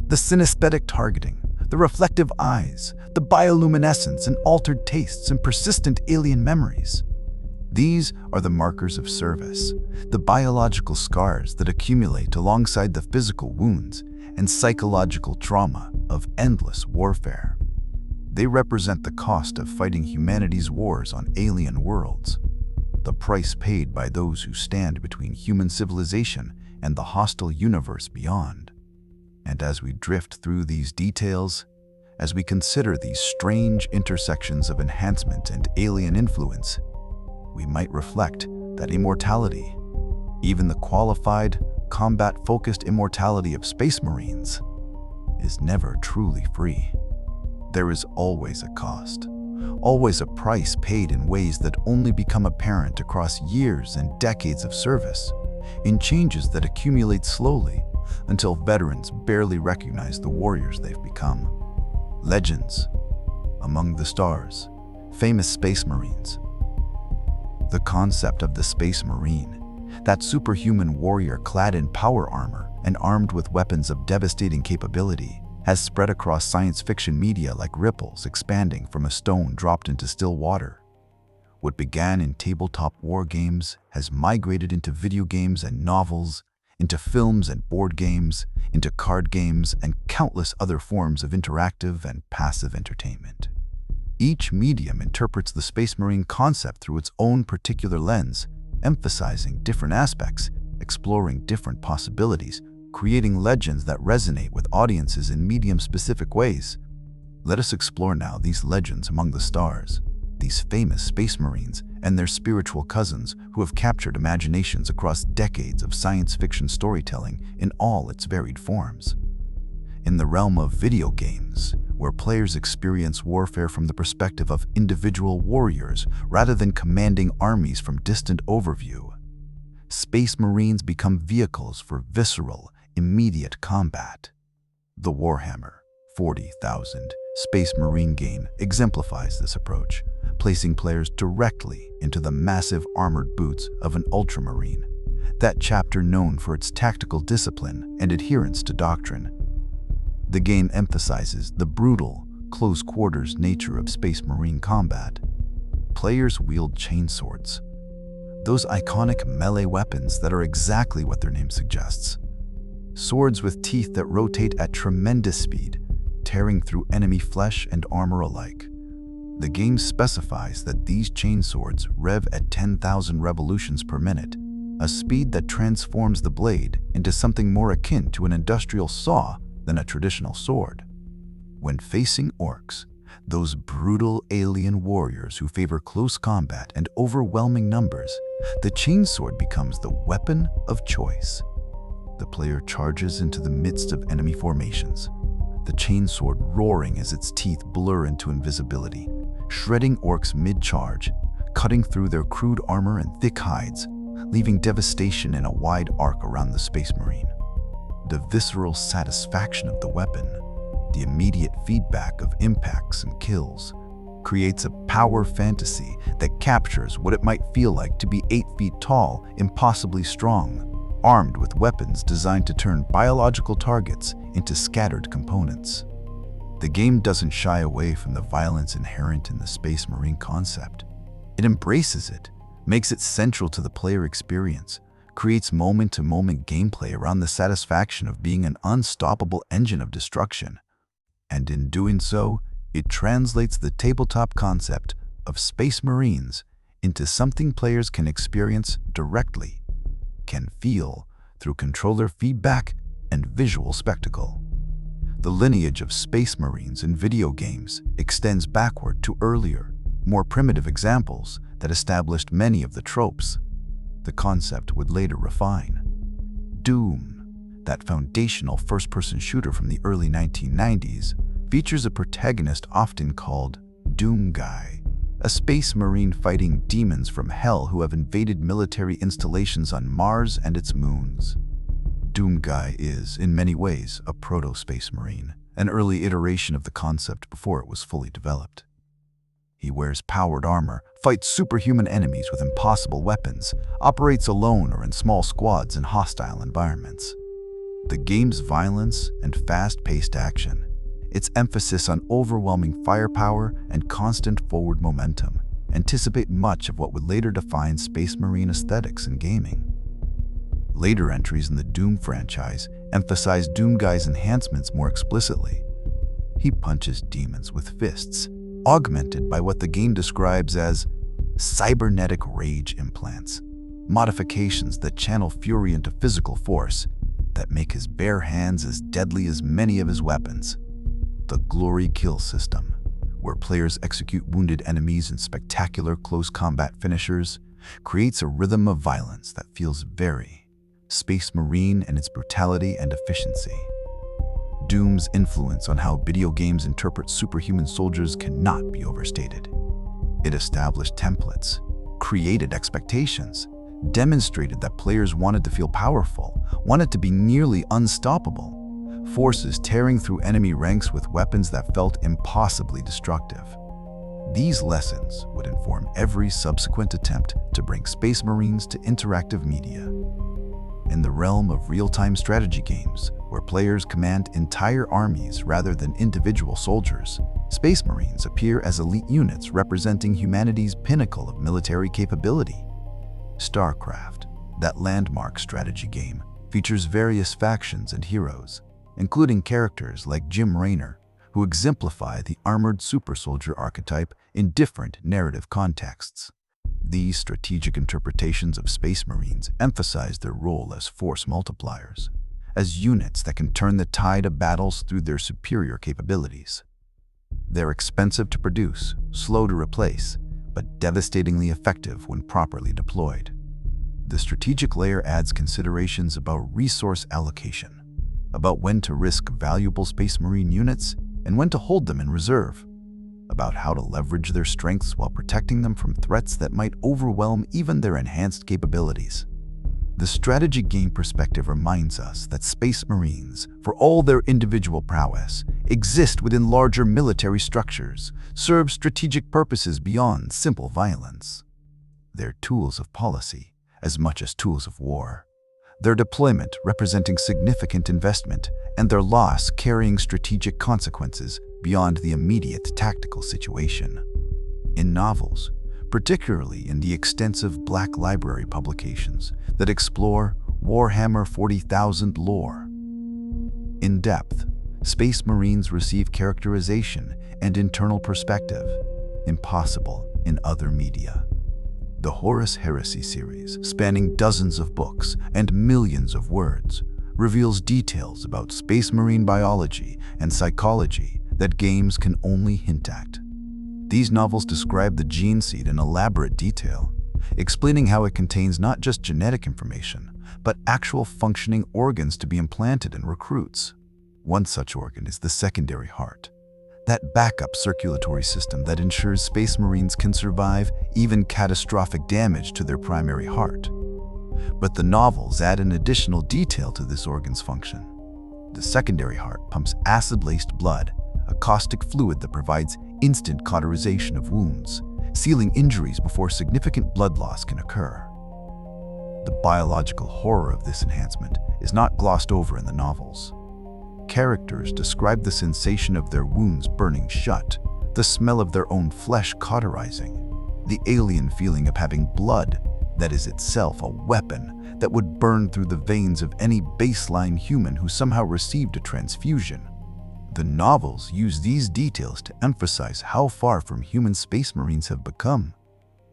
The synesthetic targeting, the reflective eyes, the bioluminescence and altered tastes and persistent alien memories. These are the markers of service, the biological scars that accumulate alongside the physical wounds and psychological trauma of endless warfare. They represent the cost of fighting humanity's wars on alien worlds. the price paid by those who stand between human civilization and the hostile universe beyond. And as we drift through these details, as we consider these strange intersections of enhancement and alien influence, we might reflect that immortality, even the qualified, combat-focused immortality of space marines, is never truly free. There is always a cost, always a price paid in ways that only become apparent across years and decades of service, in changes that accumulate slowly until veterans barely recognize the warriors they've become. Legends among the stars, famous space marines. The concept of the space marine, that superhuman warrior clad in power armor and armed with weapons of devastating capability, has spread across science fiction media like ripples expanding from a stone dropped into still water. What began in tabletop war games has migrated into video games and novels, into films and board games, into card games, and countless other forms of interactive and passive entertainment. Each medium interprets the space marine concept through its own particular lens, emphasizing different aspects, exploring different possibilities, creating legends that resonate with audiences in medium-specific ways. Let us explore now these legends among the stars, these famous space marines and their spiritual cousins who have captured imaginations across decades of science fiction storytelling in all its varied forms. In the realm of video games, where players experience warfare from the perspective of individual warriors rather than commanding armies from distant overview, space marines become vehicles for visceral, immediate combat. The Warhammer 40,000 Space Marine game exemplifies this approach, placing players directly into the massive armored boots of an ultramarine, that chapter known for its tactical discipline and adherence to doctrine. The game emphasizes the brutal, close-quarters nature of Space Marine combat. Players wield chainswords, those iconic melee weapons that are exactly what their name suggests. Swords with teeth that rotate at tremendous speed, tearing through enemy flesh and armor alike. The game specifies that these chainswords rev at 10,000 revolutions per minute, a speed that transforms the blade into something more akin to an industrial saw than a traditional sword. When facing orcs, those brutal alien warriors who favor close combat and overwhelming numbers, the chainsword becomes the weapon of choice. The player charges into the midst of enemy formations, the chainsword roaring as its teeth blur into invisibility, shredding orcs mid-charge, cutting through their crude armor and thick hides, leaving devastation in a wide arc around the Space Marine. The visceral satisfaction of the weapon, the immediate feedback of impacts and kills, creates a power fantasy that captures what it might feel like to be 8 feet tall, impossibly strong, armed with weapons designed to turn biological targets into scattered components. The game doesn't shy away from the violence inherent in the Space Marine concept. It embraces it, makes it central to the player experience, creates moment-to-moment gameplay around the satisfaction of being an unstoppable engine of destruction. And in doing so, it translates the tabletop concept of Space Marines into something players can experience directly, can feel through controller feedback and visual spectacle. The lineage of Space Marines in video games extends backward to earlier, more primitive examples that established many of the tropes the concept would later refine. Doom, that foundational first-person shooter from the early 1990s, features a protagonist often called Doom Guy, a space marine fighting demons from hell who have invaded military installations on Mars and its moons. Doom Guy is, in many ways, a proto-space marine, an early iteration of the concept before it was fully developed. He wears powered armor, fights superhuman enemies with impossible weapons, operates alone or in small squads in hostile environments. The game's violence and fast-paced action, its emphasis on overwhelming firepower and constant forward momentum, anticipate much of what would later define Space Marine aesthetics in gaming. Later entries in the Doom franchise emphasize Doom Guy's enhancements more explicitly. He punches demons with fists, augmented by what the game describes as cybernetic rage implants, modifications that channel fury into physical force that make his bare hands as deadly as many of his weapons. The glory kill system, where players execute wounded enemies in spectacular close combat finishers, creates a rhythm of violence that feels very Space Marine in its brutality and efficiency. Doom's influence on how video games interpret superhuman soldiers cannot be overstated. It established templates, created expectations, demonstrated that players wanted to feel powerful, wanted to be nearly unstoppable, forces tearing through enemy ranks with weapons that felt impossibly destructive. These lessons would inform every subsequent attempt to bring Space Marines to interactive media. In the realm of real-time strategy games, where players command entire armies rather than individual soldiers, Space Marines appear as elite units representing humanity's pinnacle of military capability. StarCraft, that landmark strategy game, features various factions and heroes, including characters like Jim Raynor, who exemplify the armored supersoldier archetype in different narrative contexts. These strategic interpretations of Space Marines emphasize their role as force multipliers, as units that can turn the tide of battles through their superior capabilities. They're expensive to produce, slow to replace, but devastatingly effective when properly deployed. The strategic layer adds considerations about resource allocation, about when to risk valuable Space Marine units and when to hold them in reserve, about how to leverage their strengths while protecting them from threats that might overwhelm even their enhanced capabilities. The strategy game perspective reminds us that Space Marines, for all their individual prowess, exist within larger military structures, serve strategic purposes beyond simple violence. They're tools of policy as much as tools of war, their deployment representing significant investment and their loss carrying strategic consequences beyond the immediate tactical situation. In novels, particularly in the extensive Black Library publications that explore Warhammer 40,000 lore. In depth, Space Marines receive characterization and internal perspective, impossible in other media. The Horus Heresy series, spanning dozens of books and millions of words, reveals details about Space Marine biology and psychology that games can only hint at. These novels describe the gene seed in elaborate detail, explaining how it contains not just genetic information, but actual functioning organs to be implanted in recruits. One such organ is the secondary heart, that backup circulatory system that ensures Space Marines can survive even catastrophic damage to their primary heart. But the novels add an additional detail to this organ's function. The secondary heart pumps acid-laced blood, a caustic fluid that provides instant cauterization of wounds, sealing injuries before significant blood loss can occur. The biological horror of this enhancement is not glossed over in the novels. Characters describe the sensation of their wounds burning shut, the smell of their own flesh cauterizing, the alien feeling of having blood that is itself a weapon that would burn through the veins of any baseline human who somehow received a transfusion. The novels use these details to emphasize how far from human Space Marines have become,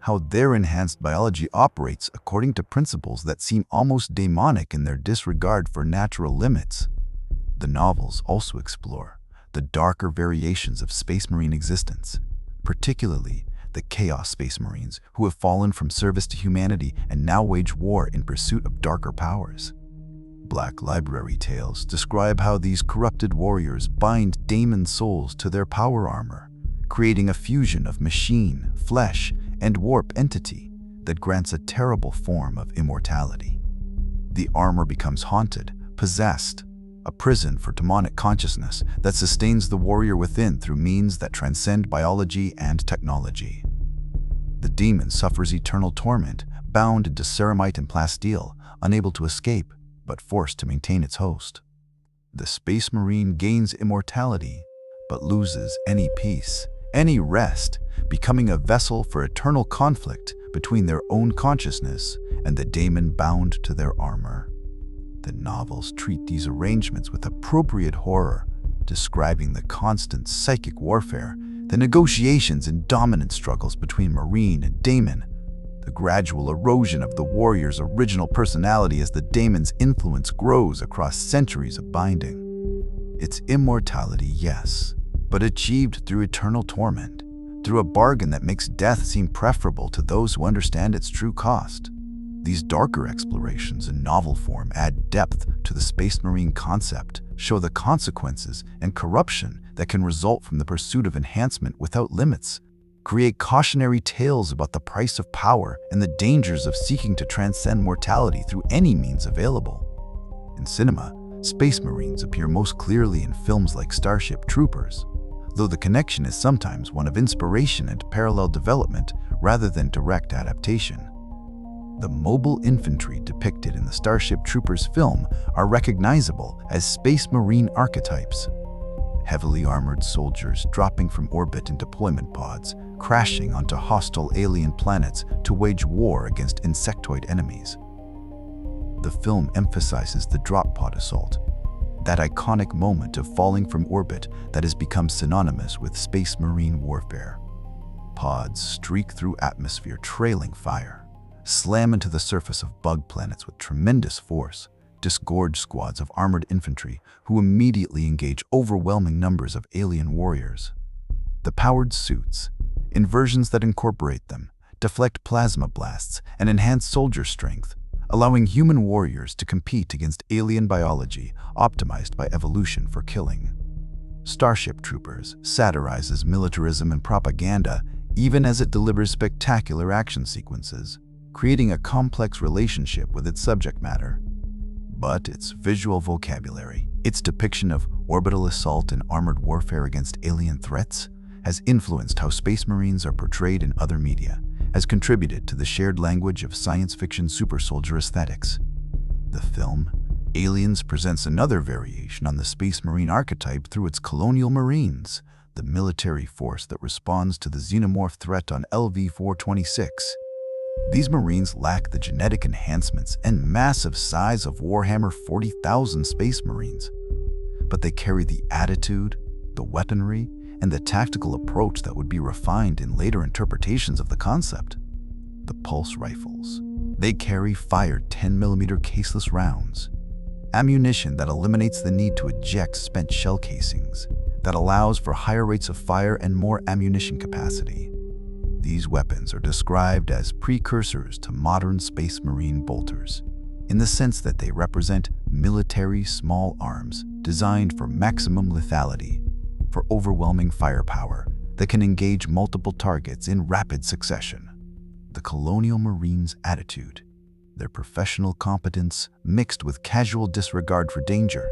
how their enhanced biology operates according to principles that seem almost demonic in their disregard for natural limits. The novels also explore the darker variations of Space Marine existence, particularly the Chaos Space Marines who have fallen from service to humanity and now wage war in pursuit of darker powers. Black Library tales describe how these corrupted warriors bind daemon souls to their power armor, creating a fusion of machine, flesh, and warp entity that grants a terrible form of immortality. The armor becomes haunted, possessed, a prison for demonic consciousness that sustains the warrior within through means that transcend biology and technology. The demon suffers eternal torment, bound into ceramite and plasteel, unable to escape, but forced to maintain its host. The Space Marine gains immortality, but loses any peace, any rest, becoming a vessel for eternal conflict between their own consciousness and the daemon bound to their armor. The novels treat these arrangements with appropriate horror, describing the constant psychic warfare the negotiations and dominance struggles between Marine and Daemon, the gradual erosion of the warrior's original personality as the daemon's influence grows across centuries of binding. It's immortality, yes, but achieved through eternal torment, through a bargain that makes death seem preferable to those who understand its true cost. These darker explorations in novel form add depth to the Space Marine concept, show the consequences and corruption that can result from the pursuit of enhancement without limits, create cautionary tales about the price of power and the dangers of seeking to transcend mortality through any means available. In cinema, Space Marines appear most clearly in films like Starship Troopers, though the connection is sometimes one of inspiration and parallel development rather than direct adaptation. The mobile infantry depicted in the Starship Troopers film are recognizable as Space Marine archetypes. Heavily armored soldiers dropping from orbit in deployment pods, crashing onto hostile alien planets to wage war against insectoid enemies. The film emphasizes the drop pod assault, that iconic moment of falling from orbit that has become synonymous with Space Marine warfare. Pods streak through atmosphere trailing fire, slam into the surface of bug planets with tremendous force, disgorge squads of armored infantry who immediately engage overwhelming numbers of alien warriors. The powered suits, in versions that incorporate them, deflect plasma blasts and enhance soldier strength, allowing human warriors to compete against alien biology optimized by evolution for killing. Starship Troopers satirizes militarism and propaganda even as it delivers spectacular action sequences, creating a complex relationship with its subject matter. But its visual vocabulary, its depiction of orbital assault and armored warfare against alien threats, has influenced how Space Marines are portrayed in other media, has contributed to the shared language of science fiction supersoldier aesthetics. The film, Aliens, presents another variation on the Space Marine archetype through its colonial Marines, the military force that responds to the xenomorph threat on LV-426. These Marines lack the genetic enhancements and massive size of Warhammer 40,000 Space Marines, but they carry the attitude, the weaponry, and the tactical approach that would be refined in later interpretations of the concept. The pulse rifles. They carry fired 10mm caseless rounds, ammunition that eliminates the need to eject spent shell casings, that allows for higher rates of fire and more ammunition capacity. These weapons are described as precursors to modern Space Marine bolters, in the sense that they represent military small arms designed for maximum lethality, for overwhelming firepower that can engage multiple targets in rapid succession. The colonial Marines' attitude, their professional competence mixed with casual disregard for danger,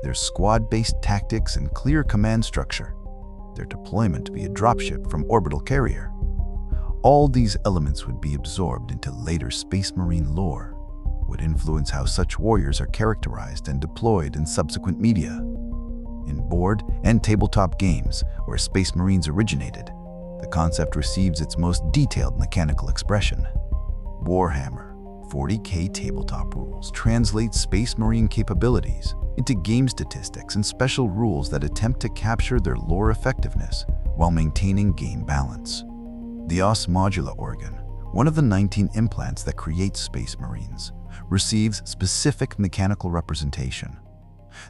their squad-based tactics and clear command structure, their deployment via dropship from orbital carrier. All these elements would be absorbed into later Space Marine lore, would influence how such warriors are characterized and deployed in subsequent media. In board and tabletop games where Space Marines originated, the concept receives its most detailed mechanical expression. Warhammer 40K tabletop rules translate Space Marine capabilities into game statistics and special rules that attempt to capture their lore effectiveness while maintaining game balance. The Os Modula organ, one of the 19 implants that create Space Marines, receives specific mechanical representation.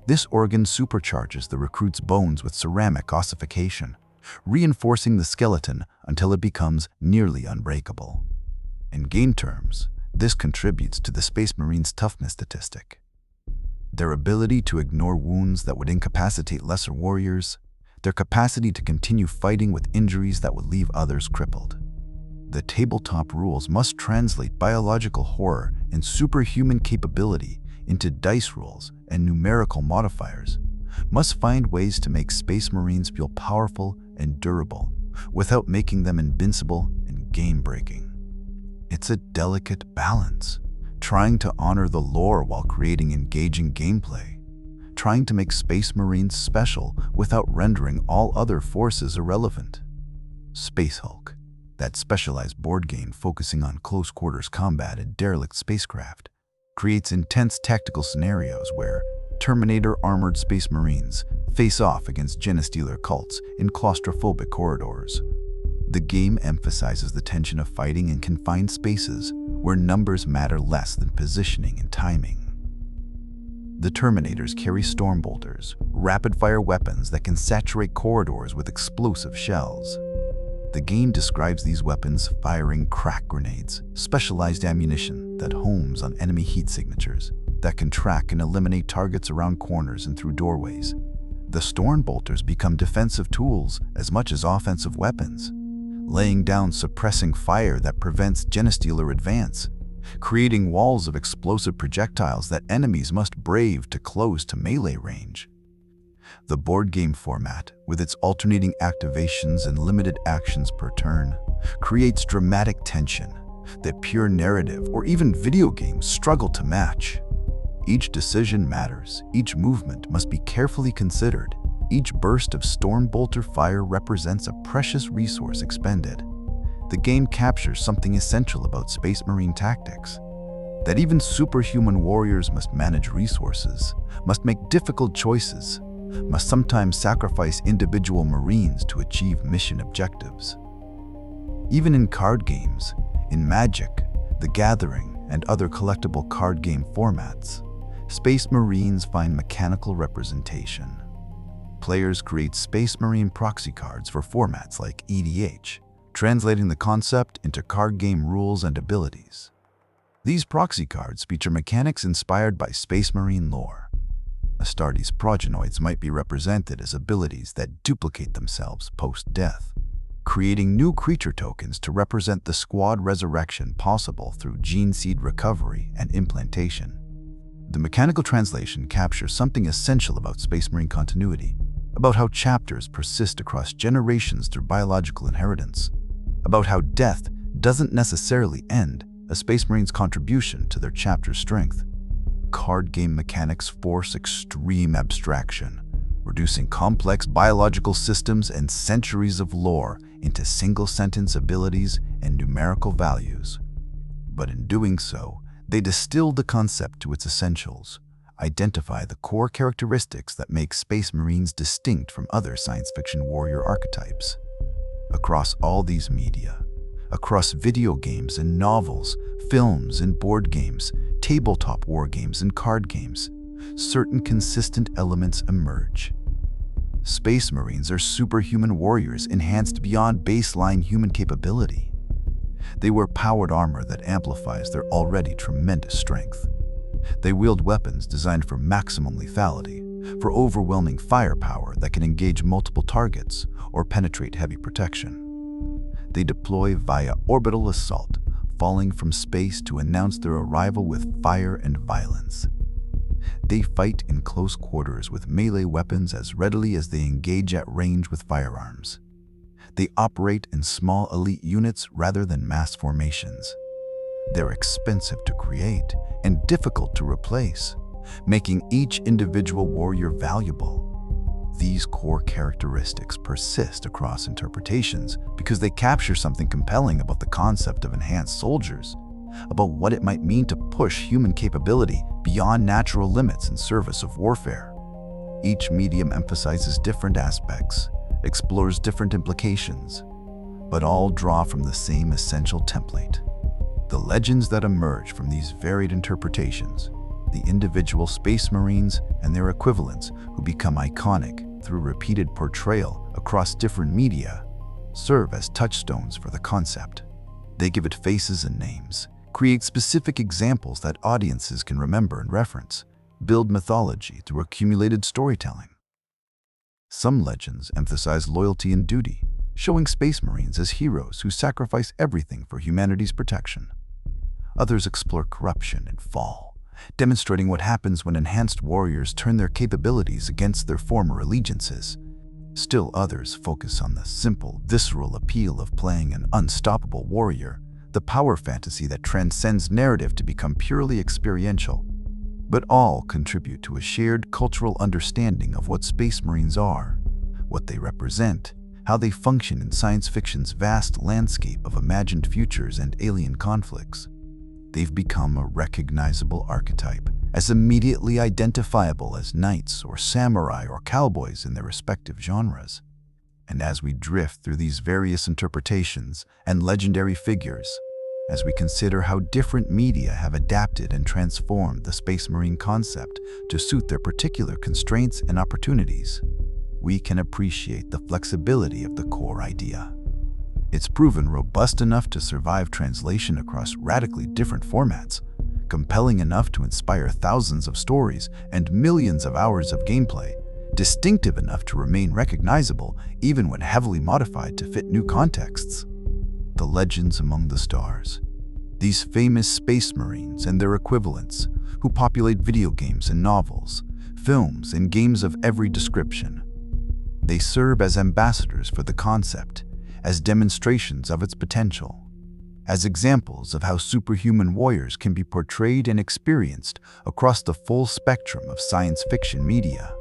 This organ supercharges the recruit's bones with ceramic ossification, reinforcing the skeleton until it becomes nearly unbreakable. In game terms, this contributes to the Space Marine's toughness statistic. Their ability to ignore wounds that would incapacitate lesser warriors, their capacity to continue fighting with injuries that would leave others crippled. The tabletop rules must translate biological horror and superhuman capability into dice rolls and numerical modifiers, must find ways to make Space Marines feel powerful and durable without making them invincible and game-breaking. It's a delicate balance, trying to honor the lore while creating engaging gameplay, trying to make Space Marines special without rendering all other forces irrelevant. Space Hulk, that specialized board game focusing on close-quarters combat and derelict spacecraft, creates intense tactical scenarios where Terminator-armored space marines face off against genestealer cults in claustrophobic corridors. The game emphasizes the tension of fighting in confined spaces where numbers matter less than positioning and timing. The Terminators carry stormbolters, rapid-fire weapons that can saturate corridors with explosive shells. The game describes these weapons firing crack grenades, specialized ammunition that homes on enemy heat signatures that can track and eliminate targets around corners and through doorways. The stormbolters become defensive tools as much as offensive weapons, laying down suppressing fire that prevents genestealer advance, creating walls of explosive projectiles that enemies must brave to close to melee range. The board game format, with its alternating activations and limited actions per turn, creates dramatic tension that pure narrative or even video games struggle to match. Each decision matters, each movement must be carefully considered, each burst of stormbolter fire represents a precious resource expended. The game captures something essential about Space Marine tactics, that even superhuman warriors must manage resources, must make difficult choices, must sometimes sacrifice individual Marines to achieve mission objectives. Even in card games, in Magic, The Gathering, and other collectible card game formats, Space Marines find mechanical representation. Players create Space Marine proxy cards for formats like EDH, translating the concept into card game rules and abilities. These proxy cards feature mechanics inspired by Space Marine lore. Astartes progenoids might be represented as abilities that duplicate themselves post-death, creating new creature tokens to represent the squad resurrection possible through gene seed recovery and implantation. The mechanical translation captures something essential about Space Marine continuity, about how chapters persist across generations through biological inheritance, about how death doesn't necessarily end a Space Marine's contribution to their chapter's strength. Card game mechanics force extreme abstraction, reducing complex biological systems and centuries of lore into single-sentence abilities and numerical values. But in doing so, they distill the concept to its essentials, identify the core characteristics that make Space Marines distinct from other science fiction warrior archetypes. Across all these media, across video games and novels, films and board games, tabletop war games and card games, certain consistent elements emerge. Space Marines are superhuman warriors enhanced beyond baseline human capability. They wear powered armor that amplifies their already tremendous strength. They wield weapons designed for maximum lethality, for overwhelming firepower that can engage multiple targets or penetrate heavy protection. They deploy via orbital assault, falling from space to announce their arrival with fire and violence. They fight in close quarters with melee weapons as readily as they engage at range with firearms. They operate in small elite units rather than mass formations. They're expensive to create and difficult to replace, making each individual warrior valuable. These core characteristics persist across interpretations because they capture something compelling about the concept of enhanced soldiers, about what it might mean to push human capability beyond natural limits in service of warfare. Each medium emphasizes different aspects, explores different implications, but all draw from the same essential template. The legends that emerge from these varied interpretations, the individual Space Marines and their equivalents who become iconic through repeated portrayal across different media, serve as touchstones for the concept. They give it faces and names, create specific examples that audiences can remember and reference, build mythology through accumulated storytelling. Some legends emphasize loyalty and duty, showing Space Marines as heroes who sacrifice everything for humanity's protection. Others explore corruption and fall, demonstrating what happens when enhanced warriors turn their capabilities against their former allegiances. Still others focus on the simple, visceral appeal of playing an unstoppable warrior, the power fantasy that transcends narrative to become purely experiential. But all contribute to a shared cultural understanding of what Space Marines are, what they represent, how they function in science fiction's vast landscape of imagined futures and alien conflicts. They've become a recognizable archetype, as immediately identifiable as knights or samurai or cowboys in their respective genres. And as we drift through these various interpretations and legendary figures, as we consider how different media have adapted and transformed the Space Marine concept to suit their particular constraints and opportunities, we can appreciate the flexibility of the core idea. It's proven robust enough to survive translation across radically different formats, compelling enough to inspire thousands of stories and millions of hours of gameplay, distinctive enough to remain recognizable even when heavily modified to fit new contexts. The legends among the stars. These famous space marines and their equivalents, who populate video games and novels, films and games of every description. They serve as ambassadors for the concept, as demonstrations of its potential, as examples of how superhuman warriors can be portrayed and experienced across the full spectrum of science fiction media.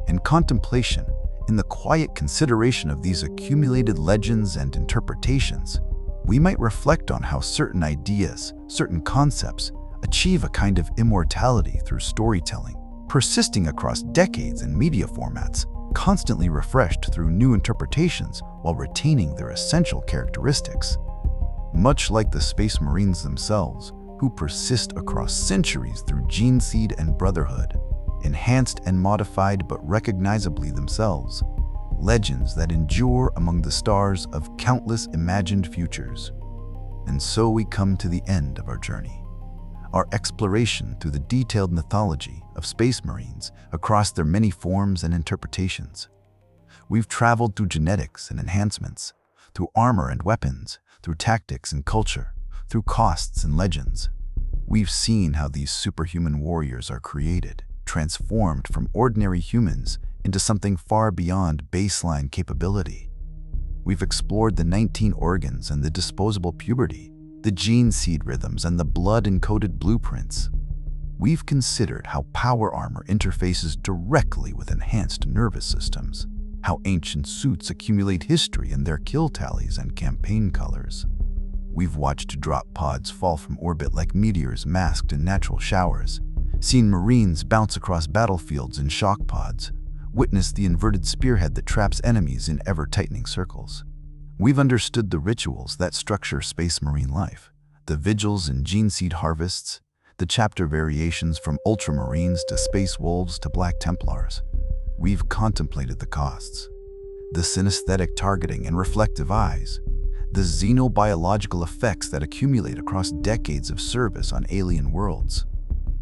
In contemplation, in the quiet consideration of these accumulated legends and interpretations, we might reflect on how certain ideas, certain concepts, achieve a kind of immortality through storytelling, persisting across decades and media formats, constantly refreshed through new interpretations while retaining their essential characteristics. Much like the Space Marines themselves, who persist across centuries through gene seed and brotherhood, enhanced and modified but recognizably themselves, legends that endure among the stars of countless imagined futures. And so we come to the end of our journey, our exploration through the detailed mythology of Space Marines across their many forms and interpretations. We've traveled through genetics and enhancements, through armor and weapons, through tactics and culture, through costs and legends. We've seen how these superhuman warriors are created, transformed from ordinary humans into something far beyond baseline capability. We've explored the 19 organs and the disposable puberty, the gene seed rhythms and the blood-encoded blueprints. We've considered how power armor interfaces directly with enhanced nervous systems, how ancient suits accumulate history in their kill tallies and campaign colors. We've watched drop pods fall from orbit like meteors masked in natural showers, seen Marines bounce across battlefields in shock pods, witnessed the inverted spearhead that traps enemies in ever-tightening circles. We've understood the rituals that structure Space Marine life, the vigils and gene seed harvests, the chapter variations from ultramarines to space wolves to black templars. We've contemplated the costs, the synesthetic targeting and reflective eyes, the xenobiological effects that accumulate across decades of service on alien worlds.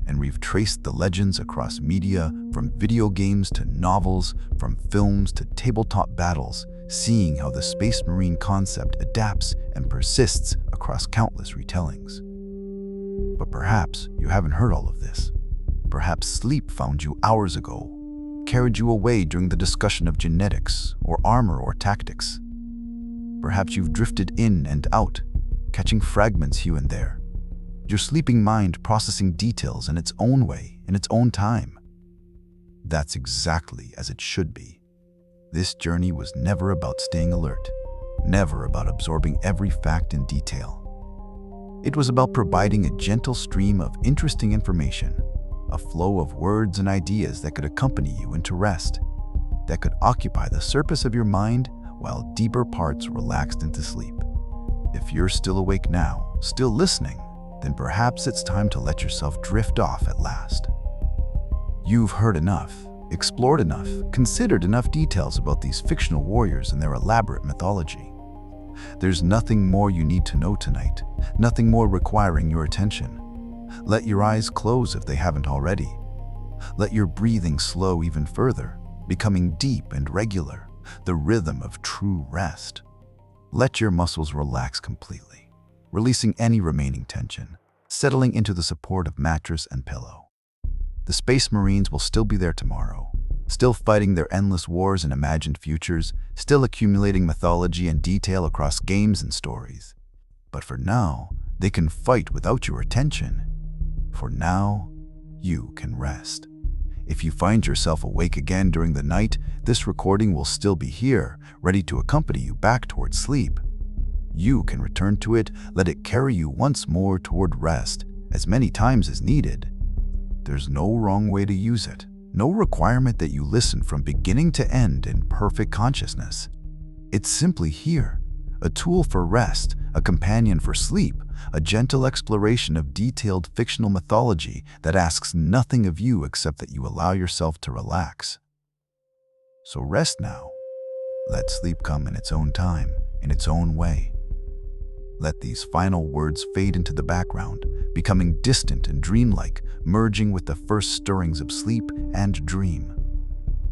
And we've traced the legends across media, from video games to novels, from films to tabletop battles, seeing how the Space Marine concept adapts and persists across countless retellings. But perhaps you haven't heard all of this. Perhaps sleep found you hours ago, carried you away during the discussion of genetics or armor or tactics. Perhaps you've drifted in and out, catching fragments here and there, your sleeping mind processing details in its own way, in its own time. That's exactly as it should be. This journey was never about staying alert, never about absorbing every fact in detail. It was about providing a gentle stream of interesting information, a flow of words and ideas that could accompany you into rest, that could occupy the surface of your mind while deeper parts relaxed into sleep. If you're still awake now, still listening, then perhaps it's time to let yourself drift off at last. You've heard enough, explored enough, considered enough details about these fictional warriors and their elaborate mythology. There's nothing more you need to know tonight, nothing more requiring your attention. Let your eyes close if they haven't already. Let your breathing slow even further, becoming deep and regular, the rhythm of true rest. Let your muscles relax completely, releasing any remaining tension, settling into the support of mattress and pillow. The Space Marines will still be there tomorrow, still fighting their endless wars and imagined futures, still accumulating mythology and detail across games and stories. But for now, they can fight without your attention. For now, you can rest. If you find yourself awake again during the night, this recording will still be here, ready to accompany you back towards sleep. You can return to it, let it carry you once more toward rest, as many times as needed. There's no wrong way to use it, no requirement that you listen from beginning to end in perfect consciousness. It's simply here, a tool for rest, a companion for sleep, a gentle exploration of detailed fictional mythology that asks nothing of you except that you allow yourself to relax. So rest now. Let sleep come in its own time, in its own way. Let these final words fade into the background, becoming distant and dreamlike, merging with the first stirrings of sleep and dream.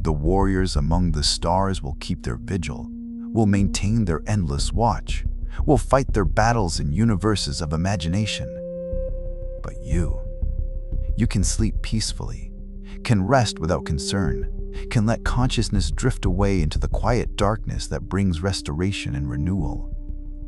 The warriors among the stars will keep their vigil, will maintain their endless watch, will fight their battles in universes of imagination. But you can sleep peacefully, can rest without concern, can let consciousness drift away into the quiet darkness that brings restoration and renewal.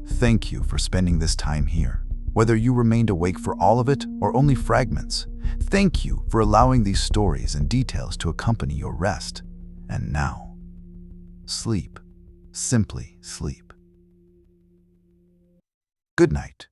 Thank you for spending this time here. Whether you remained awake for all of it or only fragments, thank you for allowing these stories and details to accompany your rest. And now, sleep. Simply sleep. Good night.